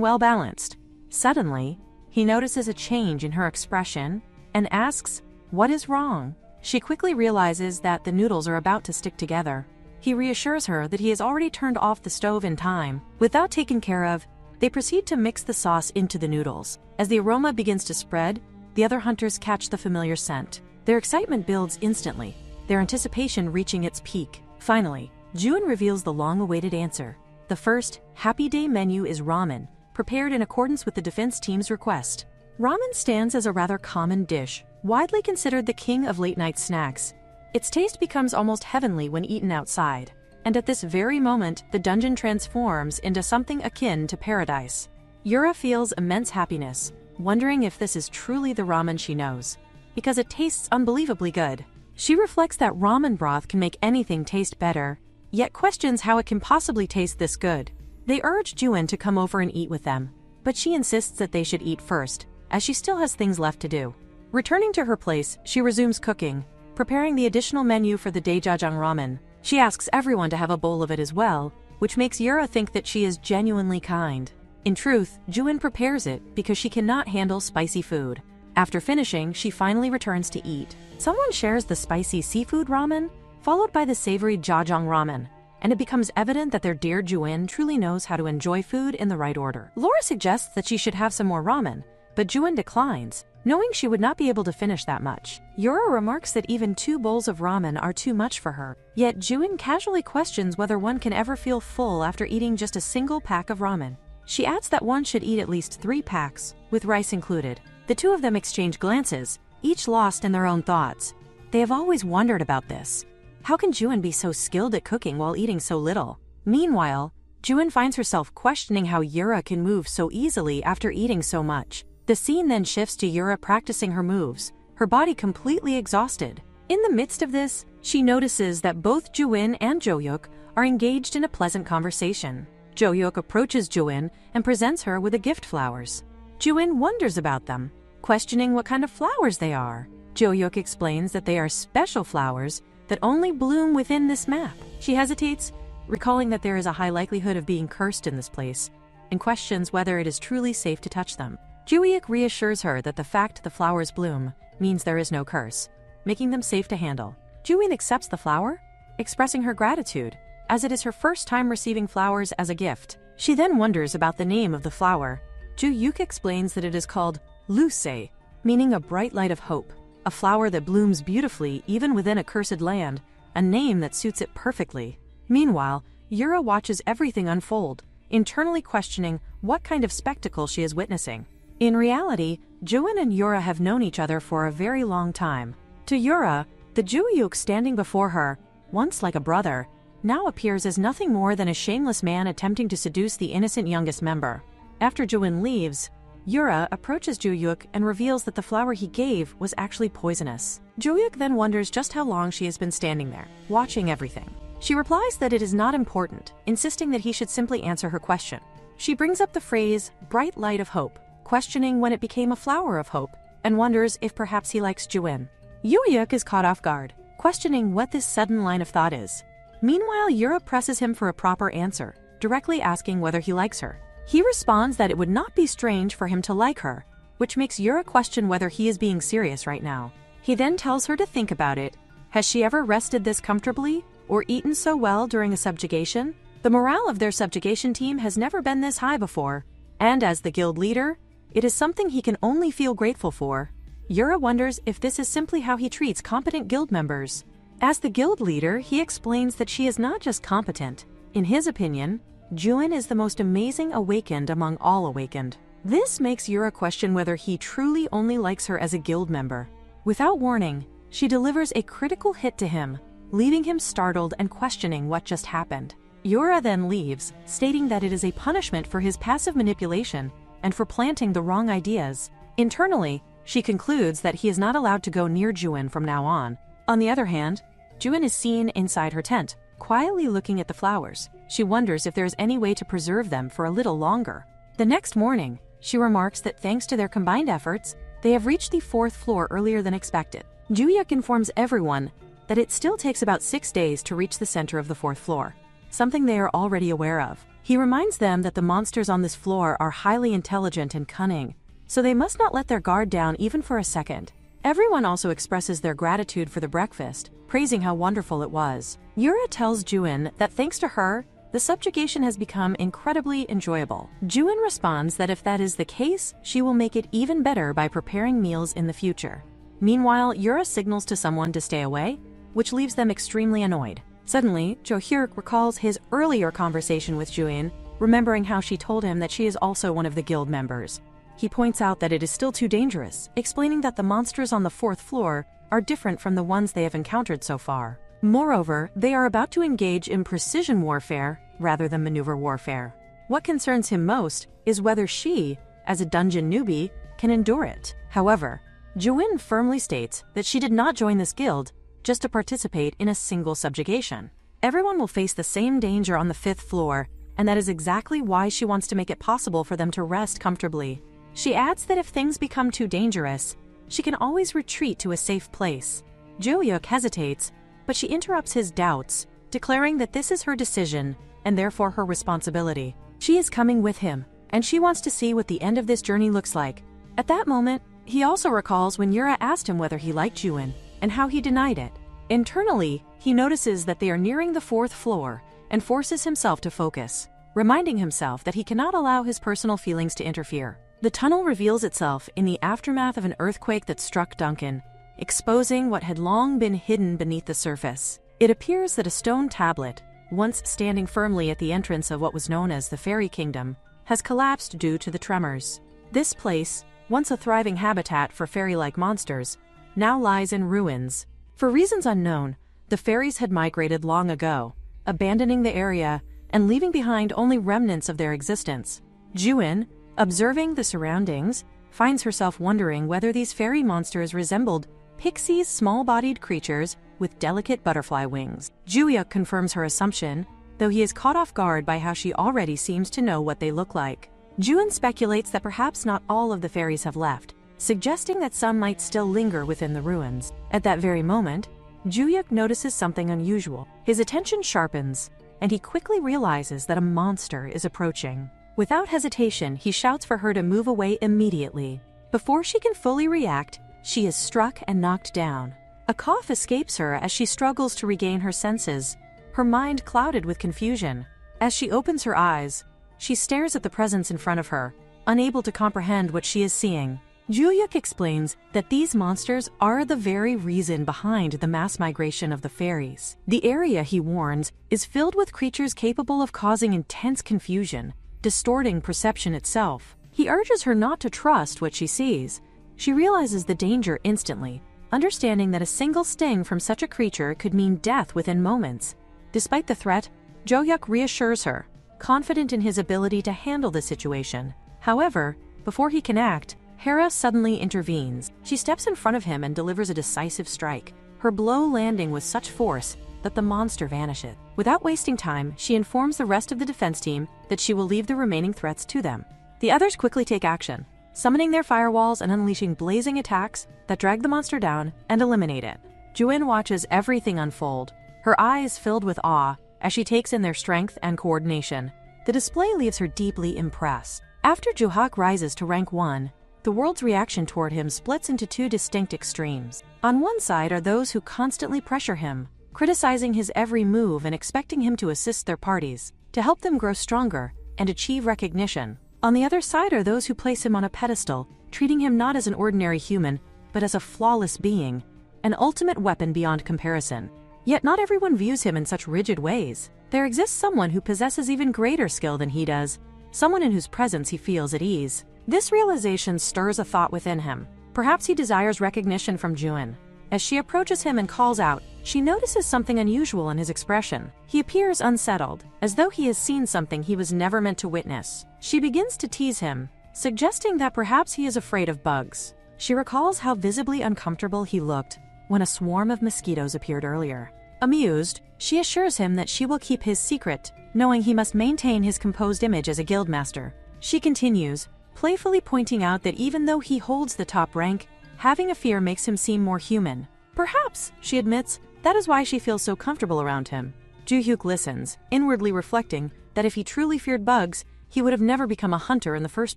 well-balanced. Suddenly, he notices a change in her expression and asks, "What is wrong?" She quickly realizes that the noodles are about to stick together. He reassures her that he has already turned off the stove in time. With that taken care of, they proceed to mix the sauce into the noodles. As the aroma begins to spread, the other hunters catch the familiar scent. Their excitement builds instantly, their anticipation reaching its peak. Finally, Juin reveals the long-awaited answer. The first Happy Day menu is ramen, prepared in accordance with the defense team's request. Ramen stands as a rather common dish, widely considered the king of late-night snacks. Its taste becomes almost heavenly when eaten outside, and at this very moment, the dungeon transforms into something akin to paradise. Yura feels immense happiness, wondering if this is truly the ramen she knows, because it tastes unbelievably good. She reflects that ramen broth can make anything taste better, yet questions how it can possibly taste this good. They urge Juin to come over and eat with them, but she insists that they should eat first, as she still has things left to do. Returning to her place, she resumes cooking, preparing the additional menu for the Daejajang ramen. She asks everyone to have a bowl of it as well, which makes Yura think that she is genuinely kind. In truth, Juin prepares it because she cannot handle spicy food. After finishing, she finally returns to eat. Someone shares the spicy seafood ramen, followed by the savory jajang ramen, and it becomes evident that their dear Juin truly knows how to enjoy food in the right order. Laura suggests that she should have some more ramen, but Juin declines, knowing she would not be able to finish that much. Yura remarks that even 2 bowls of ramen are too much for her, yet Juin casually questions whether one can ever feel full after eating just a single pack of ramen. She adds that one should eat at least 3 packs, with rice included. The two of them exchange glances, each lost in their own thoughts. They have always wondered about this. How can Juin be so skilled at cooking while eating so little? Meanwhile, Juin finds herself questioning how Yura can move so easily after eating so much. The scene then shifts to Yura practicing her moves, her body completely exhausted. In the midst of this, she notices that both Juin and Joyuk are engaged in a pleasant conversation. Joyuk approaches Juin and presents her with a gift flowers. Juin wonders about them, questioning what kind of flowers they are. Joyuk explains that they are special flowers that only bloom within this map. She hesitates, recalling that there is a high likelihood of being cursed in this place, and questions whether it is truly safe to touch them. Joyuk reassures her that the fact the flowers bloom means there is no curse, making them safe to handle. Juin accepts the flower, expressing her gratitude, as it is her first time receiving flowers as a gift. She then wonders about the name of the flower. Joyuk explains that it is called Luce, meaning a bright light of hope, a flower that blooms beautifully even within a cursed land, a name that suits it perfectly. Meanwhile, Yura watches everything unfold, internally questioning what kind of spectacle she is witnessing. In reality, Juin and Yura have known each other for a very long time. To Yura, the Joyuk standing before her, once like a brother, now appears as nothing more than a shameless man attempting to seduce the innocent youngest member. After Juin leaves, Yura approaches Joyuk and reveals that the flower he gave was actually poisonous. Joyuk then wonders just how long she has been standing there, watching everything. She replies that it is not important, insisting that he should simply answer her question. She brings up the phrase, bright light of hope, questioning when it became a flower of hope, and wonders if perhaps he likes Juin. Joyuk is caught off guard, questioning what this sudden line of thought is. Meanwhile, Yura presses him for a proper answer, directly asking whether he likes her. He responds that it would not be strange for him to like her, which makes Yura question whether he is being serious right now. He then tells her to think about it. Has she ever rested this comfortably, or eaten so well during a subjugation? The morale of their subjugation team has never been this high before, and as the guild leader, it is something he can only feel grateful for. Yura wonders if this is simply how he treats competent guild members. As the guild leader, he explains that she is not just competent. In his opinion, Juin is the most amazing awakened among all awakened. This makes Yura question whether he truly only likes her as a guild member. Without warning, she delivers a critical hit to him, leaving him startled and questioning what just happened. Yura then leaves, stating that it is a punishment for his passive manipulation and for planting the wrong ideas. Internally, she concludes that he is not allowed to go near Juin from now on. On the other hand, Juin is seen inside her tent, quietly looking at the flowers. She wonders if there is any way to preserve them for a little longer. The next morning, she remarks that thanks to their combined efforts, they have reached the 4th floor earlier than expected. Joyuk informs everyone that it still takes about 6 days to reach the center of the 4th floor, something they are already aware of. He reminds them that the monsters on this floor are highly intelligent and cunning, so they must not let their guard down even for a second. Everyone also expresses their gratitude for the breakfast, praising how wonderful it was. Yura tells Juin that thanks to her, the subjugation has become incredibly enjoyable. Juin responds that if that is the case, she will make it even better by preparing meals in the future. Meanwhile, Yura signals to someone to stay away, which leaves them extremely annoyed. Suddenly, Johyuk recalls his earlier conversation with Juin, remembering how she told him that she is also one of the guild members. He points out that it is still too dangerous, explaining that the monsters on the 4th floor are different from the ones they have encountered so far. Moreover, they are about to engage in precision warfare rather than maneuver warfare. What concerns him most is whether she, as a dungeon newbie, can endure it. However, Juin firmly states that she did not join this guild just to participate in a single subjugation. Everyone will face the same danger on the 5th floor, and that is exactly why she wants to make it possible for them to rest comfortably. She adds that if things become too dangerous, she can always retreat to a safe place. Jo-hyuk hesitates, but she interrupts his doubts, declaring that this is her decision and therefore her responsibility. She is coming with him, and she wants to see what the end of this journey looks like. At that moment, he also recalls when Yura asked him whether he liked Juin, and how he denied it. Internally, he notices that they are nearing the 4th floor and forces himself to focus, reminding himself that he cannot allow his personal feelings to interfere. The tunnel reveals itself in the aftermath of an earthquake that struck Duncan, exposing what had long been hidden beneath the surface. It appears that a stone tablet, once standing firmly at the entrance of what was known as the Fairy Kingdom, has collapsed due to the tremors. This place, once a thriving habitat for fairy-like monsters, now lies in ruins. For reasons unknown, the fairies had migrated long ago, abandoning the area and leaving behind only remnants of their existence. Juin, observing the surroundings, finds herself wondering whether these fairy monsters resembled pixies, small-bodied creatures with delicate butterfly wings. Jo-hyuk confirms her assumption, though he is caught off guard by how she already seems to know what they look like. Juin speculates that perhaps not all of the fairies have left, suggesting that some might still linger within the ruins. At that very moment, Jo-hyuk notices something unusual. His attention sharpens, and he quickly realizes that a monster is approaching. Without hesitation, he shouts for her to move away immediately. Before she can fully react, she is struck and knocked down. A cough escapes her as she struggles to regain her senses, her mind clouded with confusion. As she opens her eyes, she stares at the presence in front of her, unable to comprehend what she is seeing. Jo-hyuk explains that these monsters are the very reason behind the mass migration of the fairies. The area, he warns, is filled with creatures capable of causing intense confusion, distorting perception itself. He urges her not to trust what she sees. She realizes the danger instantly, understanding that a single sting from such a creature could mean death within moments. Despite the threat, Jo-hyuk reassures her, confident in his ability to handle the situation. However, before he can act, Hera suddenly intervenes. She steps in front of him and delivers a decisive strike, her blow landing with such force that the monster vanishes. Without wasting time, she informs the rest of the defense team that she will leave the remaining threats to them. The others quickly take action, summoning their firewalls and unleashing blazing attacks that drag the monster down and eliminate it. Juin watches everything unfold, her eyes filled with awe as she takes in their strength and coordination. The display leaves her deeply impressed. After Jo-hyuk rises to rank 1, the world's reaction toward him splits into 2 distinct extremes. On one side are those who constantly pressure him, criticizing his every move and expecting him to assist their parties, to help them grow stronger and achieve recognition. On the other side are those who place him on a pedestal, treating him not as an ordinary human, but as a flawless being, an ultimate weapon beyond comparison. Yet not everyone views him in such rigid ways. There exists someone who possesses even greater skill than he does, someone in whose presence he feels at ease. This realization stirs a thought within him. Perhaps he desires recognition from Juin. As she approaches him and calls out, she notices something unusual in his expression. He appears unsettled, as though he has seen something he was never meant to witness. She begins to tease him, suggesting that perhaps he is afraid of bugs. She recalls how visibly uncomfortable he looked when a swarm of mosquitoes appeared earlier. Amused, she assures him that she will keep his secret, knowing he must maintain his composed image as a guildmaster. She continues, playfully pointing out that even though he holds the top rank, having a fear makes him seem more human. Perhaps, she admits, that is why she feels so comfortable around him. Jo-hyuk listens, inwardly reflecting that if he truly feared bugs, he would have never become a hunter in the first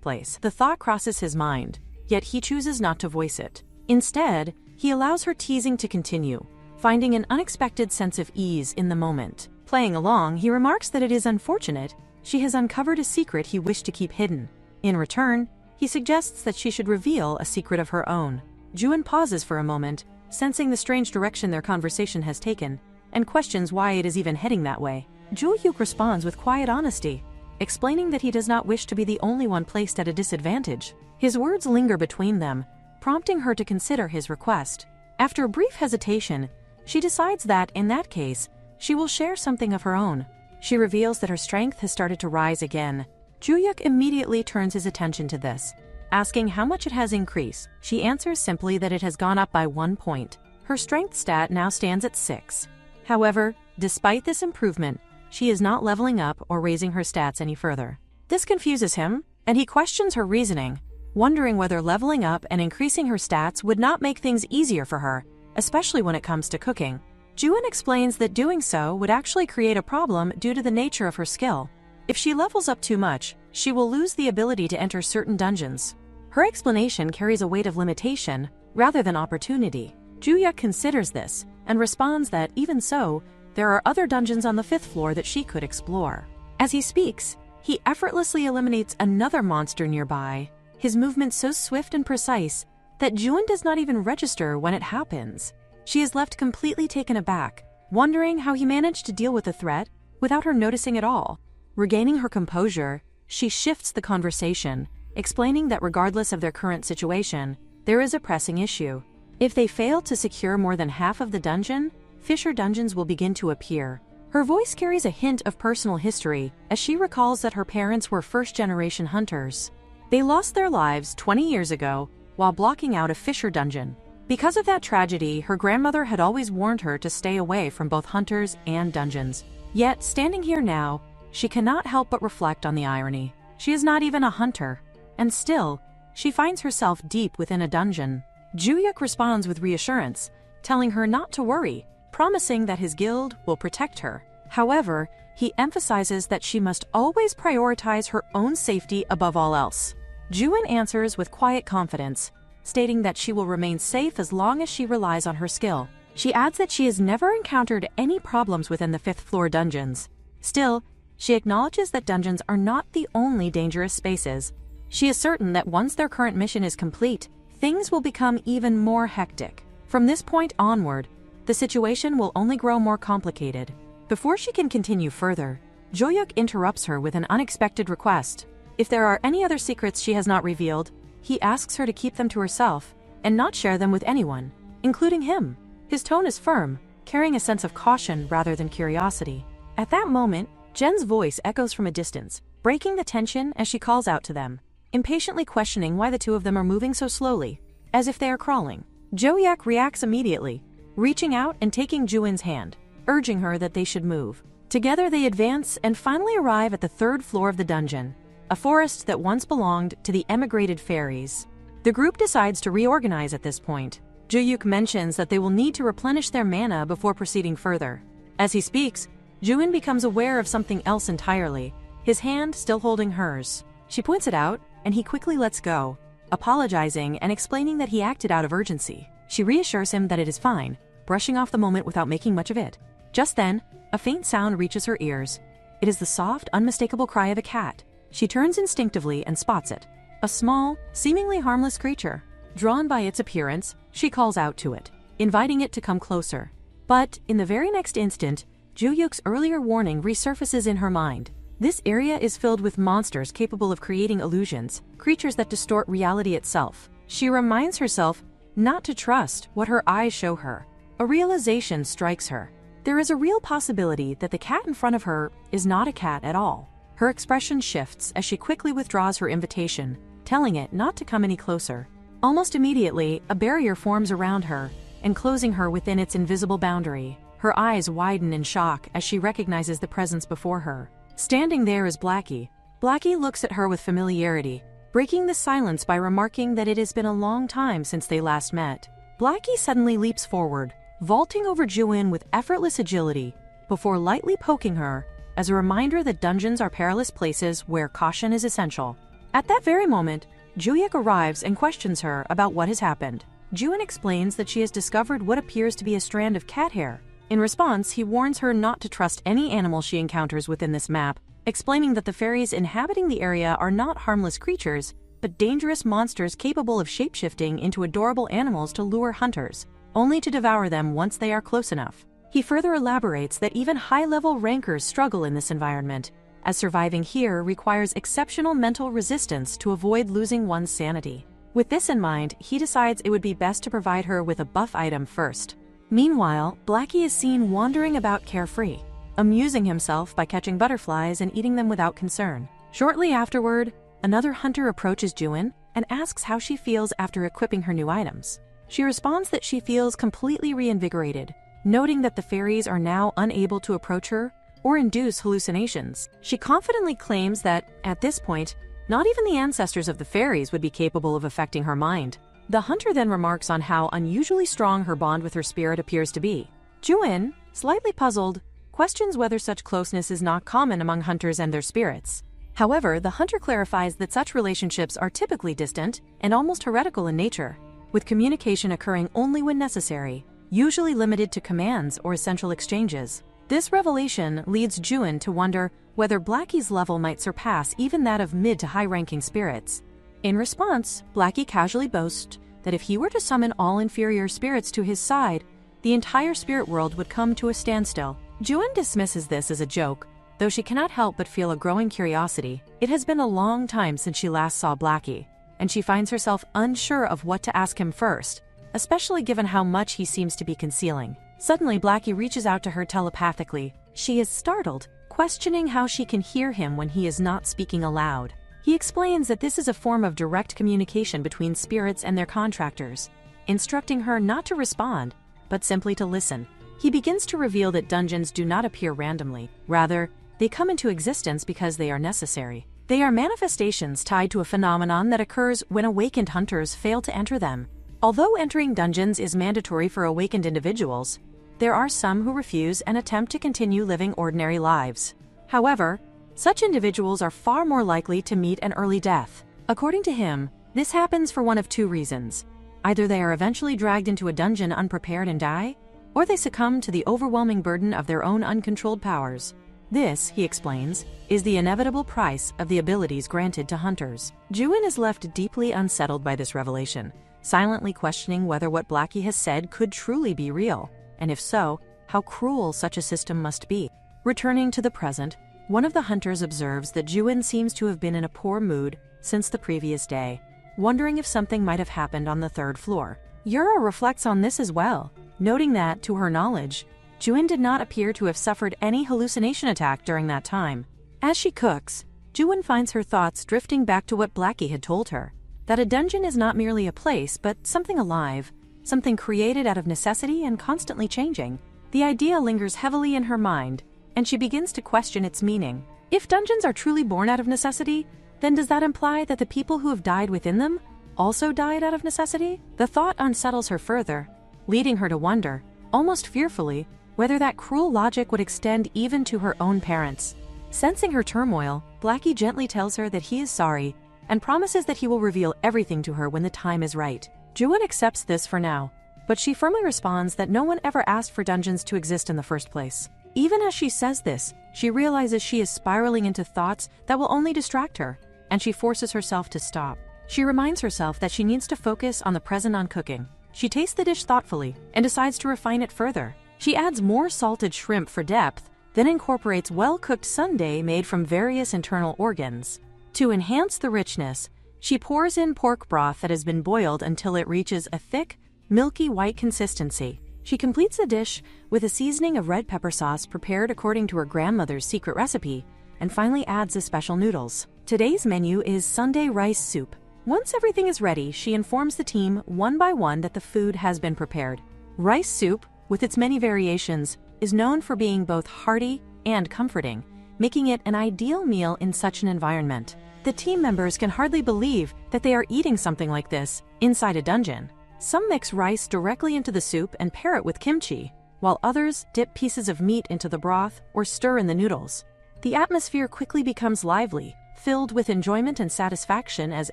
place. The thought crosses his mind, yet he chooses not to voice it. Instead, he allows her teasing to continue, finding an unexpected sense of ease in the moment. Playing along, he remarks that it is unfortunate she has uncovered a secret he wished to keep hidden. In return, he suggests that she should reveal a secret of her own. Juin pauses for a moment, sensing the strange direction their conversation has taken, and questions why it is even heading that way. Jo-hyuk responds with quiet honesty, explaining that he does not wish to be the only one placed at a disadvantage. His words linger between them, prompting her to consider his request. After a brief hesitation, she decides that, in that case, she will share something of her own. She reveals that her strength has started to rise again. Jo-hyuk immediately turns his attention to this, asking how much it has increased. She answers simply that it has gone up by 1 point. Her strength stat now stands at 6. However, Despite this improvement, she is not leveling up or raising her stats any further. This confuses him, and he questions her reasoning, wondering whether leveling up and increasing her stats would not make things easier for her, especially when it comes to cooking. Juin explains that doing so would actually create a problem due to the nature of her skill. If she levels up too much, she will lose the ability to enter certain dungeons. Her explanation carries a weight of limitation rather than opportunity. Juya considers this and responds that even so, there are other dungeons on the 5th floor that she could explore. As he speaks, he effortlessly eliminates another monster nearby, his movement so swift and precise that Juin does not even register when it happens. She is left completely taken aback, wondering how he managed to deal with the threat without her noticing at all. Regaining her composure, she shifts the conversation, explaining that regardless of their current situation, there is a pressing issue. If they fail to secure more than half of the dungeon, Fisher dungeons will begin to appear. Her voice carries a hint of personal history as she recalls that her parents were first-generation hunters. They lost their lives 20 years ago while blocking out a Fisher dungeon. Because of that tragedy, her grandmother had always warned her to stay away from both hunters and dungeons. Yet, standing here now, she cannot help but reflect on the irony. She is not even a hunter, and still, she finds herself deep within a dungeon. Juyuk responds with reassurance, telling her not to worry, promising that his guild will protect her. However, he emphasizes that she must always prioritize her own safety above all else. Juin answers with quiet confidence, stating that she will remain safe as long as she relies on her skill. She adds that she has never encountered any problems within the 5th floor dungeons. Still, she acknowledges that dungeons are not the only dangerous spaces. She is certain that once their current mission is complete, things will become even more hectic. From this point onward, the situation will only grow more complicated. Before she can continue further, Joyuk interrupts her with an unexpected request. If there are any other secrets she has not revealed, he asks her to keep them to herself and not share them with anyone, including him. His tone is firm, carrying a sense of caution rather than curiosity. At that moment, Jen's voice echoes from a distance, breaking the tension as she calls out to them, impatiently questioning why the two of them are moving so slowly, as if they are crawling. Joyak reacts immediately, reaching out and taking Juin's hand, urging her that they should move. Together they advance and finally arrive at the 3rd floor of the dungeon, a forest that once belonged to the emigrated fairies. The group decides to reorganize at this point. Juyuk mentions that they will need to replenish their mana before proceeding further. As he speaks, Juin becomes aware of something else entirely, his hand still holding hers. She points it out, and he quickly lets go, apologizing and explaining that he acted out of urgency. She reassures him that it is fine, brushing off the moment without making much of it. Just then, a faint sound reaches her ears. It is the soft, unmistakable cry of a cat. She turns instinctively and spots it. A small, seemingly harmless creature. Drawn by its appearance, she calls out to it, inviting it to come closer. But, in the very next instant, Juyuk's earlier warning resurfaces in her mind. This area is filled with monsters capable of creating illusions, creatures that distort reality itself. She reminds herself not to trust what her eyes show her. A realization strikes her. There is a real possibility that the cat in front of her is not a cat at all. Her expression shifts as she quickly withdraws her invitation, telling it not to come any closer. Almost immediately, a barrier forms around her, enclosing her within its invisible boundary. Her eyes widen in shock as she recognizes the presence before her. Standing there is Blackie. Blackie looks at her with familiarity, breaking the silence by remarking that it has been a long time since they last met. Blackie suddenly leaps forward, vaulting over Juin with effortless agility, before lightly poking her, as a reminder that dungeons are perilous places where caution is essential. At that very moment, Juyuk arrives and questions her about what has happened. Juin explains that she has discovered what appears to be a strand of cat hair. In response, he warns her not to trust any animal she encounters within this map, explaining that the fairies inhabiting the area are not harmless creatures, but dangerous monsters capable of shapeshifting into adorable animals to lure hunters, only to devour them once they are close enough. He further elaborates that even high-level rankers struggle in this environment, as surviving here requires exceptional mental resistance to avoid losing one's sanity. With this in mind, he decides it would be best to provide her with a buff item first. Meanwhile, Blackie is seen wandering about carefree, amusing himself by catching butterflies and eating them without concern. Shortly afterward, another hunter approaches Juin and asks how she feels after equipping her new items. She responds that she feels completely reinvigorated, noting that the fairies are now unable to approach her or induce hallucinations. She confidently claims that, at this point, not even the ancestors of the fairies would be capable of affecting her mind. The hunter then remarks on how unusually strong her bond with her spirit appears to be. Juin, slightly puzzled, questions whether such closeness is not common among hunters and their spirits. However, the hunter clarifies that such relationships are typically distant and almost heretical in nature, with communication occurring only when necessary, usually limited to commands or essential exchanges. This revelation leads Juin to wonder whether Blackie's level might surpass even that of mid to high-ranking spirits. In response, Blackie casually boasts that if he were to summon all inferior spirits to his side, the entire spirit world would come to a standstill. Juin dismisses this as a joke, though she cannot help but feel a growing curiosity. It has been a long time since she last saw Blackie, and she finds herself unsure of what to ask him first, especially given how much he seems to be concealing. Suddenly, Blackie reaches out to her telepathically. She is startled, questioning how she can hear him when he is not speaking aloud. He explains that this is a form of direct communication between spirits and their contractors, instructing her not to respond, but simply to listen. He begins to reveal that dungeons do not appear randomly. Rather, they come into existence because they are necessary. They are manifestations tied to a phenomenon that occurs when awakened hunters fail to enter them. Although entering dungeons is mandatory for awakened individuals, there are some who refuse and attempt to continue living ordinary lives. However, such individuals are far more likely to meet an early death. According to him, this happens for one of two reasons. Either they are eventually dragged into a dungeon unprepared and die, or they succumb to the overwhelming burden of their own uncontrolled powers. This, he explains, is the inevitable price of the abilities granted to hunters. Juin is left deeply unsettled by this revelation, silently questioning whether what Blackie has said could truly be real, and if so, how cruel such a system must be. Returning to the present, one of the hunters observes that Juin seems to have been in a poor mood since the previous day, wondering if something might have happened on the third floor. Yura reflects on this as well, noting that, to her knowledge, Juin did not appear to have suffered any hallucination attack during that time. As she cooks, Juin finds her thoughts drifting back to what Blackie had told her, that a dungeon is not merely a place but something alive, something created out of necessity and constantly changing. The idea lingers heavily in her mind, and she begins to question its meaning. If dungeons are truly born out of necessity, then does that imply that the people who have died within them also died out of necessity? The thought unsettles her further, leading her to wonder, almost fearfully, whether that cruel logic would extend even to her own parents. Sensing her turmoil, Blackie gently tells her that he is sorry and promises that he will reveal everything to her when the time is right. Juin accepts this for now, but she firmly responds that no one ever asked for dungeons to exist in the first place. Even as she says this, she realizes she is spiraling into thoughts that will only distract her, and she forces herself to stop. She reminds herself that she needs to focus on the present on cooking. She tastes the dish thoughtfully and decides to refine it further. She adds more salted shrimp for depth, then incorporates well-cooked sundae made from various internal organs. To enhance the richness, she pours in pork broth that has been boiled until it reaches a thick, milky white consistency. She completes the dish with a seasoning of red pepper sauce prepared according to her grandmother's secret recipe, and finally adds the special noodles. Today's menu is Sunday rice soup. Once everything is ready, she informs the team one by one that the food has been prepared. Rice soup, with its many variations, is known for being both hearty and comforting, making it an ideal meal in such an environment. The team members can hardly believe that they are eating something like this inside a dungeon. Some mix rice directly into the soup and pair it with kimchi, while others dip pieces of meat into the broth or stir in the noodles. The atmosphere quickly becomes lively, filled with enjoyment and satisfaction as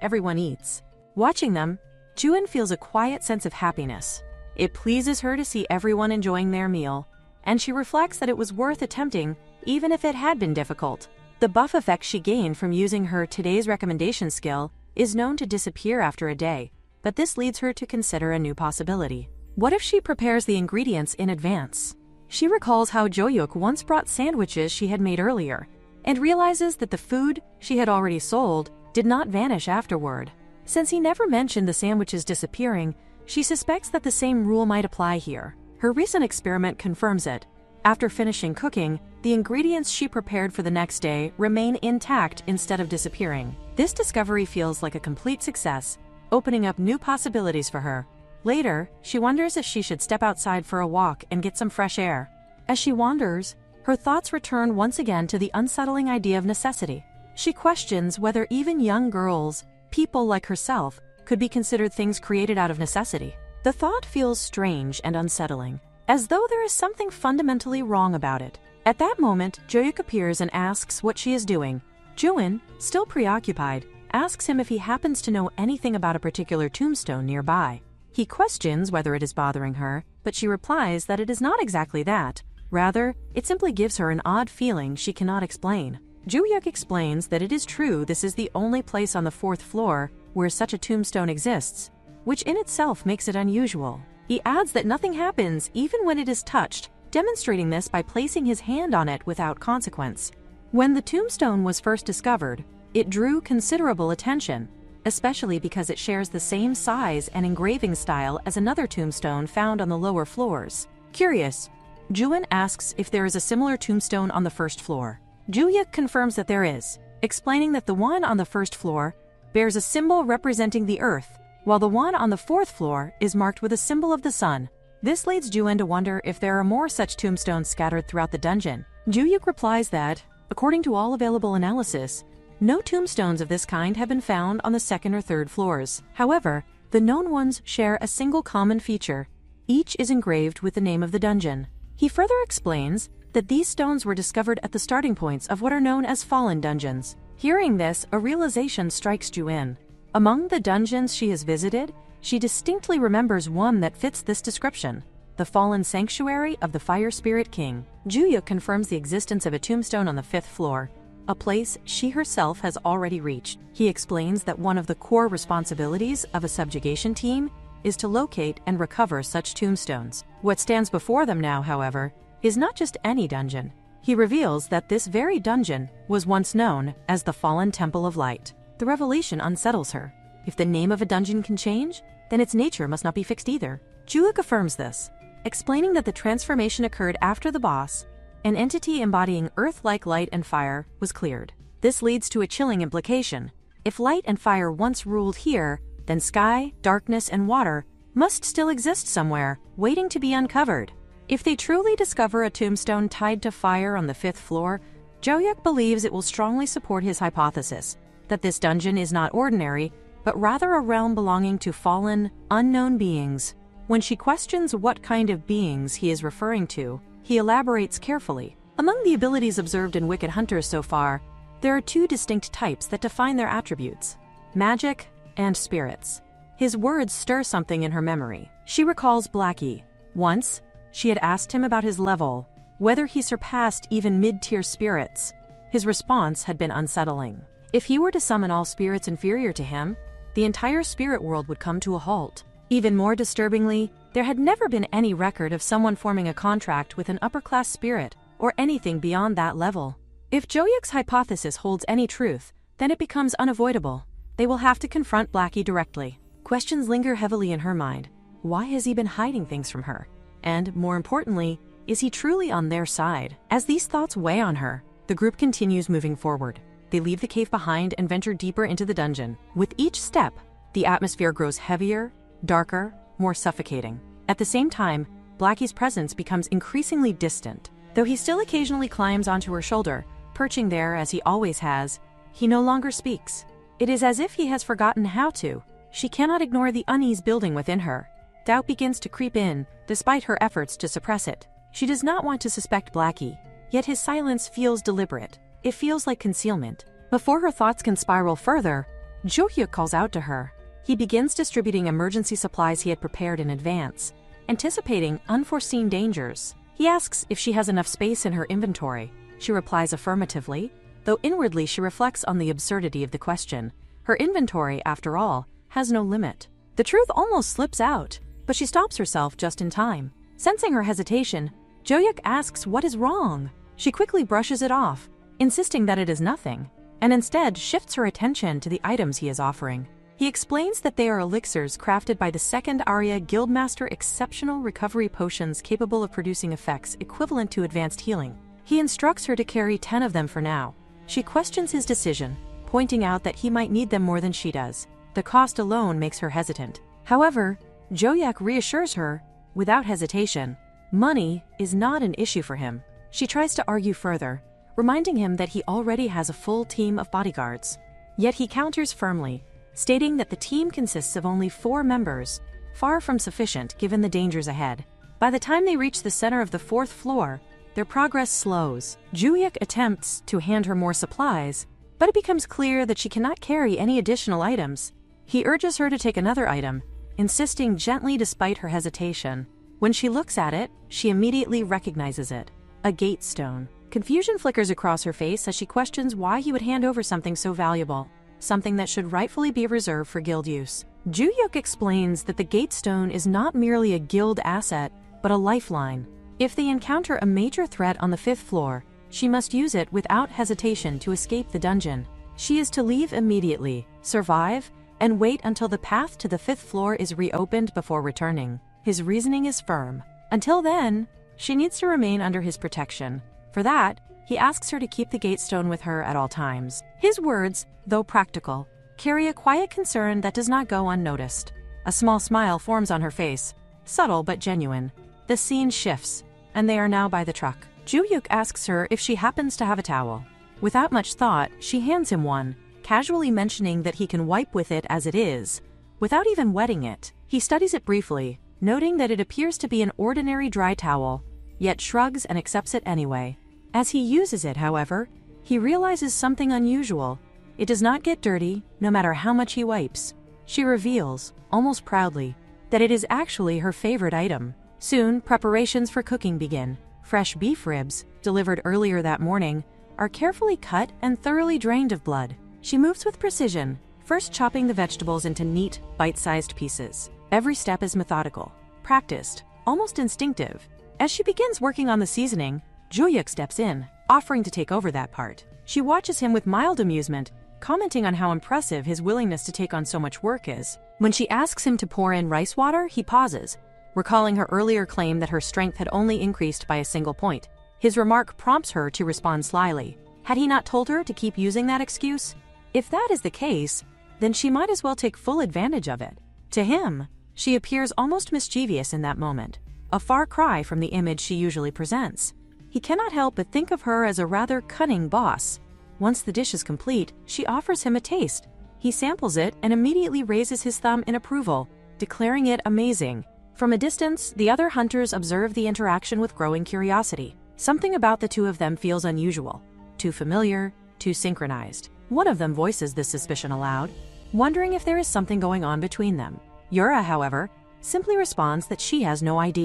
everyone eats. Watching them, Juin feels a quiet sense of happiness. It pleases her to see everyone enjoying their meal, and she reflects that it was worth attempting even if it had been difficult. The buff effect she gained from using her today's recommendation skill is known to disappear after a day, but this leads her to consider a new possibility. What if she prepares the ingredients in advance? She recalls how Joyuk once brought sandwiches she had made earlier, and realizes that the food she had already sold did not vanish afterward. Since he never mentioned the sandwiches disappearing, she suspects that the same rule might apply here. Her recent experiment confirms it. After finishing cooking, the ingredients she prepared for the next day remain intact instead of disappearing. This discovery feels like a complete success, opening up new possibilities for her. Later, she wonders if she should step outside for a walk and get some fresh air. As she wanders, her thoughts return once again to the unsettling idea of necessity. She questions whether even young girls, people like herself, could be considered things created out of necessity. The thought feels strange and unsettling, as though there is something fundamentally wrong about it. At that moment, Joyuk appears and asks what she is doing. Juin, still preoccupied, asks him if he happens to know anything about a particular tombstone nearby. He questions whether it is bothering her, but she replies that it is not exactly that. Rather, it simply gives her an odd feeling she cannot explain. Joyuk explains that it is true this is the only place on the 4th floor where such a tombstone exists, which in itself makes it unusual. He adds that nothing happens even when it is touched, demonstrating this by placing his hand on it without consequence. When the tombstone was first discovered, it drew considerable attention, especially because it shares the same size and engraving style as another tombstone found on the lower floors. Curious, Juin asks if there is a similar tombstone on the 1st floor. Joyuk confirms that there is, explaining that the one on the 1st floor bears a symbol representing the earth, while the one on the 4th floor is marked with a symbol of the sun. This leads Juin to wonder if there are more such tombstones scattered throughout the dungeon. Joyuk replies that, according to all available analysis, no tombstones of this kind have been found on the 2nd or 3rd floors. However, the known ones share a single common feature. Each is engraved with the name of the dungeon. He further explains that these stones were discovered at the starting points of what are known as fallen dungeons. Hearing this, a realization strikes Juin. Among the dungeons she has visited, she distinctly remembers one that fits this description, the fallen sanctuary of the Fire Spirit King. Joyuk confirms the existence of a tombstone on the 5th floor, a place she herself has already reached. He explains that one of the core responsibilities of a subjugation team is to locate and recover such tombstones. What stands before them now, however, is not just any dungeon. He reveals that this very dungeon was once known as the Fallen Temple of Light. The revelation unsettles her. If the name of a dungeon can change, then its nature must not be fixed either. Joyuk affirms this, explaining that the transformation occurred after the boss, an entity embodying earth-like light and fire, was cleared. This leads to a chilling implication. If light and fire once ruled here, then sky, darkness, and water must still exist somewhere, waiting to be uncovered. If they truly discover a tombstone tied to fire on the 5th floor, Joyuk believes it will strongly support his hypothesis that this dungeon is not ordinary, but rather a realm belonging to fallen, unknown beings. When she questions what kind of beings he is referring to, he elaborates carefully. Among the abilities observed in Wicked Hunters so far, there are 2 distinct types that define their attributes: magic and spirits. His words stir something in her memory. She recalls Blackie. Once, she had asked him about his level, whether he surpassed even mid-tier spirits. His response had been unsettling. If he were to summon all spirits inferior to him, the entire spirit world would come to a halt. Even more disturbingly, there had never been any record of someone forming a contract with an upper-class spirit or anything beyond that level. If Joyuk's hypothesis holds any truth, then it becomes unavoidable. They will have to confront Blackie directly. Questions linger heavily in her mind. Why has he been hiding things from her? And, more importantly, is he truly on their side? As these thoughts weigh on her, the group continues moving forward. They leave the cave behind and venture deeper into the dungeon. With each step, the atmosphere grows heavier, darker, more suffocating. At the same time, Blackie's presence becomes increasingly distant. Though he still occasionally climbs onto her shoulder, perching there as he always has, he no longer speaks. It is as if he has forgotten how to. She cannot ignore the unease building within her. Doubt begins to creep in, despite her efforts to suppress it. She does not want to suspect Blackie, yet his silence feels deliberate. It feels like concealment. Before her thoughts can spiral further, Joyuk calls out to her. He begins distributing emergency supplies he had prepared in advance, anticipating unforeseen dangers. He asks if she has enough space in her inventory. She replies affirmatively, though inwardly she reflects on the absurdity of the question. Her inventory, after all, has no limit. The truth almost slips out, but she stops herself just in time. Sensing her hesitation, Joyuk asks what is wrong. She quickly brushes it off, insisting that it is nothing, and instead shifts her attention to the items he is offering. He explains that they are elixirs crafted by the 2nd Aria Guildmaster, exceptional recovery potions capable of producing effects equivalent to advanced healing. He instructs her to carry 10 of them for now. She questions his decision, pointing out that he might need them more than she does. The cost alone makes her hesitant. However, Joyak reassures her, without hesitation, money is not an issue for him. She tries to argue further, reminding him that he already has a full team of bodyguards. Yet he counters firmly, stating that the team consists of only 4 members, far from sufficient given the dangers ahead. By the time they reach the center of the 4th floor, their progress slows. Joyak attempts to hand her more supplies, but it becomes clear that she cannot carry any additional items. He urges her to take another item, insisting gently despite her hesitation. When she looks at it, she immediately recognizes it. A gate stone. Confusion flickers across her face as she questions why he would hand over something so valuable, something that should rightfully be reserved for guild use. Joyak explains that the gate stone is not merely a guild asset, but a lifeline. If they encounter a major threat on the 5th floor, she must use it without hesitation to escape the dungeon. She is to leave immediately, survive, and wait until the path to the 5th floor is reopened before returning. His reasoning is firm. Until then, she needs to remain under his protection. For that, he asks her to keep the gate stone with her at all times. His words, though practical, carry a quiet concern that does not go unnoticed. A small smile forms on her face, subtle but genuine. The scene shifts, and they are now by the truck. Joyak asks her if she happens to have a towel. Without much thought, she hands him one, casually mentioning that he can wipe with it as it is, without even wetting it. He studies it briefly, noting that it appears to be an ordinary dry towel, yet shrugs and accepts it anyway. As he uses it, however, he realizes something unusual. It does not get dirty, no matter how much he wipes. She reveals, almost proudly, that it is actually her favorite item. Soon, preparations for cooking begin. Fresh beef ribs, delivered earlier that morning, are carefully cut and thoroughly drained of blood. She moves with precision, first chopping the vegetables into neat, bite-sized pieces. Every step is methodical, practiced, almost instinctive. As she begins working on the seasoning, Joyak steps in, offering to take over that part. She watches him with mild amusement, commenting on how impressive his willingness to take on so much work is. When she asks him to pour in rice water, he pauses, recalling her earlier claim that her strength had only increased by a single point. His remark prompts her to respond slyly. Had he not told her to keep using that excuse? If that is the case, then she might as well take full advantage of it. To him, she appears almost mischievous in that moment, a far cry from the image she usually presents. He cannot help but think of her as a rather cunning boss. Once the dish is complete, she offers him a taste. He samples it and immediately raises his thumb in approval, declaring it amazing. From a distance, the other hunters observe the interaction with growing curiosity. Something about the two of them feels unusual, too familiar, too synchronized. One of them voices this suspicion aloud, wondering if there is something going on between them. Yura, however, simply responds that she has no idea.